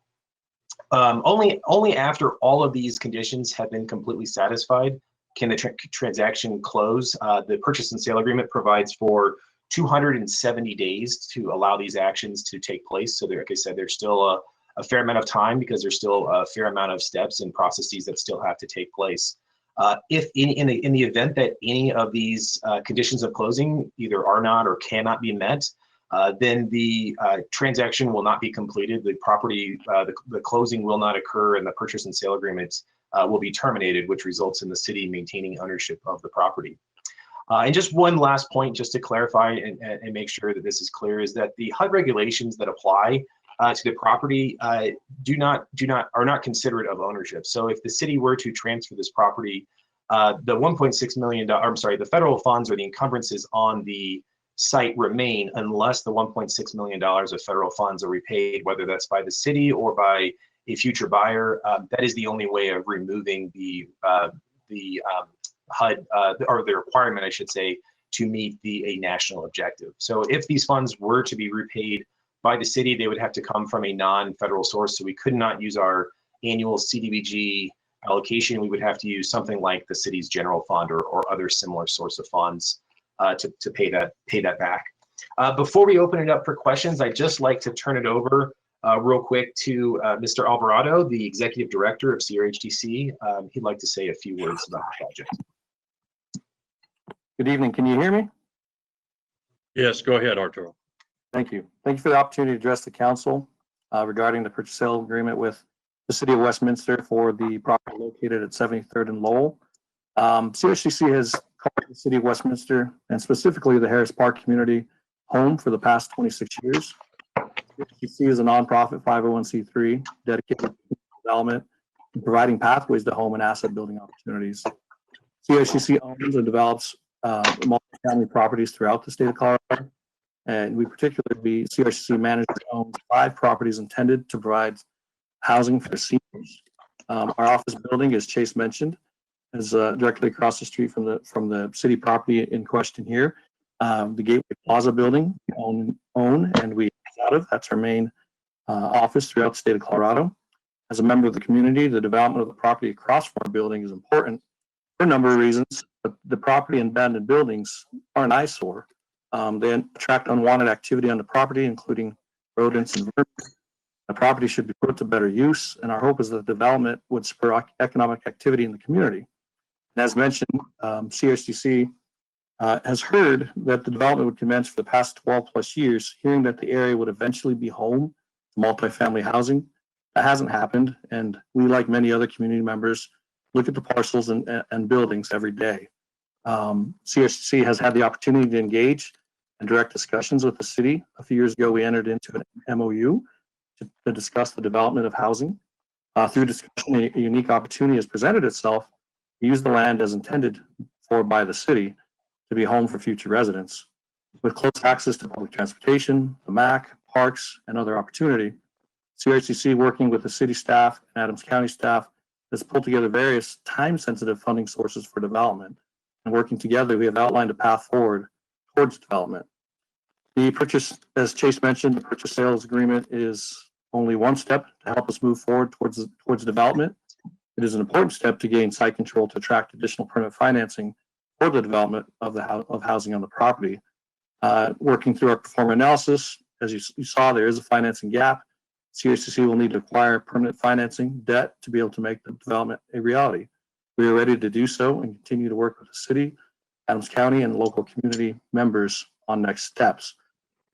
S19: Only after all of these conditions have been completely satisfied can the transaction close. The purchase and sale agreement provides for 270 days to allow these actions to take place. So like I said, there's still a fair amount of time because there's still a fair amount of steps and processes that still have to take place. If in the event that any of these conditions of closing either are not or cannot be met, then the transaction will not be completed. The property, the closing will not occur, and the purchase and sale agreement will be terminated, which results in the city maintaining ownership of the property. And just one last point, just to clarify and make sure that this is clear, is that the HUD regulations that apply to the property are not considerate of ownership. So if the city were to transfer this property, the $1.6 million, the federal funds or the encumbrances on the site remain unless the $1.6 million of federal funds are repaid, whether that's by the city or by a future buyer. That is the only way of removing the HUD or the requirement, I should say, to meet a national objective. So if these funds were to be repaid by the city, they would have to come from a non-federal source. So we could not use our annual CDBG allocation. We would have to use something like the city's general fund or other similar source of funds to pay that back. Before we open it up for questions, I'd just like to turn it over real quick to Mr. Alvarado, the Executive Director of CRHDC. He'd like to say a few words about the project.
S20: Good evening. Can you hear me?
S2: Yes, go ahead, Arturo.
S20: Thank you. Thank you for the opportunity to address the council regarding the purchase sale agreement with the city of Westminster for the property located at 73rd and Lowell. CRHDC has called the city of Westminster and specifically the Harris Park community home for the past 26 years. CRHDC is a nonprofit 501c3 dedicated to development and providing pathways to home and asset building opportunities. CRHDC owns and develops multifamily properties throughout the state of Colorado. And CRHDC manages and owns 5 properties intended to provide housing for seniors. Our office building, as Chase mentioned, is directly across the street from the city property in question here. The Gateway Plaza building we own and we out of. That's our main office throughout the state of Colorado. As a member of the community, the development of the property across from our building is important for a number of reasons. But the property and abandoned buildings are an eyesore. They attract unwanted activity on the property, including rodents and vermin. The property should be put it to better use, and our hope is that development would spur economic activity in the community. And as mentioned, CHDC has heard that the development would commence for the past 12 plus years, hearing that the area would eventually be home to multifamily housing. That hasn't happened, and we, like many other community members, look at the parcels and buildings every day. CHDC has had the opportunity to engage and direct discussions with the city. A few years ago, we entered into an MOU to discuss the development of housing. Through discussion, a unique opportunity has presented itself to use the land as intended for by the city to be home for future residents. With close access to public transportation, the MAC, parks, and other opportunity, CHDC, working with the city staff and Adams County staff, has pulled together various time-sensitive funding sources for development. And working together, we have outlined a path forward towards development. The purchase, as Chase mentioned, the purchase sales agreement is only one step to help us move forward towards development. It is an important step to gain site control to attract additional permanent financing for the development of housing on the property. Working through our performance analysis, as you saw, there is a financing gap. CHDC will need to acquire permanent financing debt to be able to make the development a reality. We are ready to do so and continue to work with the city, Adams County, and local community members on next steps.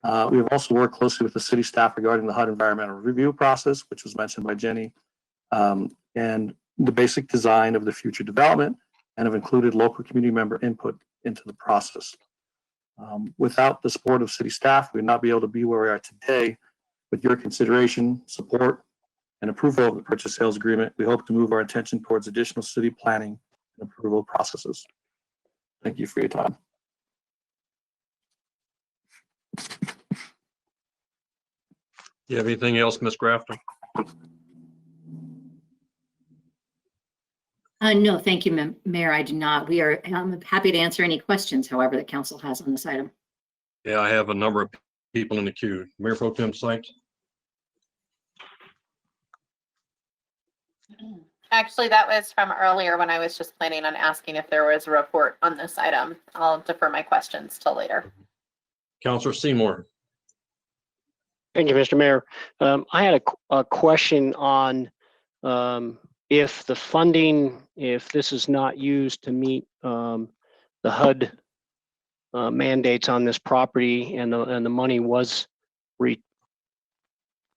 S20: We have also worked closely with the city staff regarding the HUD environmental review process, which was mentioned by Jenny, and the basic design of the future development, and have included local community member input into the process. Without the support of city staff, we would not be able to be where we are today. With your consideration, support, and approval of the purchase sales agreement, we hope to move our attention towards additional city planning and approval processes. Thank you for your time.
S2: You have anything else, Ms. Grafton?
S16: No, thank you, Mayor. I do not. We are happy to answer any questions, however, that council has on this item.
S2: Yeah, I have a number of people in the queue. Mayor Pro Tem Sykes.
S8: Actually, that was from earlier when I was just planning on asking if there was a report on this item. I'll defer my questions till later.
S2: Councilor Seymour.
S6: Thank you, Mr. Mayor. I had a question on if the funding, if this is not used to meet the HUD mandates on this property and the money was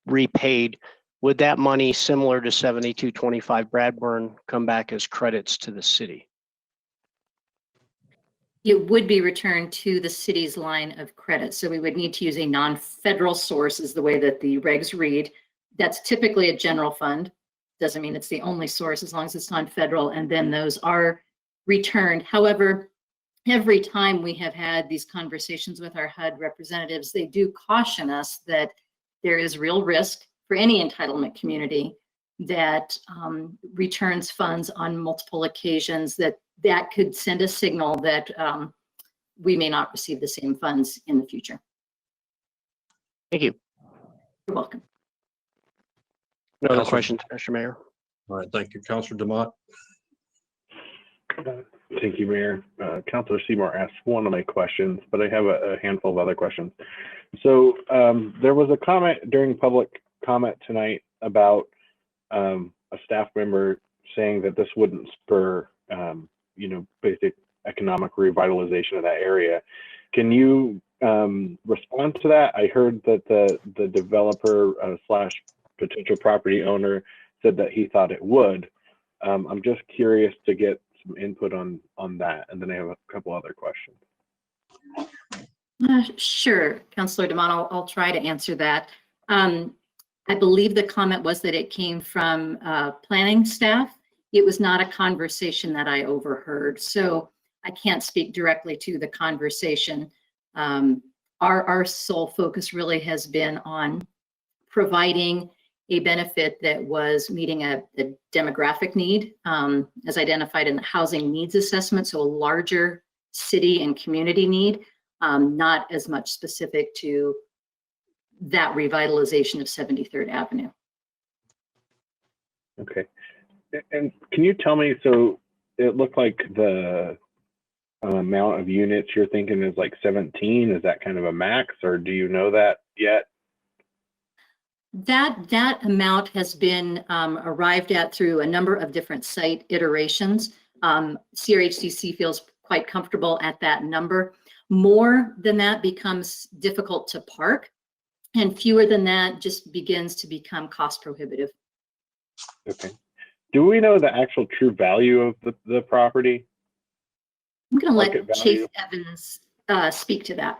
S6: repaid, would that money, similar to 7225 Bradburn, come back as credits to the city?
S16: It would be returned to the city's line of credit. So we would need to use a non-federal source, is the way that the regs read. That's typically a general fund. Doesn't mean it's the only source as long as it's non-federal, and then those are returned. However, every time we have had these conversations with our HUD representatives, they do caution us that there is real risk for any entitlement community that returns funds on multiple occasions, that could send a signal that we may not receive the same funds in the future.
S6: Thank you.
S16: You're welcome.
S6: No other questions, Mr. Mayor.
S2: All right, thank you. Councilor Demott.
S7: Thank you, Mayor. Councilor Seymour asked one of my questions, but I have a handful of other questions. So there was a comment during public comment tonight about a staff member saying that this wouldn't spur, basic economic revitalization of that area. Can you respond to that? I heard that the developer slash potential property owner said that he thought it would. I'm just curious to get some input on that, and then I have a couple other questions.
S16: Sure, Councilor DeMont, I'll try to answer that. I believe the comment was that it came from planning staff. It was not a conversation that I overheard, so I can't speak directly to the conversation. Our sole focus really has been on providing a benefit that was meeting a demographic need as identified in the housing needs assessment, so a larger city and community need, not as much specific to that revitalization of 73rd Avenue.
S7: Okay. And can you tell me, so it looked like the amount of units you're thinking is like 17. Is that kind of a max, or do you know that yet?
S16: That amount has been arrived at through a number of different site iterations. CRHDC feels quite comfortable at that number. More than that becomes difficult to park, and fewer than that just begins to become cost prohibitive.
S7: Okay. Do we know the actual true value of the property?
S16: I'm going to
S7: Market
S16: let
S7: value?
S16: Chase Evans speak to that.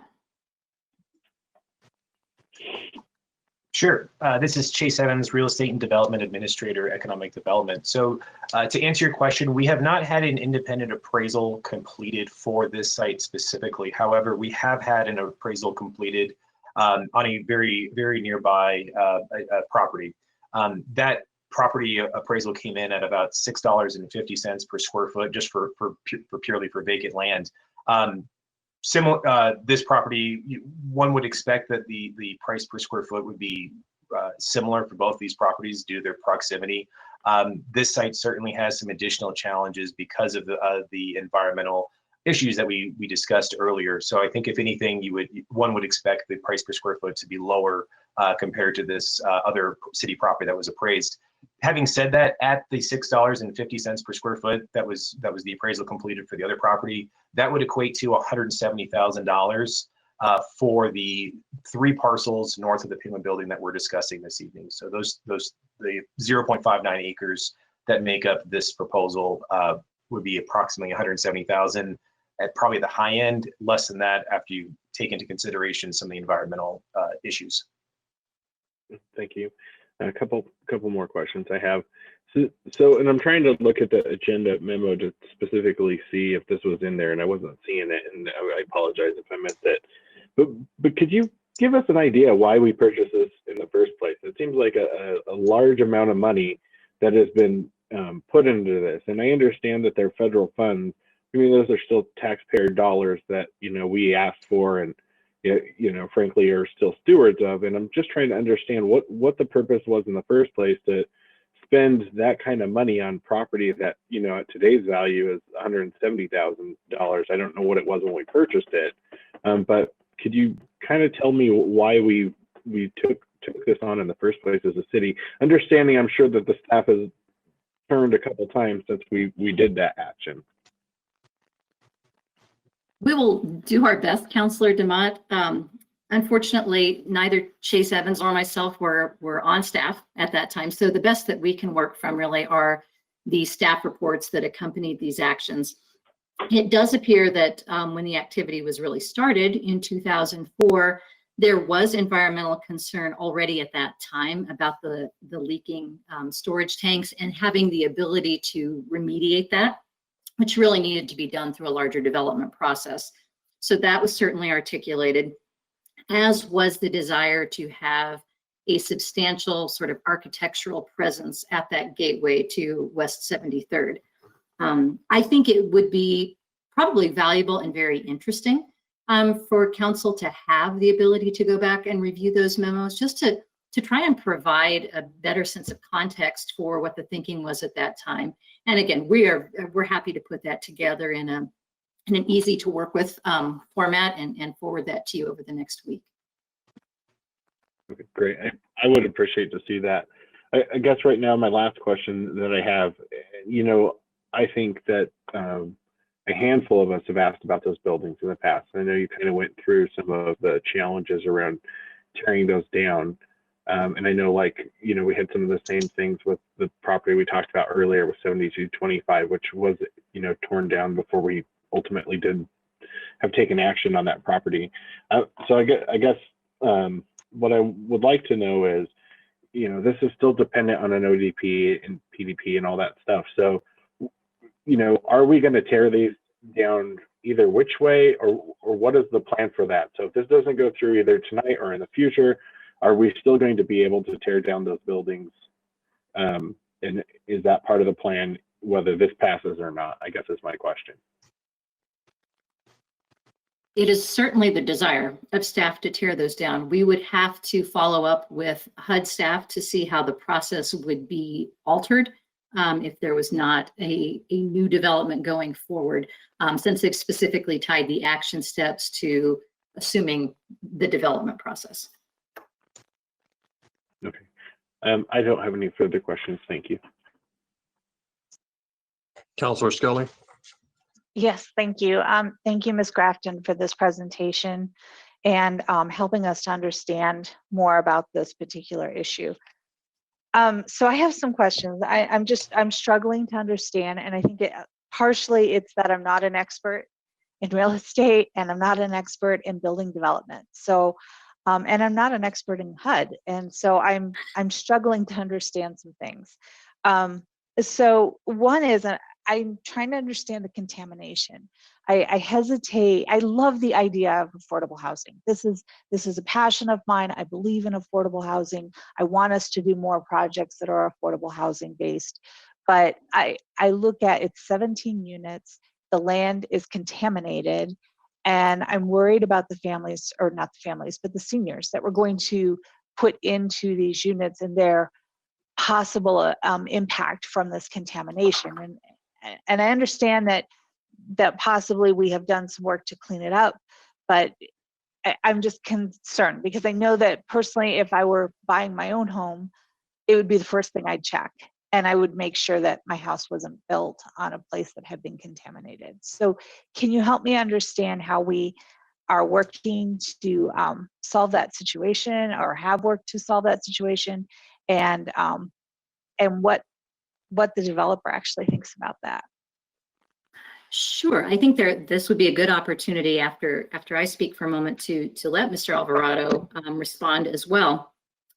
S19: Sure. This is Chase Evans, Real Estate and Development Administrator, Economic Development. So to answer your question, we have not had an independent appraisal completed for this site specifically. However, we have had an appraisal completed on a very, very nearby property. That property appraisal came in at about $6.50 per square foot, just for purely for vacant land. Similar, this property, one would expect that the price per square foot would be similar for both these properties due to their proximity. This site certainly has some additional challenges because of the environmental issues that we discussed earlier. So I think if anything, one would expect the price per square foot to be lower compared to this other city property that was appraised. Having said that, at the $6.50 per square foot, that was the appraisal completed for the other property. That would equate to $170,000 for the 3 parcels north of the Pima building that we're discussing this evening. So the 0.59 acres that make up this proposal would be approximately $170,000 at probably the high end, less than that after you take into consideration some of the environmental issues.
S7: Thank you. A couple more questions I have. So, and I'm trying to look at the agenda memo to specifically see if this was in there, and I wasn't seeing it, and I apologize if I missed it. But could you give us an idea why we purchased this in the first place? It seems like a large amount of money that has been put into this, and I understand that they're federal funds. I mean, those are still taxpayer dollars that we asked for, and frankly, are still stewards of. And I'm just trying to understand what the purpose was in the first place to spend that kind of money on property that, at today's value is $170,000. I don't know what it was when we purchased it, but could you kind of tell me why we took this on in the first place as a city? Understanding, I'm sure that the staff has turned a couple times since we did that action.
S16: We will do our best, Councilor DeMott. Unfortunately, neither Chase Evans or myself were on staff at that time. So the best that we can work from really are the staff reports that accompanied these actions. It does appear that when the activity was really started in 2004, there was environmental concern already at that time about the leaking storage tanks and having the ability to remediate that, which really needed to be done through a larger development process. So that was certainly articulated, as was the desire to have a substantial sort of architectural presence at that gateway to West 73rd. I think it would be probably valuable and very interesting for council to have the ability to go back and review those memos, just to try and provide a better sense of context for what the thinking was at that time. And again, we're happy to put that together in an easy to work with format and forward that to you over the next week.
S7: Okay, great. I would appreciate to see that. I guess right now, my last question that I have, I think that a handful of us have asked about those buildings in the past. I know you kind of went through some of the challenges around tearing those down. And I know, we had some of the same things with the property we talked about earlier with 7225, which was, torn down before we ultimately did have taken action on that property. So I guess what I would like to know is, this is still dependent on an ODP and PDP and all that stuff. So, are we going to tear these down either which way, or what is the plan for that? So if this doesn't go through either tonight or in the future, are we still going to be able to tear down those buildings? And is that part of the plan, whether this passes or not, I guess is my question.
S16: It is certainly the desire of staff to tear those down. We would have to follow up with HUD staff to see how the process would be altered if there was not a new development going forward, since they've specifically tied the action steps to assuming the development process.
S7: Okay. I don't have any further questions. Thank you.
S2: Councilor Scully.
S22: Yes, thank you. Thank you, Ms. Grafton, for this presentation and helping us to understand more about this particular issue. So I have some questions. I'm struggling to understand, and I think partially it's that I'm not an expert in real estate and I'm not an expert in building development. So, and I'm not an expert in HUD, and so I'm struggling to understand some things. So one is I'm trying to understand the contamination. I hesitate. I love the idea of affordable housing. This is a passion of mine. I believe in affordable housing. I want us to do more projects that are affordable housing based. But I look at it's 17 units. The land is contaminated, and I'm worried about the families, or not the families, but the seniors that we're going to put into these units and their possible impact from this contamination. And I understand that possibly we have done some work to clean it up, but I'm just concerned because I know that personally, if I were buying my own home, it would be the first thing I'd check. And I would make sure that my house wasn't built on a place that had been contaminated. So can you help me understand how we are working to solve that situation, or have worked to solve that situation, and what the developer actually thinks about that?
S16: Sure. I think this would be a good opportunity after I speak for a moment to let Mr. Alvarado respond as well.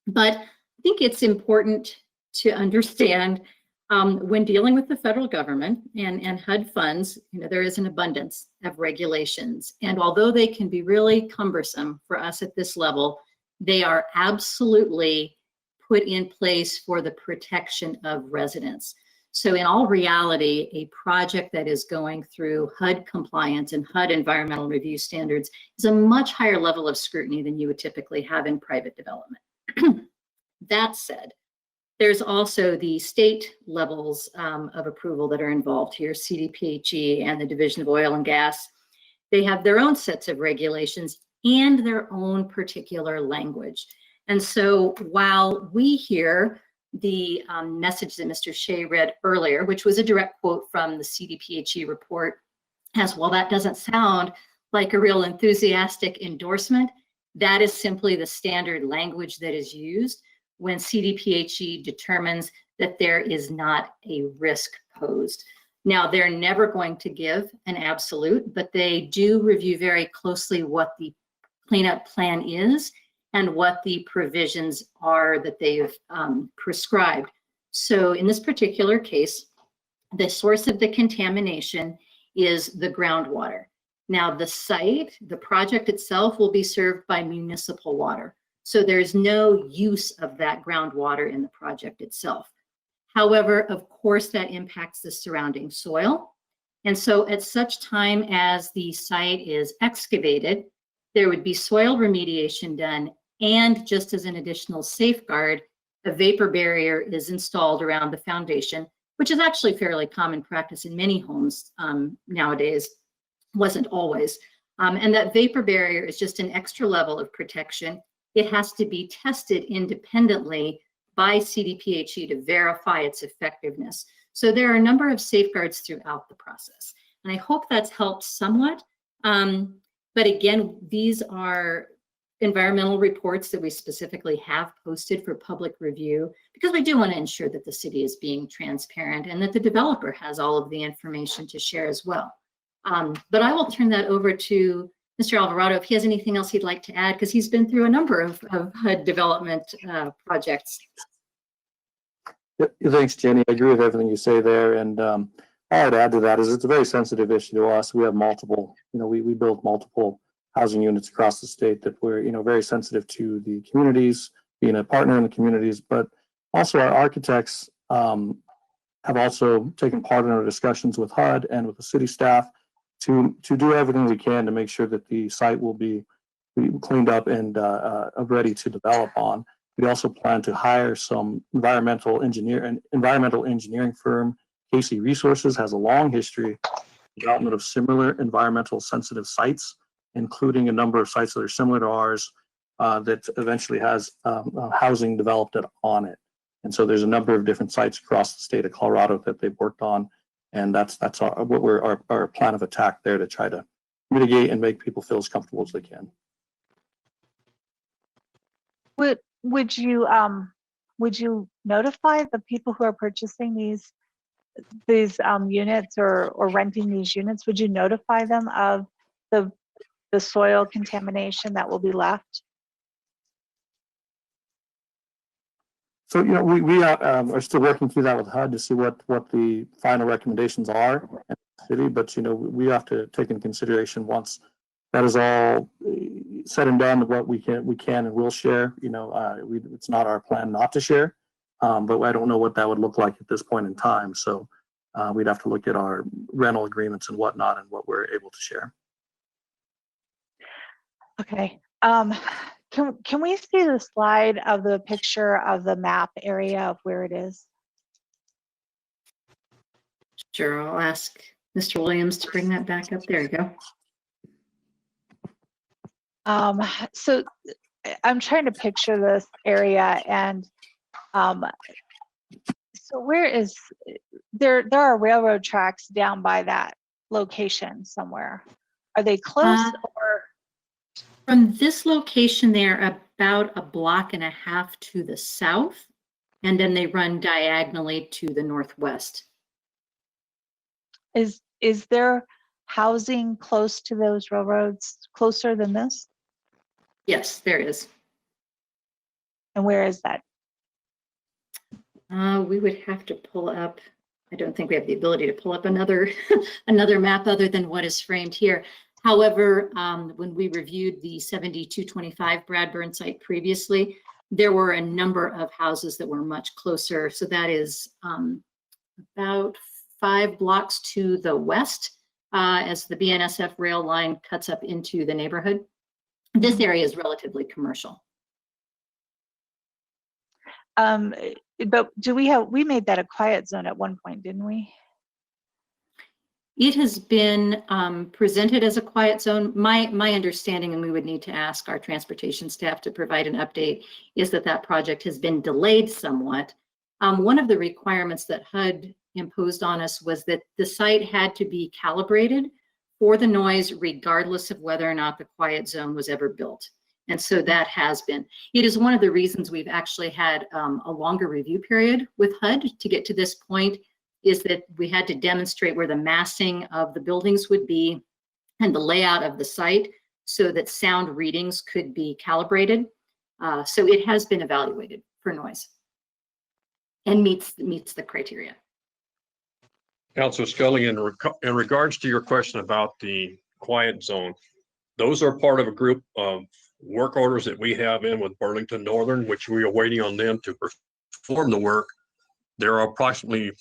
S16: But I think it's important to understand when dealing with the federal government and HUD funds, there is an abundance of regulations. And although they can be really cumbersome for us at this level, they are absolutely put in place for the protection of residents. So in all reality, a project that is going through HUD compliance and HUD environmental review standards is a much higher level of scrutiny than you would typically have in private development. That said, there's also the state levels of approval that are involved here, CDPHE and the Division of Oil and Gas. They have their own sets of regulations and their own particular language. And so while we hear the message that Mr. Shea read earlier, which was a direct quote from the CDPHE report, as well, that doesn't sound like a real enthusiastic endorsement. That is simply the standard language that is used when CDPHE determines that there is not a risk posed. Now, they're never going to give an absolute, but they do review very closely what the cleanup plan is and what the provisions are that they've prescribed. So in this particular case, the source of the contamination is the groundwater. Now the site, the project itself, will be served by municipal water. So there's no use of that groundwater in the project itself. However, of course, that impacts the surrounding soil. And so at such time as the site is excavated, there would be soil remediation done. And just as an additional safeguard, a vapor barrier is installed around the foundation, which is actually fairly common practice in many homes nowadays, wasn't always. And that vapor barrier is just an extra level of protection. It has to be tested independently by CDPHE to verify its effectiveness. So there are a number of safeguards throughout the process. And I hope that's helped somewhat. But again, these are environmental reports that we specifically have posted for public review, because we do want to ensure that the city is being transparent and that the developer has all of the information to share as well. But I will turn that over to Mr. Alvarado if he has anything else he'd like to add, because he's been through a number of HUD development projects.
S20: Thanks, Jenny. I agree with everything you say there. And all I'd add to that is it's a very sensitive issue to us. We have multiple, we build multiple housing units across the state that we're, very sensitive to the communities, being a partner in the communities, but also our architects have also taken part in our discussions with HUD and with the city staff to do everything we can to make sure that the site will be cleaned up and ready to develop on. We also plan to hire some environmental engineering firm. Casey Resources has a long history of development of similar environmental sensitive sites, including a number of sites that are similar to ours that eventually has housing developed on it. And so there's a number of different sites across the state of Colorado that they've worked on. And that's our plan of attack there, to try to mitigate and make people feel as comfortable as they can.
S22: Would you notify the people who are purchasing these units or renting these units? Would you notify them of the soil contamination that will be left?
S20: So, you know, we are still working through that with HUD to see what the final recommendations are in the city. But, you know, we have to take into consideration, once that is all said and done, what we can and will share. You know, it's not our plan not to share, but I don't know what that would look like at this point in time. So we'd have to look at our rental agreements and whatnot and what we're able to share.
S22: Okay. Can we see the slide of the picture of the map area of where it is?
S16: Sure, I'll ask Mr. Williams to bring that back up. There you go.
S22: So I'm trying to picture this area, and so where is there are railroad tracks down by that location somewhere. Are they close or?
S16: From this location, they're about 1.5 blocks to the south, and then they run diagonally to the northwest.
S22: Is there housing close to those railroads, closer than this?
S16: Yes, there is.
S22: And where is that?
S16: We would have to pull up. I don't think we have the ability to pull up another another map other than what is framed here. However, when we reviewed the 7225 Bradburn site previously, there were a number of houses that were much closer. So that is about 5 blocks to the west as the BNSF rail line cuts up into the neighborhood. This area is relatively commercial.
S22: But we made that a quiet zone at one point, didn't we?
S16: It has been presented as a quiet zone. My understanding, and we would need to ask our transportation staff to provide an update, is that project has been delayed somewhat. One of the requirements that HUD imposed on us was that the site had to be calibrated for the noise regardless of whether or not the quiet zone was ever built. And so that has been. It is one of the reasons we've actually had a longer review period with HUD to get to this point, is that we had to demonstrate where the massing of the buildings would be and the layout of the site so that sound readings could be calibrated. So it has been evaluated for noise and meets the criteria.
S2: Councilor Scully, in regards to your question about the quiet zone, those are part of a group of work orders that we have in with Burlington Northern, which we are waiting on them to perform the work. There are approximately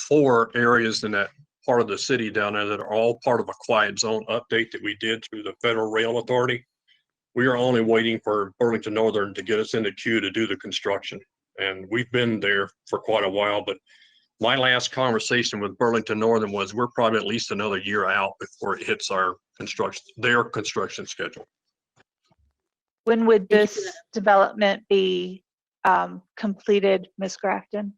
S2: 4 areas in that part of the city down there that are all part of a quiet zone update that we did through the Federal Rail Authority. We are only waiting for Burlington Northern to get us in the queue to do the construction. And we've been there for quite a while, but my last conversation with Burlington Northern was we're probably at least another year out before it hits their construction schedule.
S22: When would this development be completed, Ms. Grafton?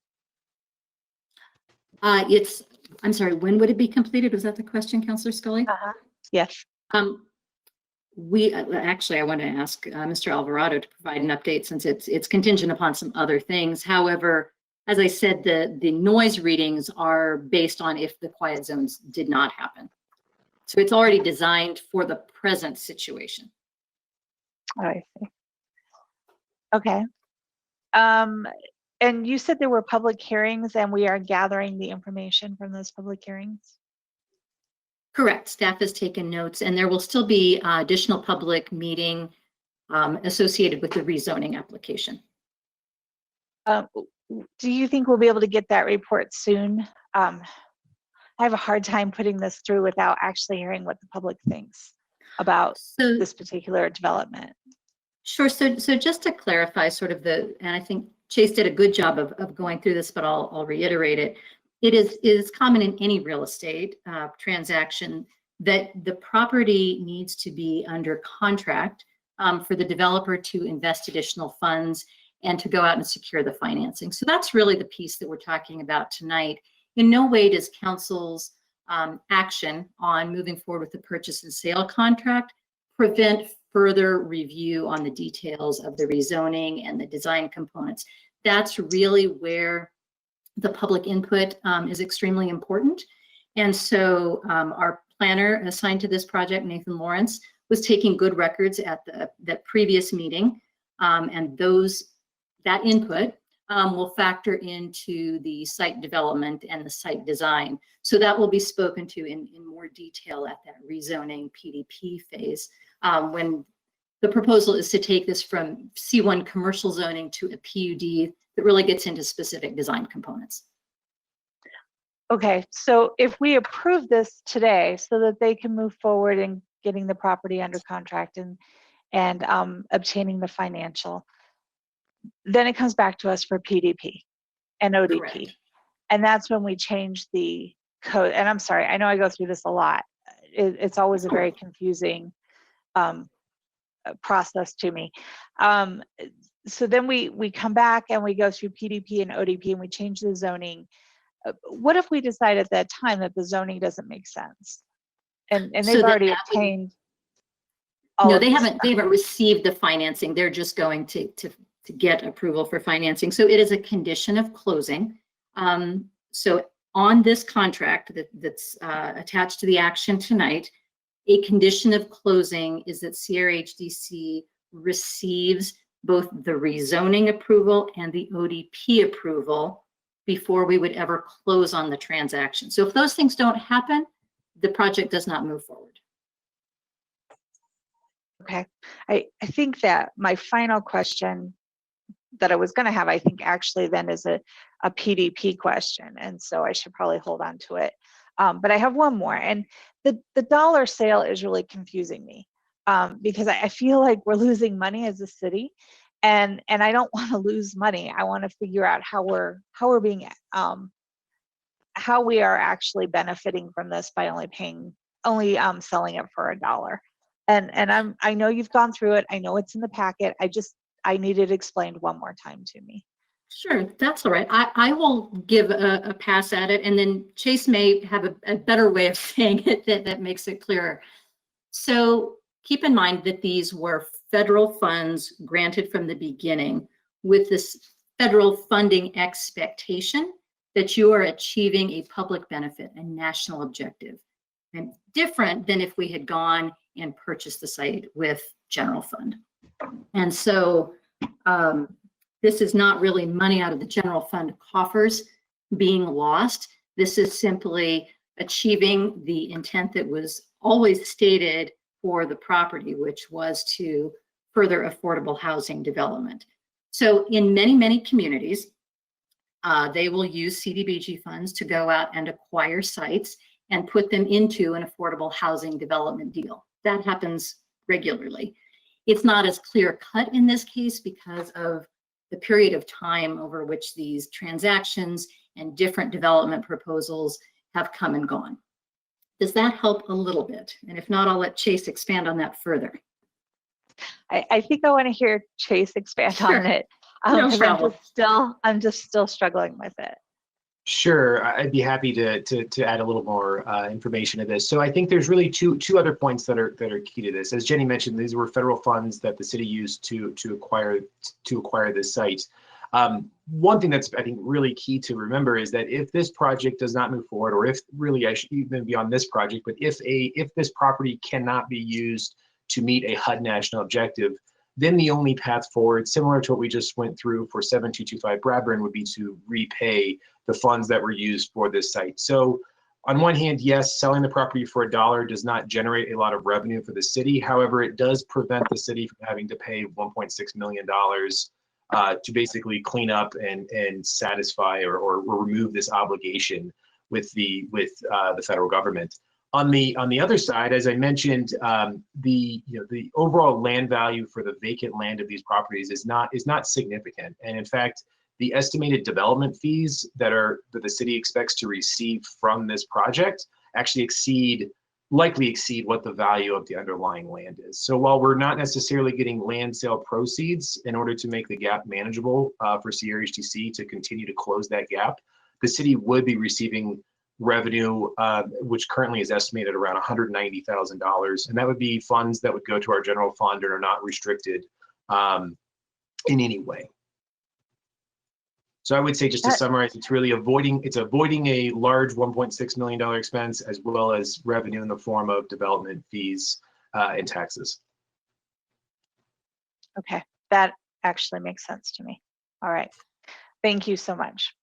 S16: I'm sorry, when would it be completed? Was that the question, Councilor Scully?
S22: Yes.
S16: Actually, I want to ask Mr. Alvarado to provide an update since it's contingent upon some other things. However, as I said, the noise readings are based on if the quiet zones did not happen. So it's already designed for the present situation.
S22: Oh, I see. Okay. And you said there were public hearings and we are gathering the information from those public hearings?
S16: Correct. Staff has taken notes and there will still be additional public meeting associated with the rezoning application.
S22: Do you think we'll be able to get that report soon? I have a hard time putting this through without actually hearing what the public thinks about this particular development.
S16: Sure. So just to clarify sort of and I think Chase did a good job of going through this, but I'll reiterate it. It is common in any real estate transaction that the property needs to be under contract for the developer to invest additional funds and to go out and secure the financing. So that's really the piece that we're talking about tonight. In no way does council's action on moving forward with the purchase and sale contract prevent further review on the details of the rezoning and the design components. That's really where the public input is extremely important. And so our planner assigned to this project, Nathan Lawrence, was taking good records at that previous meeting, and that input will factor into the site development and the site design. So that will be spoken to in more detail at that rezoning PDP phase, when the proposal is to take this from C1 commercial zoning to a PUD that really gets into specific design components.
S22: Okay, so if we approve this today so that they can move forward in getting the property under contract and obtaining the financial, then it comes back to us for PDP and ODP.
S16: Correct.
S22: And that's when we change the code. And I'm sorry, I know I go through this a lot. It's always a very confusing process to me. So then we come back and we go through PDP and ODP and we change the zoning. What if we decide at that time that the zoning doesn't make sense? And they've already obtained.
S16: No, they haven't received the financing. They're just going to get approval for financing. So it is a condition of closing. So on this contract that's attached to the action tonight, a condition of closing is that CRHDC receives both the rezoning approval and the ODP approval before we would ever close on the transaction. So if those things don't happen, the project does not move forward.
S22: Okay, I think that my final question that I was going to have, I think actually then is a PDP question. And so I should probably hold on to it. But I have one more. And the dollar sale is really confusing me because I feel like we're losing money as a city. And I don't want to lose money. I want to figure out how we're being, how we are actually benefiting from this by only selling it for $1. And I know you've gone through it. I know it's in the packet. I need it explained one more time to me.
S16: Sure, that's all right. I will give a pass at it, and then Chase may have a better way of saying it that makes it clearer. So keep in mind that these were federal funds granted from the beginning with this federal funding expectation that you are achieving a public benefit, a national objective, and different than if we had gone and purchased the site with general fund. And so this is not really money out of the general fund coffers being lost. This is simply achieving the intent that was always stated for the property, which was to further affordable housing development. So in many, many communities, they will use CDBG funds to go out and acquire sites and put them into an affordable housing development deal. That happens regularly. It's not as clear cut in this case because of the period of time over which these transactions and different development proposals have come and gone. Does that help a little bit? And if not, I'll let Chase expand on that further.
S22: I think I want to hear Chase expand on it.
S16: No problem.
S22: I'm just still struggling with it.
S19: Sure, I'd be happy to add a little more information to this. So I think there's really two other points that are key to this. As Jenny mentioned, these were federal funds that the city used to acquire this site. One thing that's I think really key to remember is that if this project does not move forward, or if really I should even be on this project, but if this property cannot be used to meet a HUD national objective, then the only path forward, similar to what we just went through for 7225 Bradburn, would be to repay the funds that were used for this site. So on one hand, yes, selling the property for $1 does not generate a lot of revenue for the city. However, it does prevent the city from having to pay $1.6 million to basically clean up and satisfy or remove this obligation with the federal government. On the other side, as I mentioned, the overall land value for the vacant land of these properties is not significant, and in fact, the estimated development fees that the city expects to receive from this project actually exceed likely exceed what the value of the underlying land is. So while we're not necessarily getting land sale proceeds in order to make the gap manageable for CRHTC to continue to close that gap, the city would be receiving revenue, which currently is estimated around $190,000. And that would be funds that would go to our general fund and are not restricted in any way. So I would say, just to summarize, it's really avoiding a large $1.6 million expense, as well as revenue in the form of development fees and taxes.
S22: Okay, that actually makes sense to me. All right, thank you so much.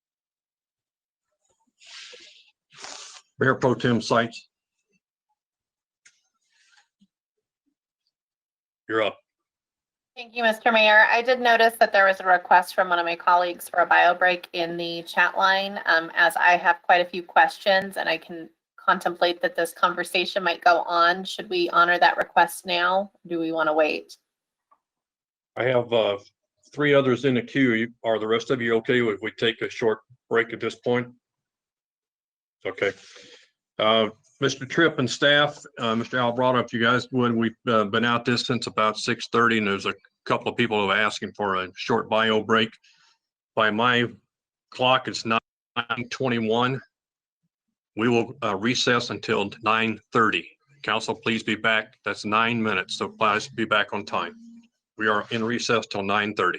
S2: Mayor Pro Tem Sites. You're up.
S8: Thank you, Mr. Mayor. I did notice that there was a request from one of my colleagues for a bio break in the chat line, as I have quite a few questions and I can contemplate that this conversation might go on. Should we honor that request now? Do we want to wait?
S2: I have 3 others in the queue. Are the rest of you okay if we take a short break at this point? Okay. Mr. Tripp and staff, Mr. Alvarado, if you guys would, we've been out this since about 6:30, and there's a couple of people who are asking for a short bio break. By my clock, it's 9:21. We will recess until 9:30. Council, please be back. That's 9 minutes, so please be back on time. We are in recess till 9:30.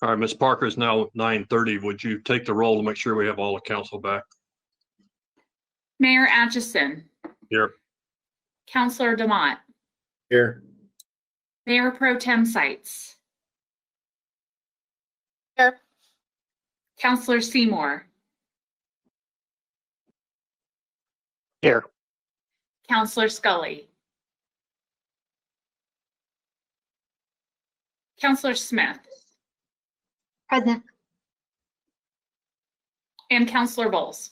S2: All right, Ms. Parker, it's now 9:30. Would you take the roll to make sure we have all the council back?
S15: Mayor Atchison,
S2: Here.
S15: Councilor Demott,
S5: Here.
S15: Mayor Pro Tem Sites,
S8: Here.
S15: Councilor Seymour,
S6: Here.
S15: Councilor Scully, Councilor Smith,
S10: Present.
S15: and Councilor Bowles.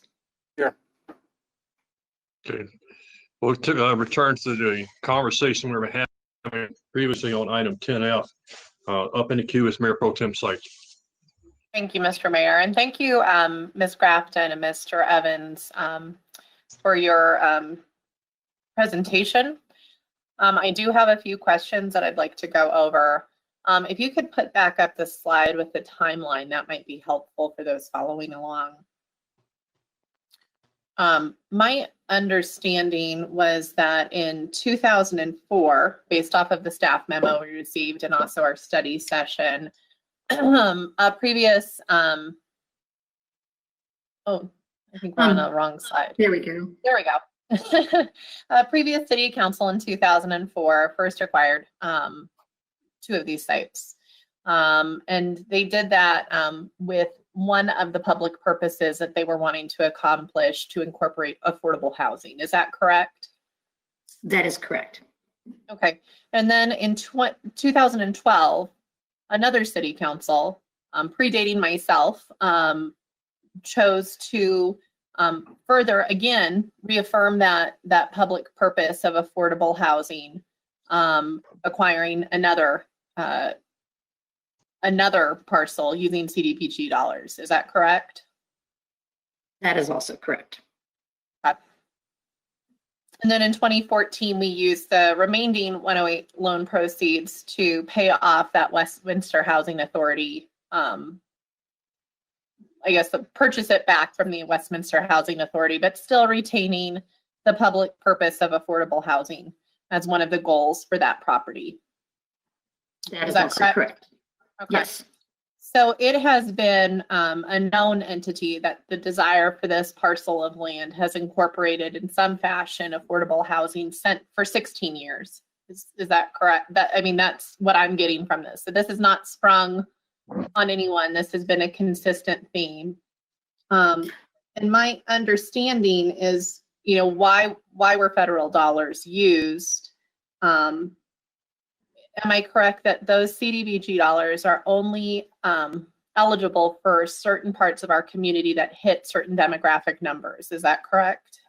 S2: Okay. Well, to return to the conversation we were having previously on item 10F, up in the queue is Mayor Pro Tem Sites.
S8: Thank you, Mr. Mayor, and thank you, Ms. Grafton and Mr. Evans, for your presentation. I do have a few questions that I'd like to go over. If you could put back up the slide with the timeline, that might be helpful for those following along. My understanding was that in 2004, based off of the staff memo we received and also our study session, a previous, oh, I think we're on the wrong slide.
S16: There we go.
S8: There we go. A previous city council in 2004 first acquired 2 of these sites. And they did that with one of the public purposes that they were wanting to accomplish to incorporate affordable housing. Is that correct?
S16: That is correct.
S8: Okay. And then in 2012, another city council, predating myself, chose to further, again, reaffirm that public purpose of affordable housing, acquiring another parcel using CDBG dollars. Is that correct?
S16: That is also correct.
S8: Okay. And then in 2014, we used the remaining 108 loan proceeds to pay off that Westminster Housing Authority, I guess, purchase it back from the Westminster Housing Authority, but still retaining the public purpose of affordable housing as one of the goals for that property.
S16: That is also correct.
S8: Okay.
S16: Yes.
S8: So it has been a known entity that the desire for this parcel of land has incorporated in some fashion affordable housing for 16 years. Is that correct? I mean, that's what I'm getting from this. So this is not sprung on anyone. This has been a consistent theme. And my understanding is, why were federal dollars used? Am I correct that those CDBG dollars are only eligible for certain parts of our community that hit certain demographic numbers? Is that correct?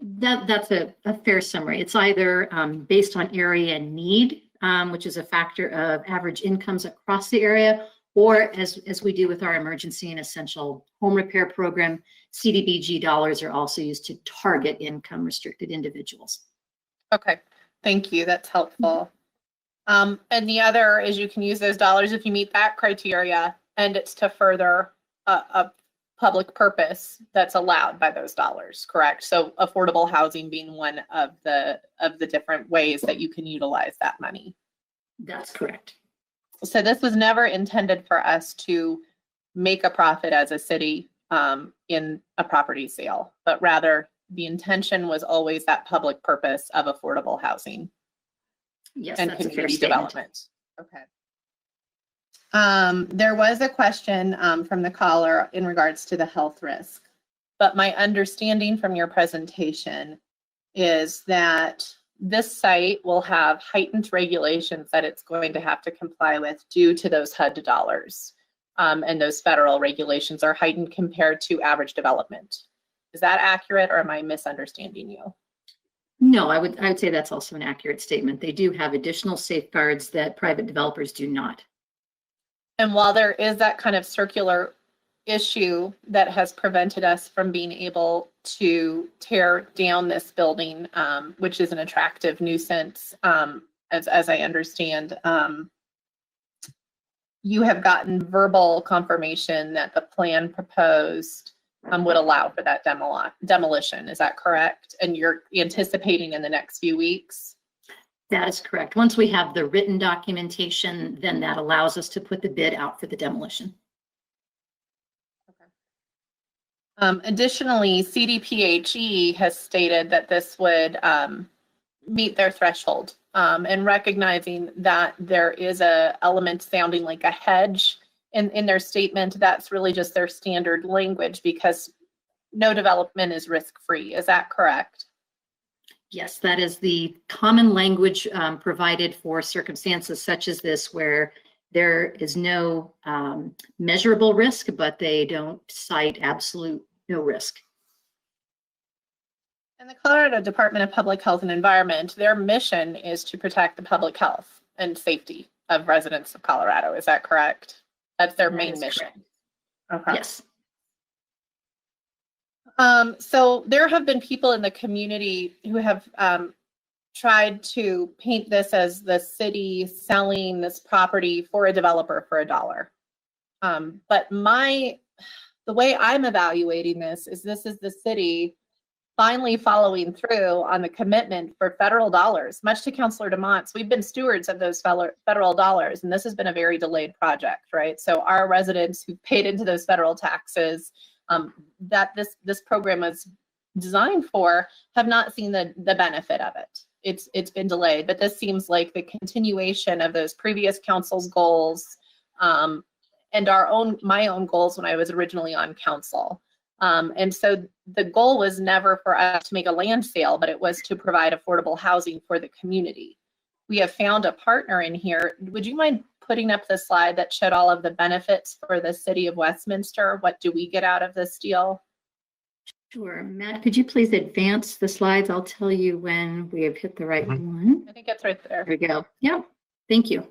S16: That's a fair summary. It's either based on area need, which is a factor of average incomes across the area, or as we do with our emergency and essential home repair program, CDBG dollars are also used to target income restricted individuals.
S8: Okay, thank you. That's helpful. And the other is you can use those dollars if you meet that criteria, and it's to further a public purpose that's allowed by those dollars, correct? So affordable housing being one of the different ways that you can utilize that money.
S16: That's correct.
S8: So this was never intended for us to make a profit as a city in a property sale, but rather the intention was always that public purpose of affordable housing.
S16: Yes,
S8: And
S16: that's a fair
S8: community
S16: statement.
S8: development. Okay. There was a question from the caller in regards to the health risk, but my understanding from your presentation is that this site will have heightened regulations that it's going to have to comply with due to those HUD dollars. And those federal regulations are heightened compared to average development. Is that accurate, or am I misunderstanding you?
S16: No, I would say that's also an accurate statement. They do have additional safeguards that private developers do not.
S8: And while there is that kind of circular issue that has prevented us from being able to tear down this building, which is an attractive nuisance, as I understand, you have gotten verbal confirmation that the plan proposed would allow for that demolition. Is that correct? And you're anticipating in the next few weeks?
S16: That is correct. Once we have the written documentation, then that allows us to put the bid out for the demolition.
S8: Additionally, CDPHE has stated that this would meet their threshold, and recognizing that there is a element sounding like a hedge in their statement. That's really just their standard language because no development is risk-free. Is that correct?
S16: Yes, that is the common language provided for circumstances such as this where there is no measurable risk, but they don't cite absolute no risk.
S8: And the Colorado Department of Public Health and Environment, their mission is to protect the public health and safety of residents of Colorado. Is that correct? That's their main mission. Okay.
S16: Yes.
S8: So there have been people in the community who have tried to paint this as the city selling this property for a developer for $1. But the way I'm evaluating this is the city finally following through on the commitment for federal dollars. Much to Councilor DeMont's, we've been stewards of those federal dollars, and this has been a very delayed project, right? So our residents who paid into those federal taxes that this program was designed for have not seen the benefit of it. It's been delayed, but this seems like the continuation of those previous council's goals and my own goals when I was originally on council. And so the goal was never for us to make a land sale, but it was to provide affordable housing for the community. We have found a partner in here. Would you mind putting up the slide that showed all of the benefits for the city of Westminster? What do we get out of this deal?
S16: Sure. Matt, could you please advance the slides? I'll tell you when we have hit the right one.
S8: I think it's right there.
S16: There we go. Yeah. Thank you.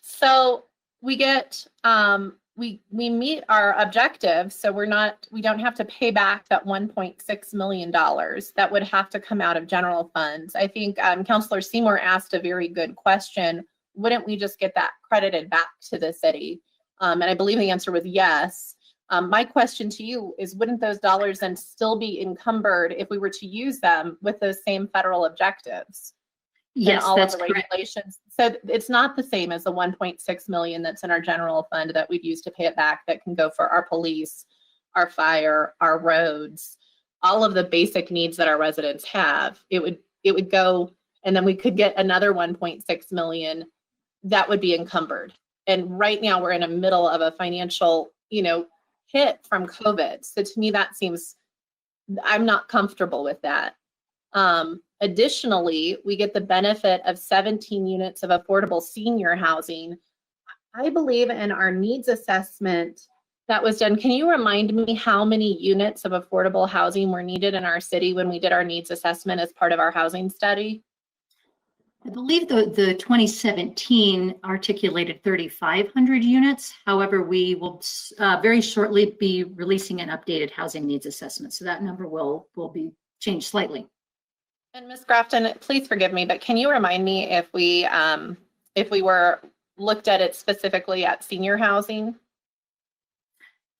S8: So we get we meet our objectives, so we don't have to pay back that $1.6 million that would have to come out of general funds. I think Councilor Seymour asked a very good question. Wouldn't we just get that credited back to the city? And I believe the answer was yes. My question to you is, wouldn't those dollars then still be encumbered if we were to use them with those same federal objectives?
S16: Yes,
S8: all
S16: that's
S8: of the
S16: correct.
S8: regulations. So it's not the same as the 1.6 million that's in our general fund that we'd use to pay it back that can go for our police, our fire, our roads, all of the basic needs that our residents have. It would go, and then we could get another 1.6 million that would be encumbered. And right now we're in the middle of a financial, hit from COVID. So to me, that seems, I'm not comfortable with that. Additionally, we get the benefit of 17 units of affordable senior housing. I believe in our needs assessment that was done. Can you remind me how many units of affordable housing were needed in our city when we did our needs assessment as part of our housing study?
S16: I believe the 2017 articulated 3,500 units. However, we will very shortly be releasing an updated housing needs assessment. So that number will be changed slightly.
S8: And Ms. Grafton, please forgive me, but can you remind me if we were looked at it specifically at senior housing?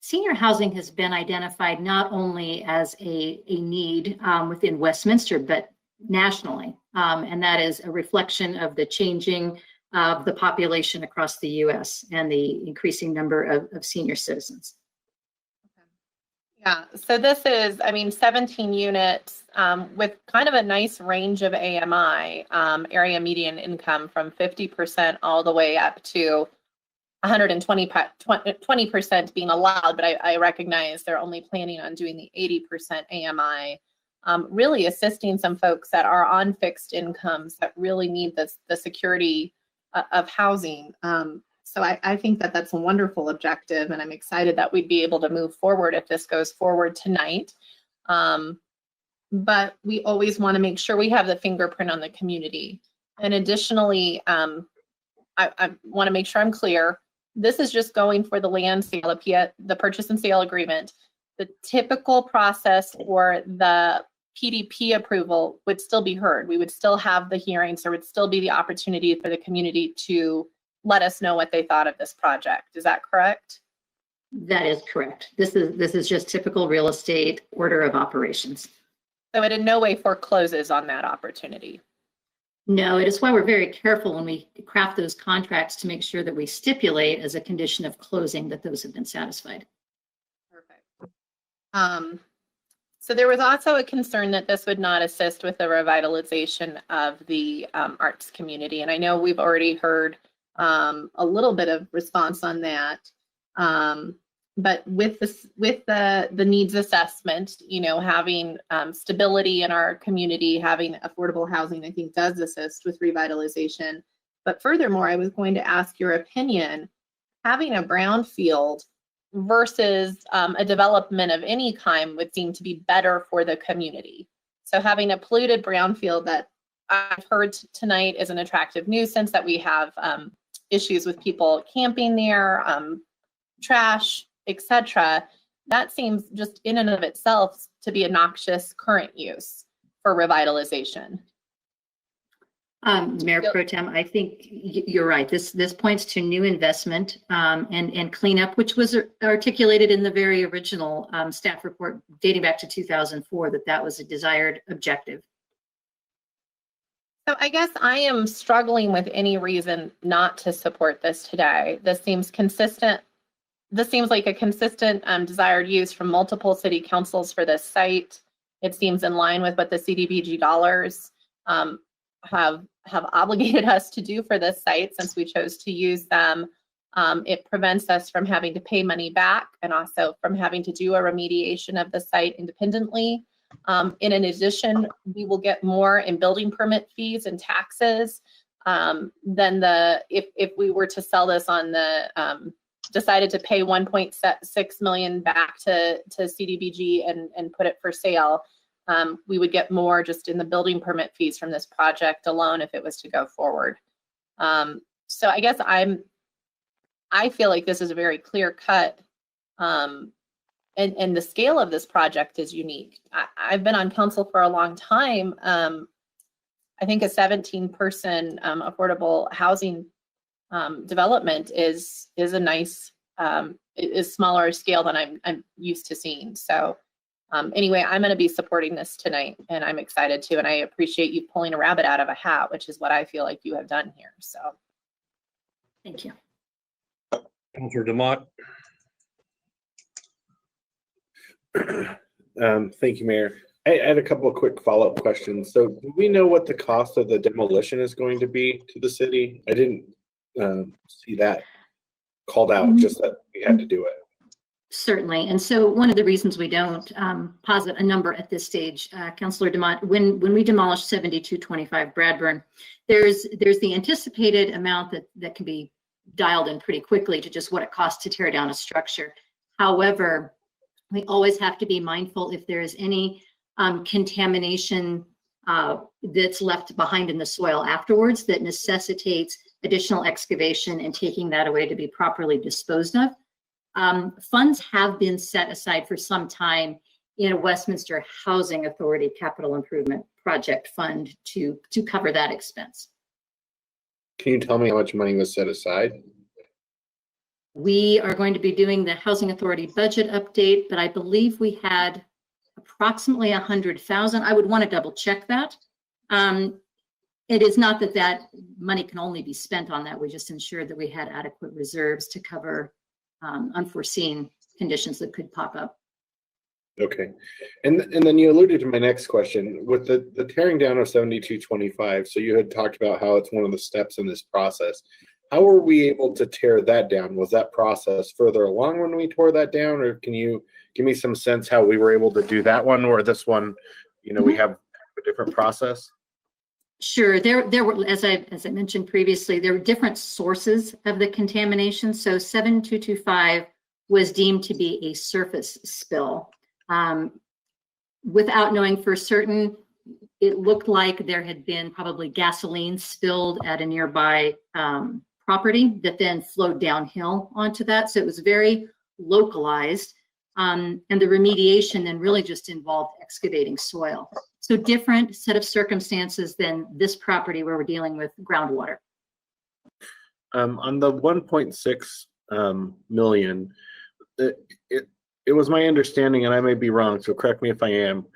S16: Senior housing has been identified not only as a need within Westminster, but nationally. And that is a reflection of the changing of the population across the US and the increasing number of senior citizens.
S8: Yeah, so this is, 17 units with kind of a nice range of AMI, area median income, from 50% all the way up to 20% being allowed, but I recognize they're only planning on doing the 80% AMI, really assisting some folks that are on fixed incomes that really need the security of housing. So I think that that's a wonderful objective, and I'm excited that we'd be able to move forward if this goes forward tonight. But we always want to make sure we have the fingerprint on the community. And additionally, I want to make sure I'm clear. This is just going for the land sale, the purchase and sale agreement. The typical process for the PDP approval would still be heard. We would still have the hearings. There would still be the opportunity for the community to let us know what they thought of this project. Is that correct?
S16: That is correct. This is just typical real estate order of operations.
S8: So it in no way forecloses on that opportunity.
S16: No, it is why we're very careful when we craft those contracts to make sure that we stipulate as a condition of closing that those have been satisfied.
S8: Perfect. So there was also a concern that this would not assist with the revitalization of the arts community. And I know we've already heard a little bit of response on that. But with the needs assessment, you know, having stability in our community, having affordable housing, I think does assist with revitalization. But furthermore, I was going to ask your opinion, having a brownfield versus a development of any kind would seem to be better for the community. So having a polluted brownfield that I've heard tonight is an attractive nuisance, that we have issues with people camping there, trash, etc. That seems just in and of itself to be a noxious current use for revitalization.
S16: Mayor Pro Tem, I think you're right. This points to new investment and cleanup, which was articulated in the very original staff report dating back to 2004, that was a desired objective.
S8: So I guess I am struggling with any reason not to support this today. This seems consistent. This seems like a consistent desired use from multiple city councils for this site. It seems in line with what the CDBG dollars have obligated us to do for this site since we chose to use them. It prevents us from having to pay money back and also from having to do a remediation of the site independently. In addition, we will get more in building permit fees and taxes than if we were to sell this on the decided to pay 1.6 million back to CDBG and put it for sale. We would get more just in the building permit fees from this project alone if it was to go forward. So I guess I feel like this is a very clear cut, and the scale of this project is unique. I've been on council for a long time. I think a 17-person affordable housing development is a nice, is smaller scale than I'm used to seeing. So anyway, I'm going to be supporting this tonight, and I'm excited to, and I appreciate you pulling a rabbit out of a hat, which is what I feel like you have done here. So
S16: thank you.
S2: Councilor DeMott.
S7: Thank you, Mayor. I had a couple of quick follow-up questions. So do we know what the cost of the demolition is going to be to the city? I didn't see that called out, just that we had to do it.
S16: Certainly. And so one of the reasons we don't posit a number at this stage, Councilor DeMott, when we demolished 7225 Bradburn, there's the anticipated amount that can be dialed in pretty quickly to just what it costs to tear down a structure. However, we always have to be mindful if there is any contamination that's left behind in the soil afterwards that necessitates additional excavation and taking that away to be properly disposed of. Funds have been set aside for some time in a Westminster Housing Authority Capital Improvement Project Fund to cover that expense.
S7: Can you tell me how much money was set aside?
S16: We are going to be doing the Housing Authority budget update, but I believe we had approximately 100,000. I would want to double check that. It is not that money can only be spent on that. We just ensured that we had adequate reserves to cover unforeseen conditions that could pop up.
S7: Okay. And then you alluded to my next question with the tearing down of 7225. So you had talked about how it's one of the steps in this process. How were we able to tear that down? Was that process further along when we tore that down, or can you give me some sense how we were able to do that one, or this one, you know, we have a different process?
S16: Sure. There were, as I mentioned previously, there were different sources of the contamination. So 7225 was deemed to be a surface spill. Without knowing for certain, it looked like there had been probably gasoline spilled at a nearby property that then flowed downhill onto that. So it was very localized. And the remediation then really just involved excavating soil. So different set of circumstances than this property where we're dealing with groundwater.
S7: On the 1.6 million, it was my understanding, and I may be wrong, so correct me if I am,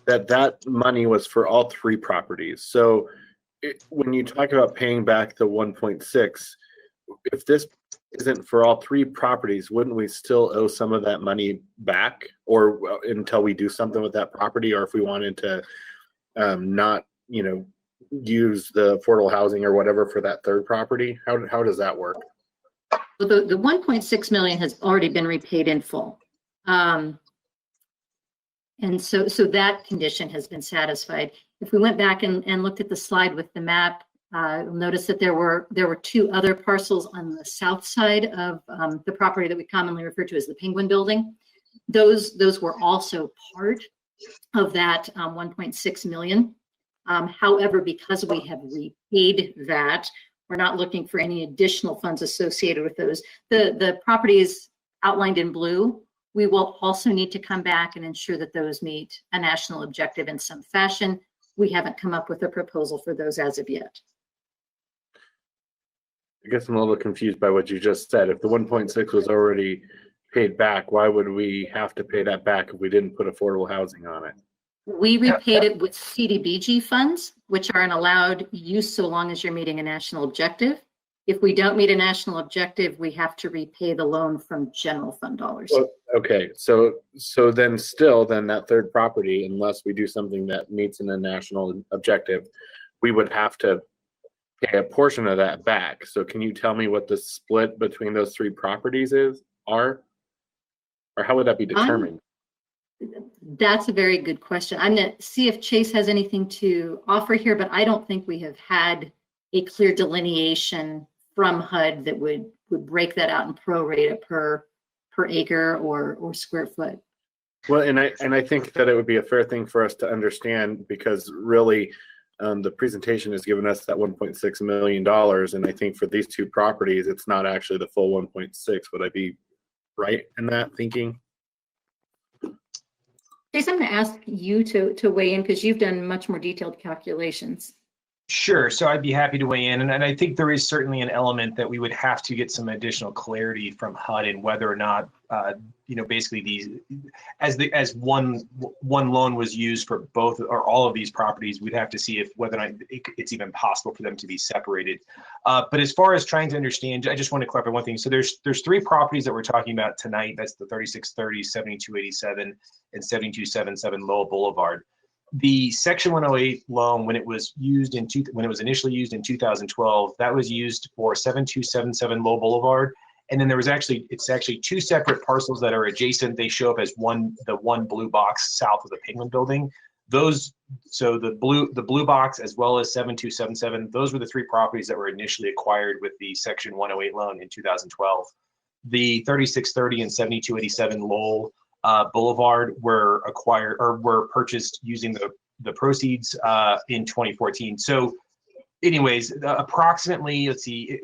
S7: that money was for all three properties. So when you talk about paying back the 1.6, if this isn't for all three properties, wouldn't we still owe some of that money back, or until we do something with that property, or if we wanted to not, use the affordable housing or whatever for that third property? How does that work?
S16: Well, the 1.6 million has already been repaid in full. And so that condition has been satisfied. If we went back and looked at the slide with the map, you'll notice that there were two other parcels on the south side of the property that we commonly refer to as the Penguin Building. Those were also part of that 1.6 million. However, because we have repaid that, we're not looking for any additional funds associated with those. The properties outlined in blue, we will also need to come back and ensure that those meet a national objective in some fashion. We haven't come up with a proposal for those as of yet.
S7: I guess I'm a little confused by what you just said. If the 1.6 was already paid back, why would we have to pay that back if we didn't put affordable housing on it?
S16: We repaid it with CDBG funds, which are an allowed use so long as you're meeting a national objective. If we don't meet a national objective, we have to repay the loan from general fund dollars.
S7: Well, okay, so then that third property, unless we do something that meets in a national objective, we would have to pay a portion of that back. So can you tell me what the split between those three properties are? Or how would that be determined?
S16: That's a very good question. I'm going to see if Chase has anything to offer here, but I don't think we have had a clear delineation from HUD that would break that out and prorate it per acre or square foot.
S7: Well, and I think that it would be a fair thing for us to understand, because really the presentation has given us that $1.6 million, and I think for these two properties, it's not actually the full 1.6. Would I be right in that thinking?
S16: Chase, I'm going to ask you to weigh in because you've done much more detailed calculations.
S19: Sure. So I'd be happy to weigh in. And I think there is certainly an element that we would have to get some additional clarity from HUD and whether or not, basically these, as one loan was used for both or all of these properties, we'd have to see if whether or not it's even possible for them to be separated. But as far as trying to understand, I just want to clarify one thing. So there's three properties that we're talking about tonight. That's the 3630, 7287, and 7277 Lowell Boulevard. The Section 108 loan, when it was initially used in 2012, that was used for 7277 Lowell Boulevard, and then it's actually two separate parcels that are adjacent. They show up as the one blue box south of the Penguin Building. So the blue box as well as 7277, those were the three properties that were initially acquired with the Section 108 loan in 2012. The 3630 and 7287 Lowell Boulevard were purchased using the proceeds in 2014. So anyways, approximately, let's see,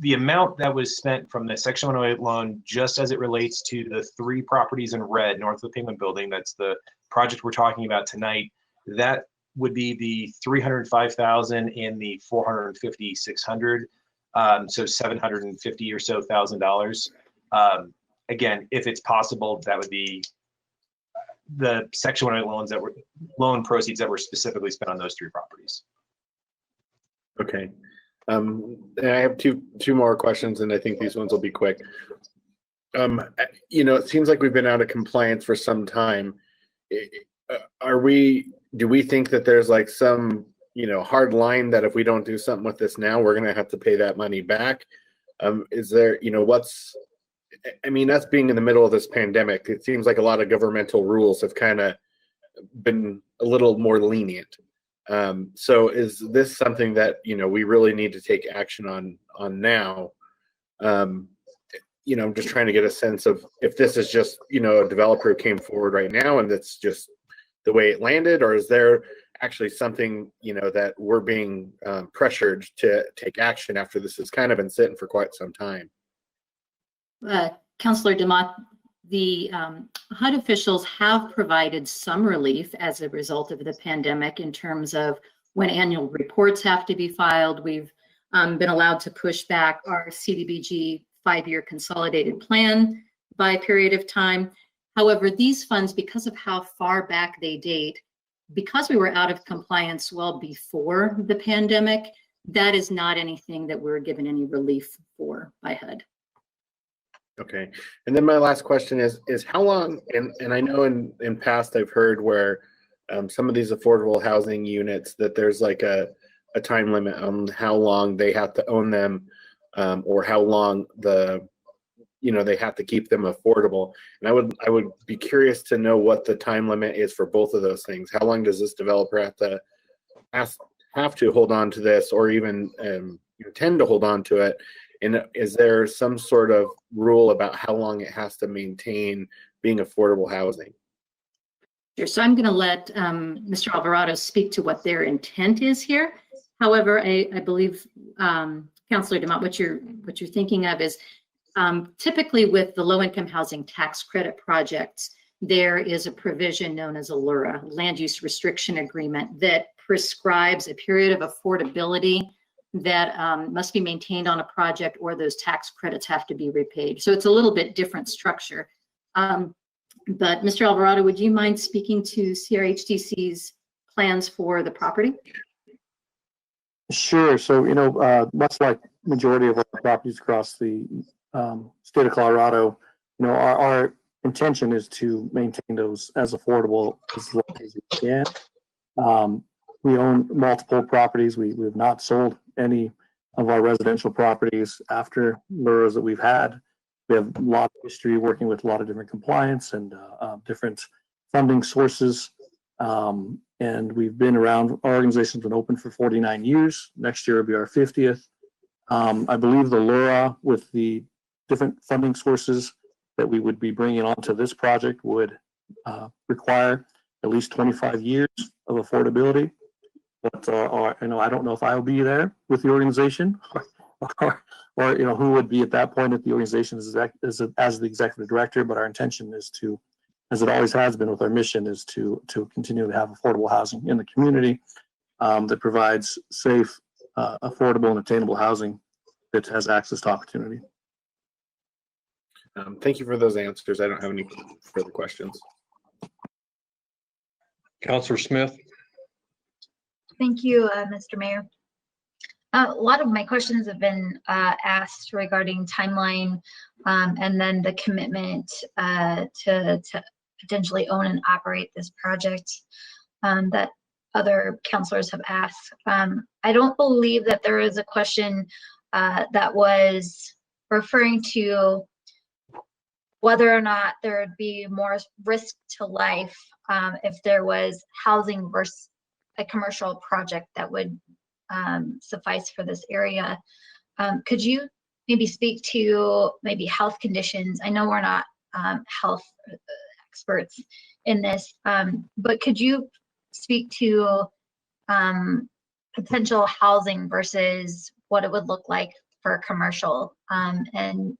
S19: the amount that was spent from the Section 108 loan, just as it relates to the three properties in red north of the Penguin Building, that's the project we're talking about tonight, that would be the $305,000 and the $450,600, so $750 or so $1,000. Again, if it's possible, that would be the Section 108 loan proceeds that were specifically spent on those three properties.
S7: Okay. And I have two more questions, and I think these ones will be quick. It seems like we've been out of compliance for some time. Do we think that there's like some, hard line that if we don't do something with this now, we're going to have to pay that money back? Is there, us being in the middle of this pandemic, it seems like a lot of governmental rules have kind of been a little more lenient. So is this something that, we really need to take action on now? I'm just trying to get a sense of if this is just, a developer came forward right now and that's just the way it landed, or is there actually something, that we're being pressured to take action after this has kind of been sitting for quite some time?
S16: Councilor DeMott, the HUD officials have provided some relief as a result of the pandemic in terms of when annual reports have to be filed. We've been allowed to push back our CDBG 5-year consolidated plan by a period of time. However, these funds, because of how far back they date, because we were out of compliance well before the pandemic, that is not anything that we're given any relief for by HUD.
S7: Okay. And then my last question is how long, and I know in past I've heard where some of these affordable housing units that there's like a time limit on how long they have to own them, or how long they have to keep them affordable. And I would be curious to know what the time limit is for both of those things. How long does this developer have to hold on to this, or even tend to hold on to it? And is there some sort of rule about how long it has to maintain being affordable housing?
S16: Sure. So I'm going to let Mr. Alvarado speak to what their intent is here. However, I believe, Councilor DeMott, what you're thinking of is typically with the low-income housing tax credit projects, there is a provision known as a LURA, Land Use Restriction Agreement, that prescribes a period of affordability that must be maintained on a project, or those tax credits have to be repaid. So it's a little bit different structure. But Mr. Alvarado, would you mind speaking to CRHDC's plans for the property?
S20: Sure. So, much like majority of our properties across the state of Colorado, our intention is to maintain those as affordable as long as we can. We own multiple properties. We have not sold any of our residential properties after LURAs that we've had. We have a lot of history working with a lot of different compliance and different funding sources. And we've been around, our organization's been open for 49 years. Next year will be our 50th. I believe the LURA with the different funding sources that we would be bringing onto this project would require at least 25 years of affordability. But I don't know if I'll be there with the organization, or who would be at that point at the organization as the executive director. But our intention is to, as it always has been with our mission, is to continue to have affordable housing in the community that provides safe, affordable, and attainable housing that has access to opportunity.
S7: Thank you for those answers. I don't have any further questions.
S2: Councilor Smith.
S10: Thank you, Mr. Mayor. A lot of my questions have been asked regarding timeline and then the commitment to potentially own and operate this project that other councilors have asked. I don't believe that there is a question that was referring to whether or not there would be more risk to life if there was housing versus a commercial project that would suffice for this area. Could you maybe speak to maybe health conditions? I know we're not health experts in this, but could you speak to potential housing versus what it would look like for a commercial, and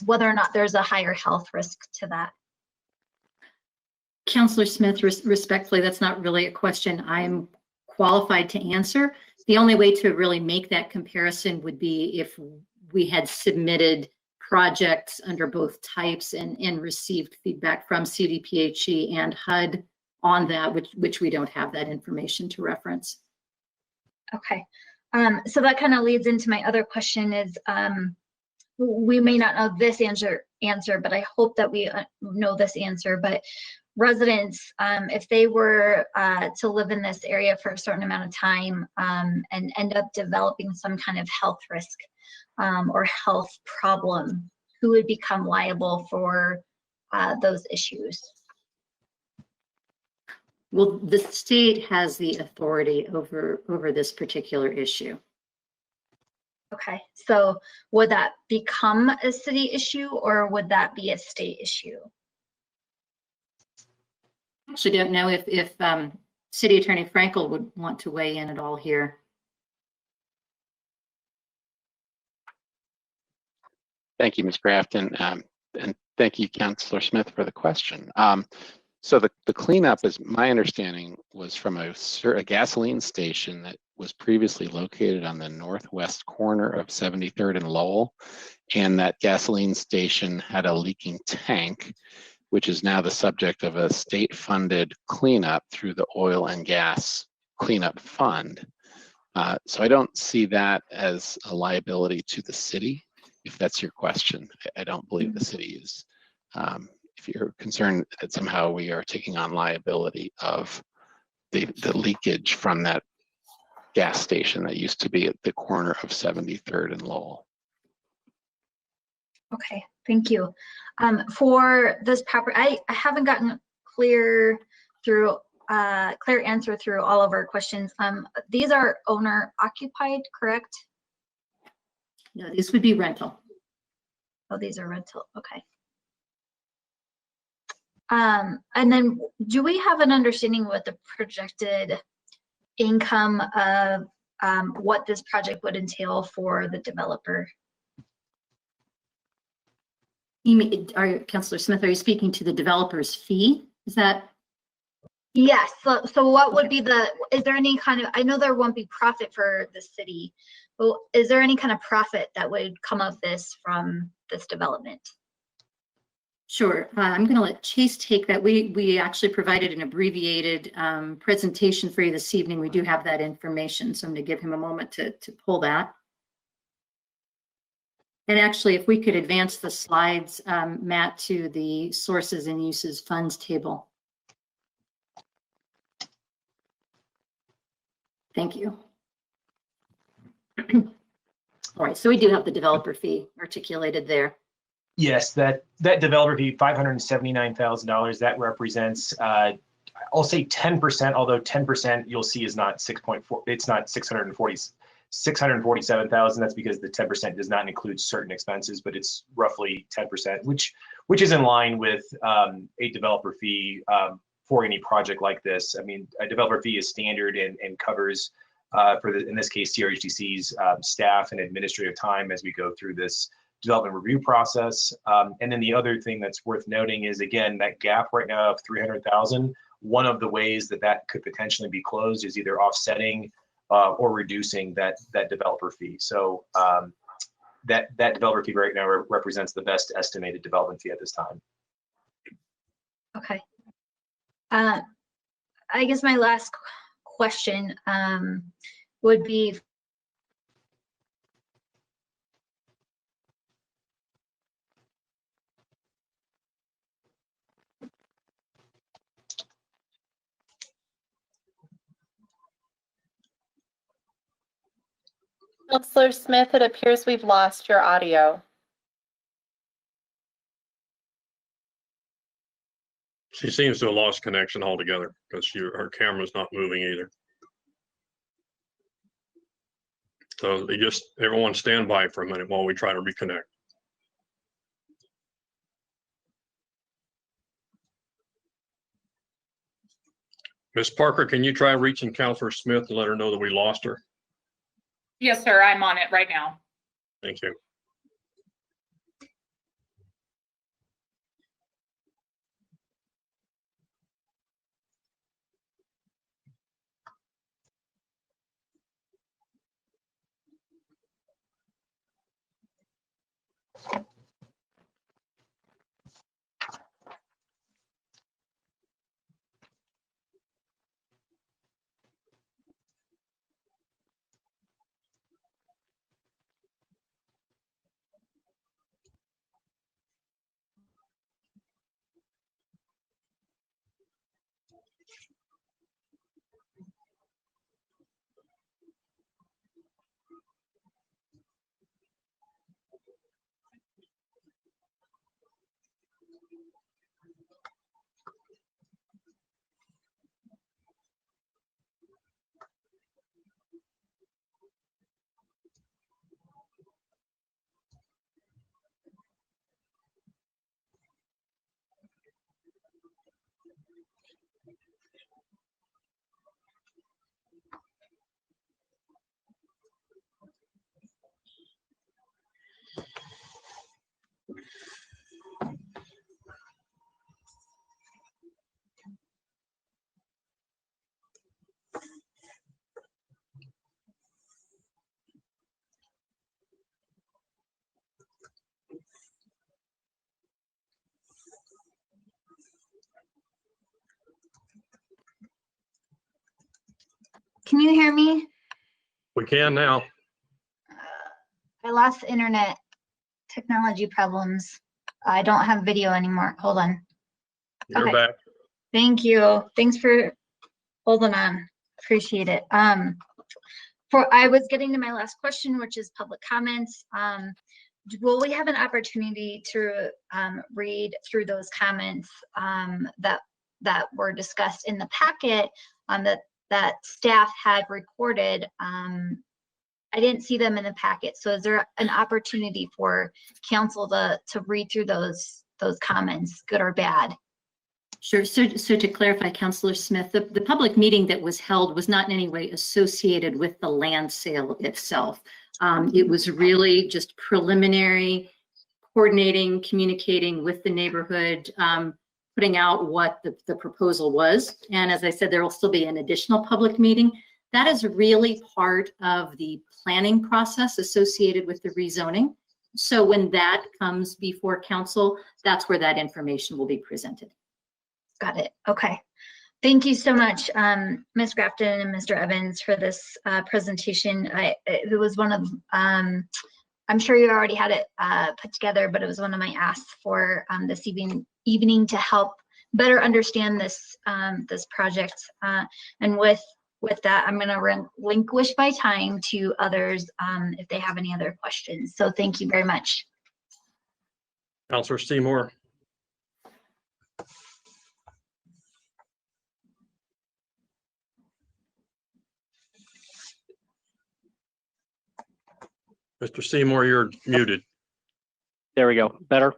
S10: whether or not there's a higher health risk to that?
S16: Councilor Smith, respectfully, that's not really a question I'm qualified to answer. The only way to really make that comparison would be if we had submitted projects under both types and received feedback from CDPHE and HUD on that, which we don't have that information to reference.
S10: Okay, so that kind of leads into my other question is, we may not know this answer, but I hope that we know this answer. But residents, if they were to live in this area for a certain amount of time and end up developing some kind of health risk or health problem, who would become liable for those issues?
S16: Well, the state has the authority over this particular issue.
S10: Okay, so would that become a city issue or would that be a state issue?
S16: Actually don't know if City Attorney Frankel would want to weigh in at all here.
S13: Thank you, Ms. Grafton, and thank you, Councilor Smith, for the question. So the cleanup, is my understanding, was from a gasoline station that was previously located on the northwest corner of 73rd and Lowell, and that gasoline station had a leaking tank, which is now the subject of a state-funded cleanup through the Oil and Gas Cleanup Fund. So I don't see that as a liability to the city, if that's your question. I don't believe the city is. If you're concerned that somehow we are taking on liability of the leakage from that gas station that used to be at the corner of 73rd and Lowell.
S10: Okay, thank you. For this property, I haven't gotten clear answer through all of our questions. These are owner occupied, correct?
S16: No, this would be rental.
S10: Oh, these are rental, okay. And then do we have an understanding what the projected income of what this project would entail for the developer?
S16: Councilor Smith, are you speaking to the developer's fee? Is that?
S10: Yes, so what would be is there any kind of, I know there won't be profit for the city, but is there any kind of profit that would come of this from this development?
S16: Sure, I'm going to let Chase take that. We actually provided an abbreviated presentation for you this evening. We do have that information, so I'm going to give him a moment to pull that. And actually, if we could advance the slides, Matt, to the sources and uses funds table. Thank you. All right, so we do have the developer fee articulated there.
S19: Yes, that developer fee, $579,000, that represents, I'll say 10%, although 10% you'll see is not 6.4, it's not 647,000. That's because the 10% does not include certain expenses, but it's roughly 10%, which is in line with a developer fee for any project like this. I mean, a developer fee is standard and covers, in this case, CRHDC's staff and administrative time as we go through this development review process. And then the other thing that's worth noting is, again, that gap right now of 300,000, one of the ways that could potentially be closed is either offsetting or reducing that developer fee. So that developer fee right now represents the best estimated development fee at this time.
S10: Okay. I guess my last question would be,
S8: Councilor Smith, it appears we've lost your audio.
S2: She seems to have lost connection altogether because her camera's not moving either. So everyone stand by for a minute while we try to reconnect. Ms. Parker, can you try reaching Councilor Smith and let her know that we lost her?
S15: Yes, sir. I'm on it right now.
S2: Thank you.
S10: Can you hear me?
S2: We can now.
S10: I lost the internet technology problems. I don't have video anymore. Hold on.
S2: You're
S10: Okay.
S2: back.
S10: Thank you. Thanks for holding on. Appreciate it. I was getting to my last question, which is public comments. Will we have an opportunity to read through those comments that were discussed in the packet that staff had recorded? I didn't see them in the packet. So is there an opportunity for council to read through those comments, good or bad?
S16: Sure. So to clarify, Councillor Smith, the public meeting that was held was not in any way associated with the land sale itself. It was really just preliminary, coordinating, communicating with the neighborhood, putting out what the proposal was. And as I said, there will still be an additional public meeting. That is really part of the planning process associated with the rezoning. So when that comes before council, that's where that information will be presented.
S10: Got it. Okay. Thank you so much, Ms. Grafton and Mr. Evans, for this presentation. It was one of, I'm sure you already had it put together, but it was one of my asks for this evening to help better understand this this project. And with that, I'm going to relinquish my time to others if they have any other questions. So thank you very much.
S2: Councilor Seymour. Mr. Seymour, you're muted.
S6: There we go. Better?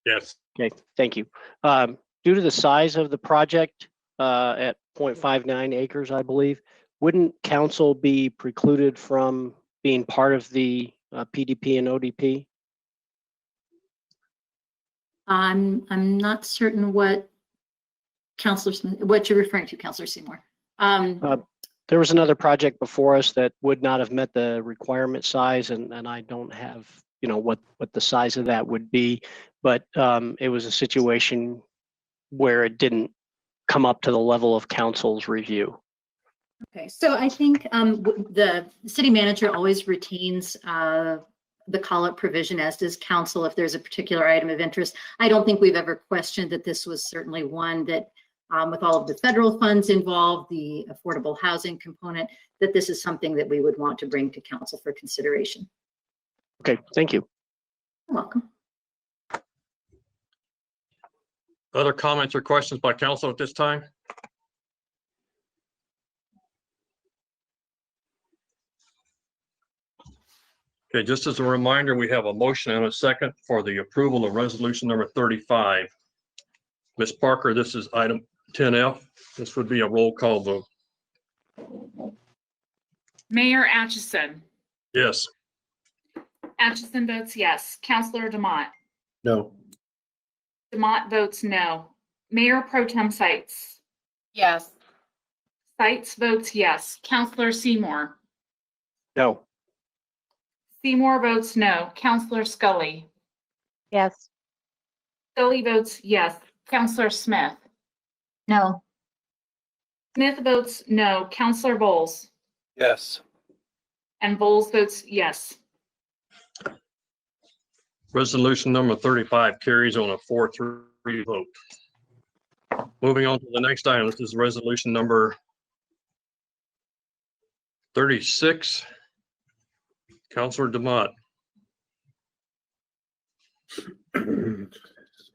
S2: Yes.
S6: Okay, thank you. Due to the size of the project at 0.59 acres, I believe, wouldn't council be precluded from being part of the PDP and ODP?
S16: I'm not certain what what you're referring to, Councillor Seymour.
S6: There was another project before us that would not have met the requirement size, and I don't have, what the size of that would be, but it was a situation where it didn't come up to the level of council's review.
S16: Okay, so I think the city manager always retains the call-up provision, as does council, if there's a particular item of interest. I don't think we've ever questioned that this was certainly one that with all of the federal funds involved, the affordable housing component, that this is something that we would want to bring to council for consideration.
S6: Okay, thank you.
S16: You're welcome.
S2: Other comments or questions by council at this time? Okay, just as a reminder, we have a motion and a second for the approval of resolution number 35. Ms. Parker, this is item 10F. This would be a roll call vote.
S15: Mayor Atchison.
S2: Yes.
S15: Atchison votes yes. Councillor Demott.
S7: No.
S15: Demott votes no. Mayor Pro Tem Sites.
S8: Yes.
S15: Sites votes yes. Councillor Seymour.
S6: No.
S15: Seymour votes no. Councillor Scully.
S22: Yes.
S15: Scully votes yes. Councillor Smith.
S10: No.
S15: Smith votes no. Councillor Bowles.
S5: Yes.
S15: And Bowles votes yes.
S2: Resolution number 35 carries on a 4-3 vote. Moving on to the next item, this is resolution number 36. Councilor Demott.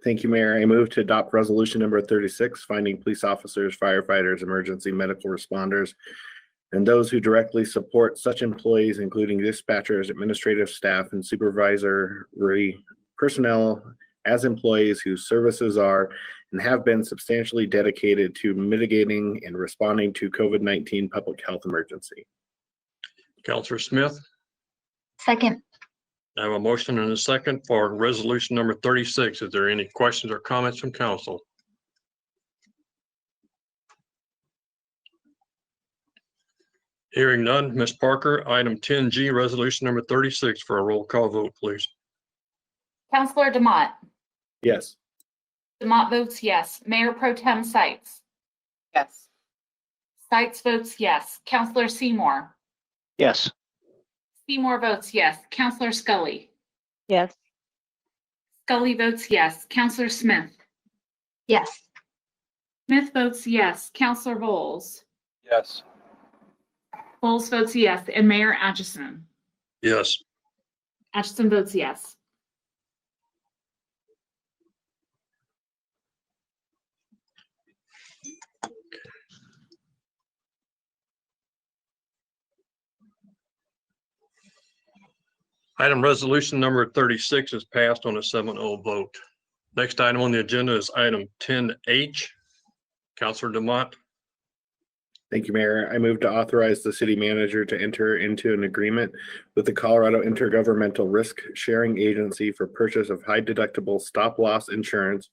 S7: Thank you, Mayor. I move to adopt resolution number 36, finding police officers, firefighters, emergency medical responders, and those who directly support such employees, including dispatchers, administrative staff, and supervisory personnel as employees whose services are and have been substantially dedicated to mitigating and responding to COVID-19 public health emergency.
S2: Councilor Smith.
S10: Second.
S2: I have a motion and a second for resolution number 36. Is there any questions or comments from council? Hearing none, Ms. Parker, item 10G, resolution number 36 for a roll call vote, please.
S15: Councillor Demott.
S7: Yes.
S15: Demott votes yes. Mayor Pro Tem Sites.
S8: Yes.
S15: Sites votes yes. Counselor Seymour.
S6: Yes.
S15: Seymour votes yes. Counselor Scully.
S22: Yes.
S15: Scully votes yes. Counselor Smith.
S10: Yes.
S15: Smith votes yes. Counselor Bowles.
S5: Yes.
S15: Bowles votes yes. And Mayor Atchison.
S2: Yes.
S15: Atchison votes yes.
S2: Item resolution number 36 is passed on a 7-0 vote. Next item on the agenda is item 10H. Counselor Demott.
S7: Thank you, Mayor. I move to authorize the city manager to enter into an agreement with the Colorado Intergovernmental Risk Sharing Agency for purchase of high deductible stop loss insurance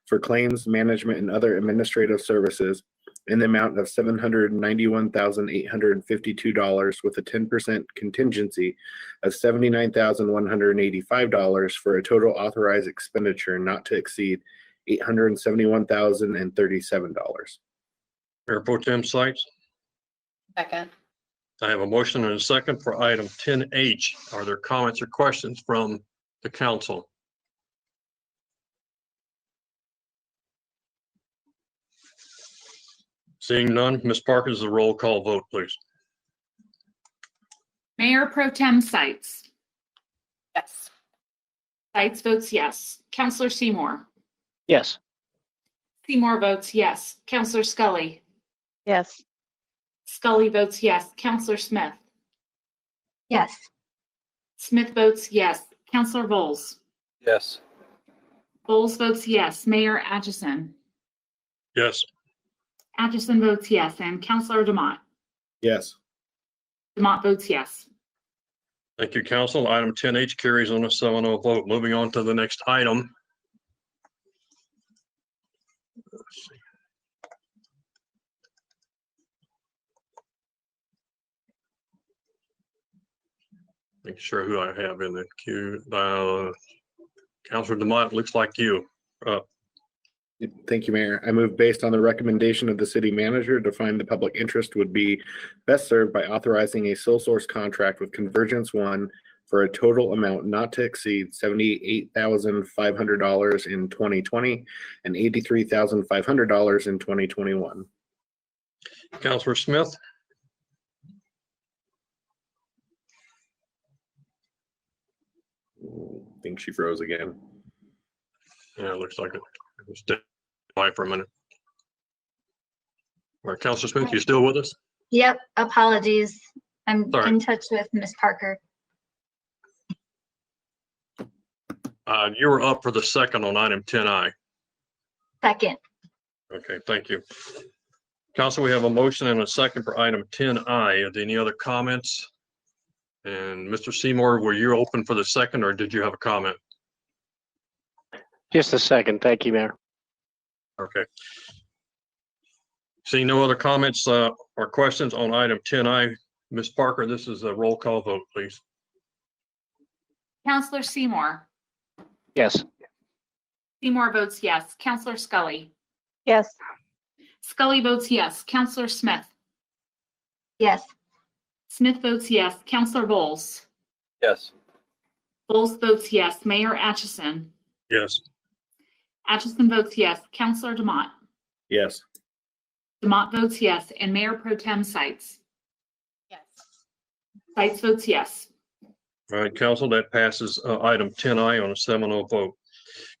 S7: for claims management and other administrative services in the amount of $791,852 with a 10% contingency of $79,185 for a total authorized expenditure not to exceed $871,037.
S2: Mayor Pro Tem Sites.
S8: Second.
S2: I have a motion and a second for item 10H. Are there comments or questions from the council? Seeing none, Ms. Parker, is a roll call vote, please.
S15: Mayor Pro Tem Sites.
S8: Yes.
S15: Sites votes yes. Counselor Seymour.
S6: Yes.
S15: Seymour votes yes. Counselor Scully.
S22: Yes.
S15: Scully votes yes. Counselor Smith.
S10: Yes.
S15: Smith votes yes. Counselor Bowles.
S5: Yes.
S15: Bowles votes yes. Mayor Atchison.
S2: Yes.
S15: Atchison votes yes. And Counselor Demott.
S7: Yes.
S15: Demott votes yes.
S2: Thank you, council. Item 10H carries on a 7-0 vote. Moving on to the next item. Let's see. Make sure who I have in the queue. Councilor Demott, looks like you.
S7: Thank you, Mayor. I move based on the recommendation of the city manager to find the public interest would be best served by authorizing a sole source contract with Convergence One for a total amount not to exceed $78,500 in 2020 and $83,500 in 2021.
S2: Councilor Smith.
S7: I think she froze again.
S2: Yeah, it looks like it was dead for a minute. All right, Councilor Smith, you still with us?
S10: Yep. Apologies. I'm
S2: Sorry.
S10: in touch with Miss Parker.
S2: You were up for the second on item 10I.
S10: Second.
S2: Okay, thank you. Council, we have a motion and a second for item 10I. Are there any other comments? And Mr. Seymour, were you open for the second or did you have a comment?
S6: Just a second. Thank you, Mayor.
S2: Okay. Seeing no other comments or questions on item 10I, Ms. Parker, this is a roll call vote, please.
S15: Counselor Seymour.
S6: Yes.
S15: Seymour votes yes. Counselor Scully.
S22: Yes.
S15: Scully votes yes. Counselor Smith.
S10: Yes.
S15: Smith votes yes. Counselor Bowles.
S5: Yes.
S15: Bowles votes yes. Mayor Atchison.
S2: Yes.
S15: Atchison votes yes. Counselor Demott.
S7: Yes.
S15: Demott votes yes. And Mayor Pro Tem Sites.
S8: Yes.
S15: Sites votes yes.
S2: All right, council, that passes item 10I on a 7-0 vote.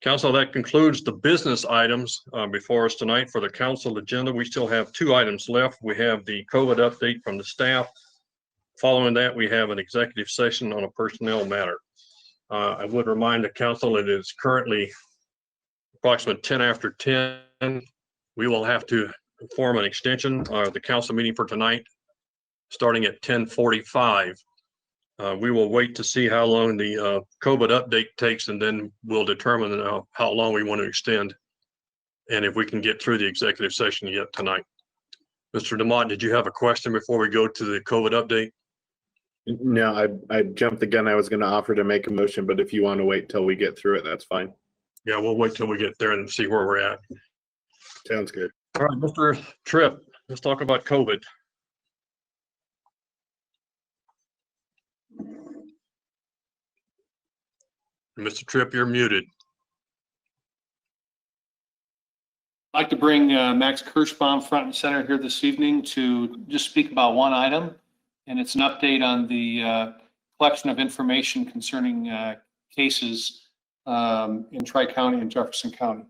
S2: Council, that concludes the business items before us tonight for the council agenda. We still have 2 items left. We have the COVID update from the staff. Following that, we have an executive session on a personnel matter. I would remind the council it is currently approximately 10 after 10. We will have to form an extension of the council meeting for tonight, starting at 10:45. We will wait to see how long the COVID update takes, and then we'll determine how long we want to extend and if we can get through the executive session yet tonight. Mr. Demott, did you have a question before we go to the COVID update?
S7: No, I jumped the gun. I was going to offer to make a motion, but if you want to wait till we get through it, that's fine.
S2: Yeah, we'll wait till we get there and see where we're at.
S7: Sounds good.
S2: All right, Mr. Tripp, Let's talk about COVID. Mr. Tripp, you're muted.
S4: I'd like to bring Max Kirschbaum front and center here this evening to just speak about one item, and it's an update on the collection of information concerning cases in Tri-County and Jefferson County.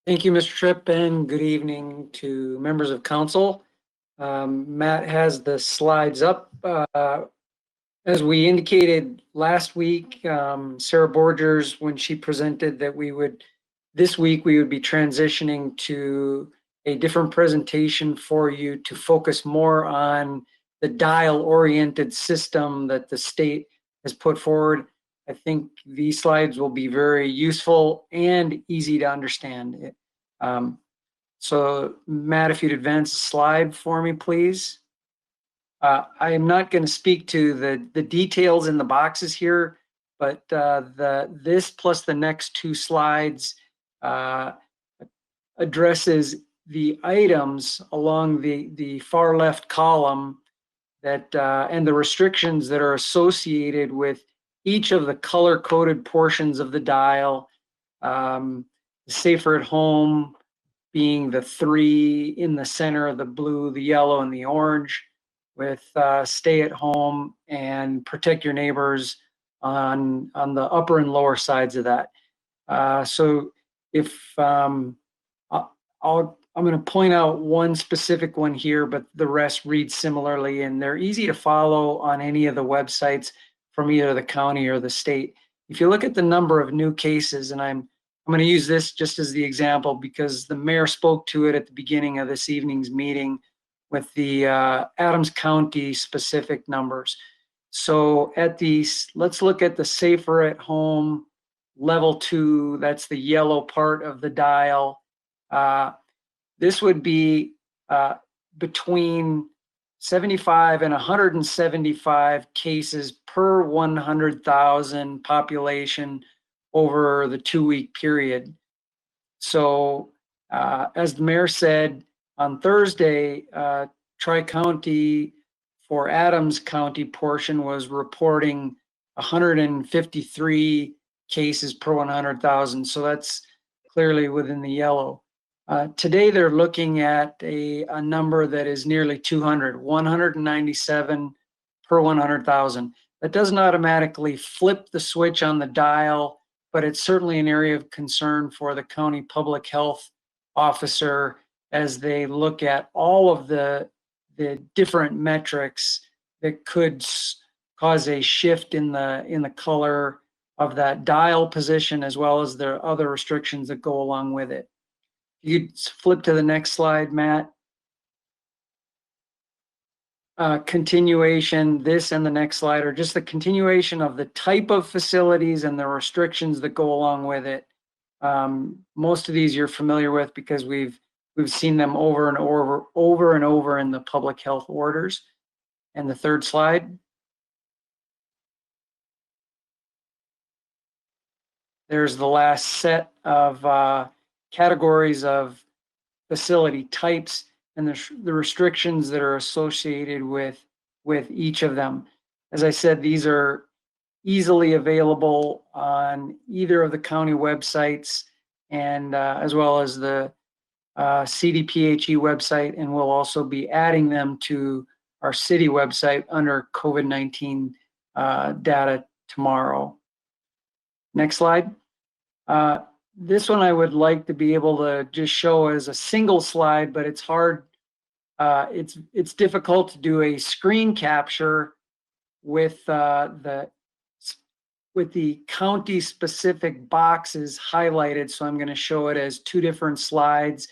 S17: Thank you, Mr. Tripp, and good evening to members of council. Matt has the slides up. As we indicated last week, Sarah Borgers, when she presented that this week we would be transitioning to a different presentation for you to focus more on the dial-oriented system that the state has put forward. I think these slides will be very useful and easy to understand. So Matt, if you'd advance the slide for me, please. I am not going to speak to the details in the boxes here, but this plus the next two slides addresses the items along the far left column that and the restrictions that are associated with each of the color-coded portions of the dial. Safer at home being the 3 in the center of the blue, the yellow, and the orange, with stay at home and protect your neighbors on the upper and lower sides of that. So if I'm going to point out one specific one here, but the rest read similarly, and they're easy to follow on any of the websites from either the county or the state. If you look at the number of new cases, and I'm going to use this just as the example because the mayor spoke to it at the beginning of this evening's meeting with the Adams County specific numbers. So let's look at the safer at home level 2, that's the yellow part of the dial. This would be between 75 and 175 cases per 100,000 population over the 2-week period. So as the mayor said, on Thursday, Tri-County for Adams County portion was reporting 153 cases per 100,000. So that's clearly within the yellow. Today, they're looking at a number that is nearly 200, 197 per 100,000. That doesn't automatically flip the switch on the dial, but it's certainly an area of concern for the county public health officer as they look at all of the different metrics that could cause a shift in the color of that dial position, as well as the other restrictions that go along with it. You flip to the next slide, Matt. Continuation, this and the next slide are just the continuation of the type of facilities and the restrictions that go along with it. Most of these you're familiar with because we've seen them over and over in the public health orders. And the third slide. There's the last set of categories of facility types and the restrictions that are associated with each of them. As I said, these are easily available on either of the county websites and as well as the CDPHE website, and we'll also be adding them to our city website under COVID-19 data tomorrow. Next slide. This one I would like to be able to just show as a single slide, but it's hard. It's difficult to do a screen capture with the county specific boxes highlighted. So I'm going to show it as two different slides.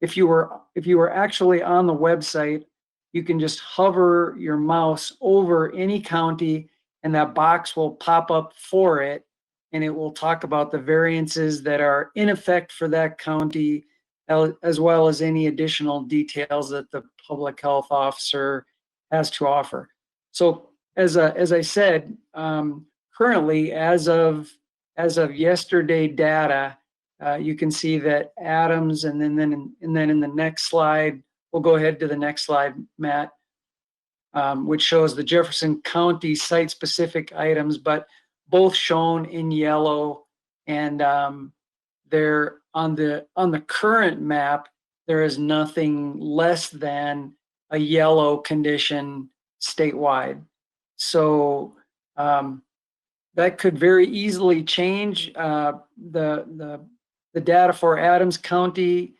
S17: If you were actually on the website, you can just hover your mouse over any county and that box will pop up for it. And it will talk about the variances that are in effect for that county, as well as any additional details that the public health officer has to offer. So as I said, currently, as of yesterday data, you can see that Adams, and then in the next slide, we'll go ahead to the next slide, Matt, which shows the Jefferson County site-specific items, but both shown in yellow. And they're on the current map, there is nothing less than a yellow condition statewide. So that could very easily change. The data for Adams County,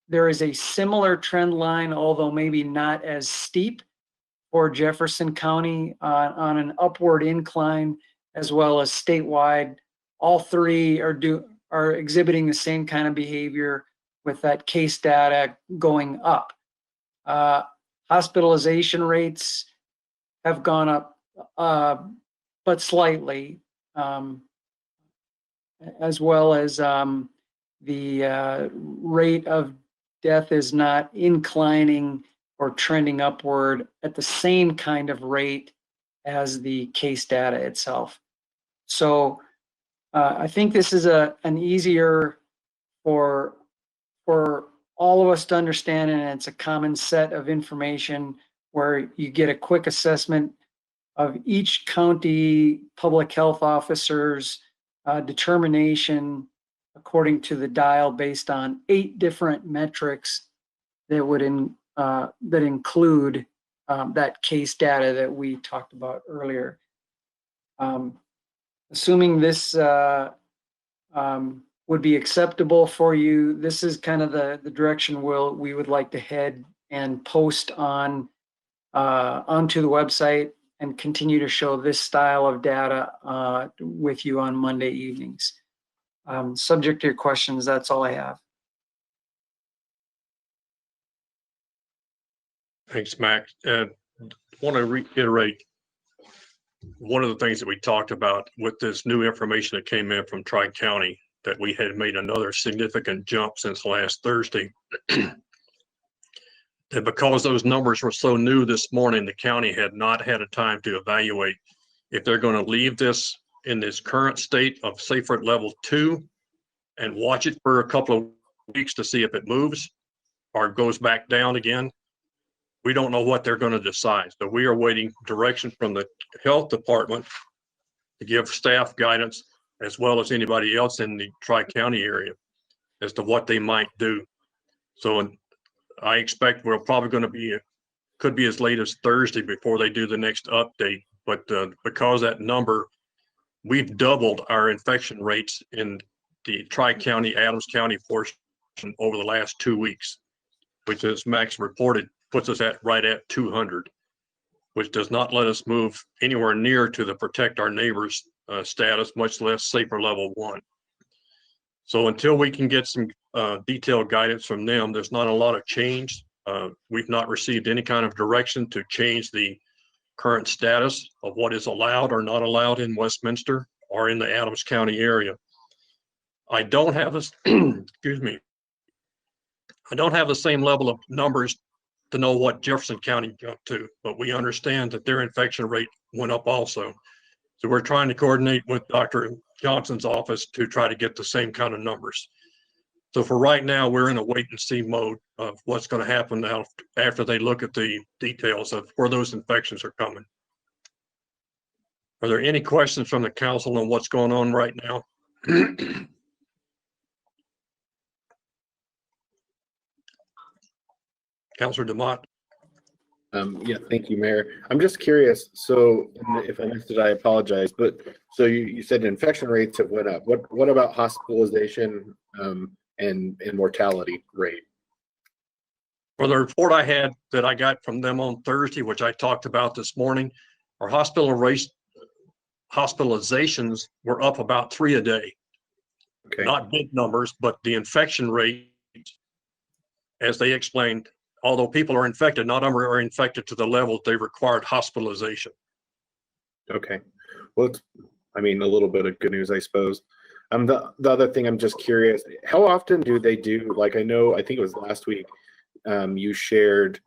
S17: there is a similar trend line, although maybe not as steep, for Jefferson County on an upward incline, as well as statewide. All three are exhibiting the same kind of behavior, with that case data going up. Hospitalization rates have gone up, but slightly, as well as the rate of death is not inclining or trending upward at the same kind of rate as the case data itself. So I think this is an easier for all of us to understand, and it's a common set of information where you get a quick assessment of each county public health officer's determination according to the dial, based on 8 different metrics that would that include that case data that we talked about earlier. Assuming this would be acceptable for you, this is kind of the direction we would like to head and post onto the website and continue to show this style of data with you on Monday evenings. Subject to your questions, that's all I have.
S2: Thanks, Max. I want to reiterate one of the things that we talked about with this new information that came in from Tri-County, that we had made another significant jump since last Thursday. That because those numbers were so new this morning, the county had not had a time to evaluate if they're going to leave this in this current state of safer at level 2 and watch it for a couple of weeks to see if it moves or goes back down again. We don't know what they're going to decide. So we are waiting direction from the health department to give staff guidance, as well as anybody else in the Tri-County area, as to what they might do. So I expect we're probably going to could be as late as Thursday before they do the next update. But because that number, we've doubled our infection rates in the Tri-County, Adams County portion over the last 2 weeks, which, as Max reported, puts us right at 200, which does not let us move anywhere near to the protect our neighbors status, much less safer level 1. So until we can get some detailed guidance from them, there's not a lot of change. We've not received any kind of direction to change the current status of what is allowed or not allowed in Westminster or in the Adams County area. I don't have this, excuse me, I don't have the same level of numbers to know what Jefferson County jumped to, but we understand that their infection rate went up also. So we're trying to coordinate with Dr. Johnson's office to try to get the same kind of numbers. So for right now, we're in a wait and see mode of what's going to happen now after they look at the details of where those infections are coming. Are there any questions from the council on what's going on right now? Councilor DeMott.
S7: Yeah, thank you, Mayor. I'm just curious. So if I missed it, I apologize. But so you said infection rates have went up. What about hospitalization and mortality rate?
S2: For the report I had that I got from them on Thursday, which I talked about this morning, our hospitalizations were up about 3 a day. Okay. Not big numbers, but the infection rate, as they explained, although people are infected, not all are infected to the level they required hospitalization.
S7: Okay. Well, it's, I mean, a little bit of good news, I suppose. The other thing, I'm just curious, how often do they do, like, I think it was last week, you shared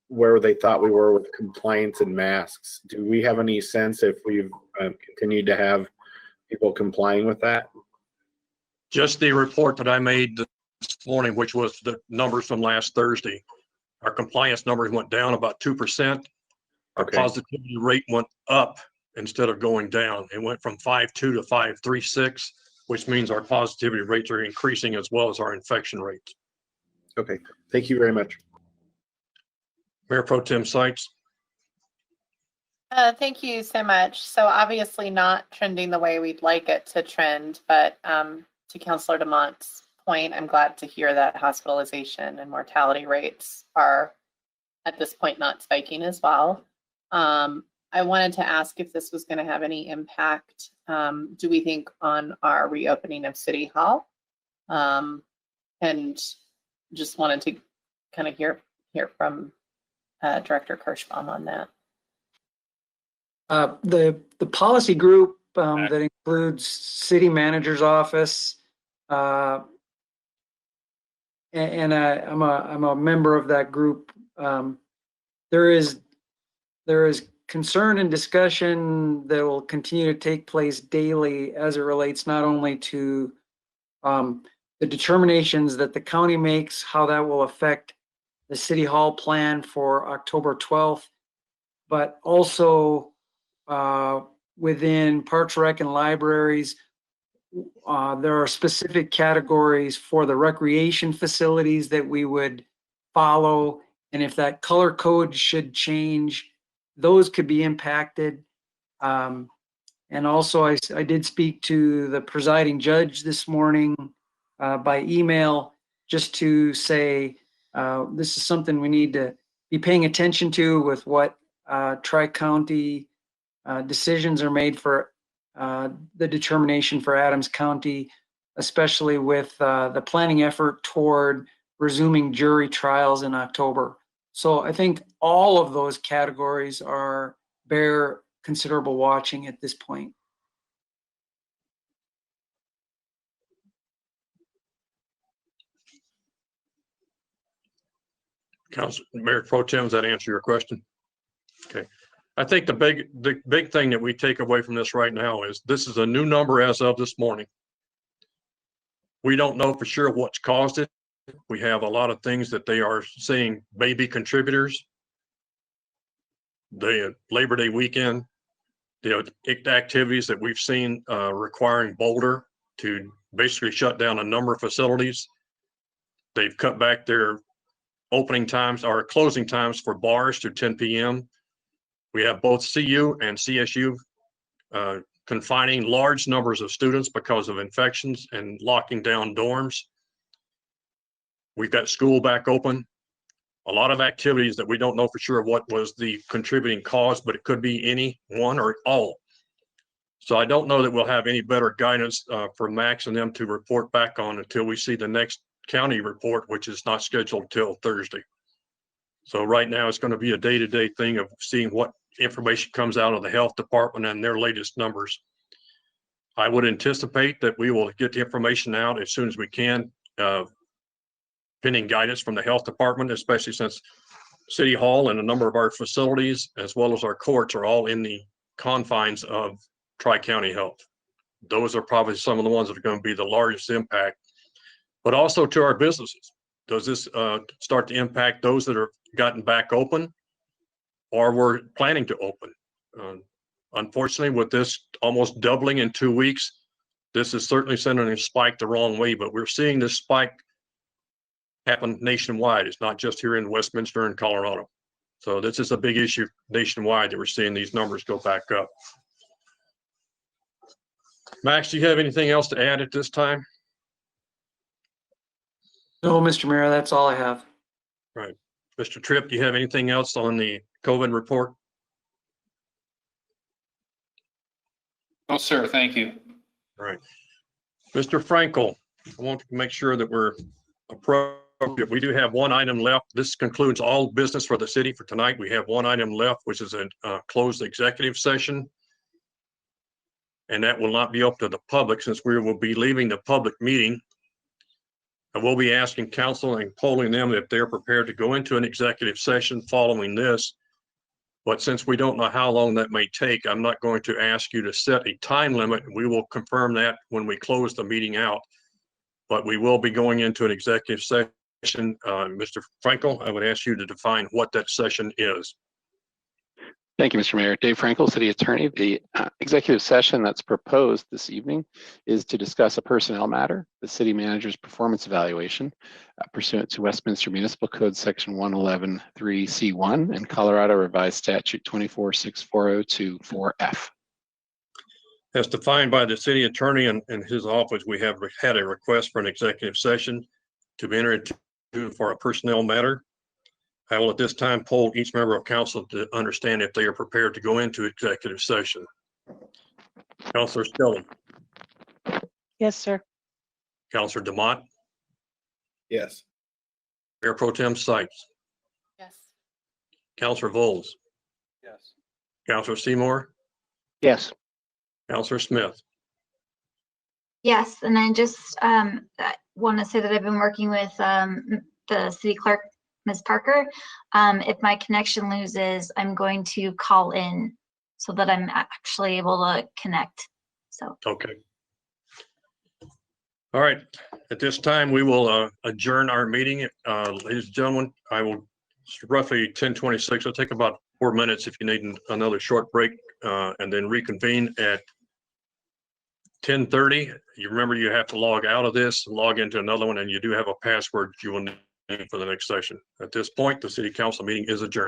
S7: where they thought we were with compliance and masks. Do we have any sense if we've continued to have people complying with that?
S2: Just the report that I made this morning, which was the numbers from last Thursday. Our compliance numbers went down about 2%. Our
S7: Okay.
S2: positivity rate went up instead of going down. It went from 5.2 to 5.36, which means our positivity rates are increasing as well as our infection rates.
S7: Okay. Thank you very much.
S2: Mayor Pro Tem Sites.
S8: Thank you so much. So obviously not trending the way we'd like it to trend, but to Councilor DeMont's point, I'm glad to hear that hospitalization and mortality rates are at this point not spiking as well. I wanted to ask if this was going to have any impact, do we think, on our reopening of City Hall? And just wanted to kind of hear from Director Kirschbaum on that.
S17: The policy group that includes city manager's office, and I'm a member of that group. There is concern and discussion that will continue to take place daily as it relates not only to the determinations that the county makes, how that will affect the City Hall plan for October 12th, but also within Parks, Rec, and libraries, there are specific categories for the recreation facilities that we would follow. And if that color code should change, those could be impacted. And also, I did speak to the presiding judge this morning by email, just to say this is something we need to be paying attention to with what tri-county decisions are made for the determination for Adams County, especially with the planning effort toward resuming jury trials in October. So I think all of those categories bear considerable watching at this point.
S2: Council, Mayor Pro Tem, does that answer your question? Okay. I think the big thing that we take away from this right now is this is a new number as of this morning. We don't know for sure what's caused it. We have a lot of things that they are saying may be contributors. The Labor Day weekend, the activities that we've seen requiring Boulder to basically shut down a number of facilities. They've cut back their opening times or closing times for bars to 10 p.m. We have both CU and CSU confining large numbers of students because of infections and locking down dorms. We've got school back open. A lot of activities that we don't know for sure what was the contributing cause, but it could be any one or all. So I don't know that we'll have any better guidance for Max and them to report back on until we see the next county report, which is not scheduled till Thursday. So right now it's going to be a day-to-day thing of seeing what information comes out of the health department and their latest numbers. I would anticipate that we will get the information out as soon as we can, pending guidance from the health department, especially since City Hall and a number of our facilities, as well as our courts, are all in the confines of Tri-County Health. Those are probably some of the ones that are going to be the largest impact, but also to our businesses. Does this start to impact those that have gotten back open or were planning to open? Unfortunately, with this almost doubling in 2 weeks, this is certainly sending a spike the wrong way, but we're seeing this spike happen nationwide. It's not just here in Westminster and Colorado. So this is a big issue nationwide that we're seeing these numbers go back up. Max, do you have anything else to add at this time?
S17: No, Mr. Mayor, that's all I have.
S2: Right. Mr. Tripp, do you have anything else on the COVID report?
S4: No, sir. Thank you.
S2: All right. Mr. Frankel, I want to make sure that we're appropriate. We do have one item left. This concludes all business for the city for tonight. We have one item left, which is a closed executive session. And that will not be open to the public since we will be leaving the public meeting. And we'll be asking council and polling them if they're prepared to go into an executive session following this. But since we don't know how long that may take, I'm not going to ask you to set a time limit. We will confirm that when we close the meeting out. but we will be going into an executive session. Mr. Frankel, I would ask you to define what that session is.
S13: Thank you, Mr. Mayor. Dave Frankel, City Attorney. The executive session that's proposed this evening is to discuss a personnel matter, the city manager's performance evaluation pursuant to Westminster Municipal Code Section 111.3C1 and Colorado Revised Statute 246402-4F.
S2: As defined by the city attorney and his office, we have had a request for an executive session to be entered into for a personnel matter. I will at this time poll each member of council to understand if they are prepared to go into executive session. Councilor Stelling,
S22: Yes, sir.
S2: Councilor DeMott,
S1: Yes.
S2: Mayor Pro Tem Sykes,
S8: Yes.
S2: Councilor Vols,
S5: Yes.
S2: Councilor Seymour,
S6: Yes.
S2: Councilor Smith.
S10: Yes, and I just want to say that I've been working with the city clerk, Ms. Parker. If my connection loses, I'm going to call in so that I'm actually able to connect. So.
S2: Okay. All right. At this time, we will adjourn our meeting. Ladies and gentlemen, I will roughly 10:26. It'll take about 4 minutes if you need another short break, and then reconvene at 10:30. You remember you have to log out of this, log into another one, and you do have a password you will need for the next session. At this point, the city council meeting is adjourned.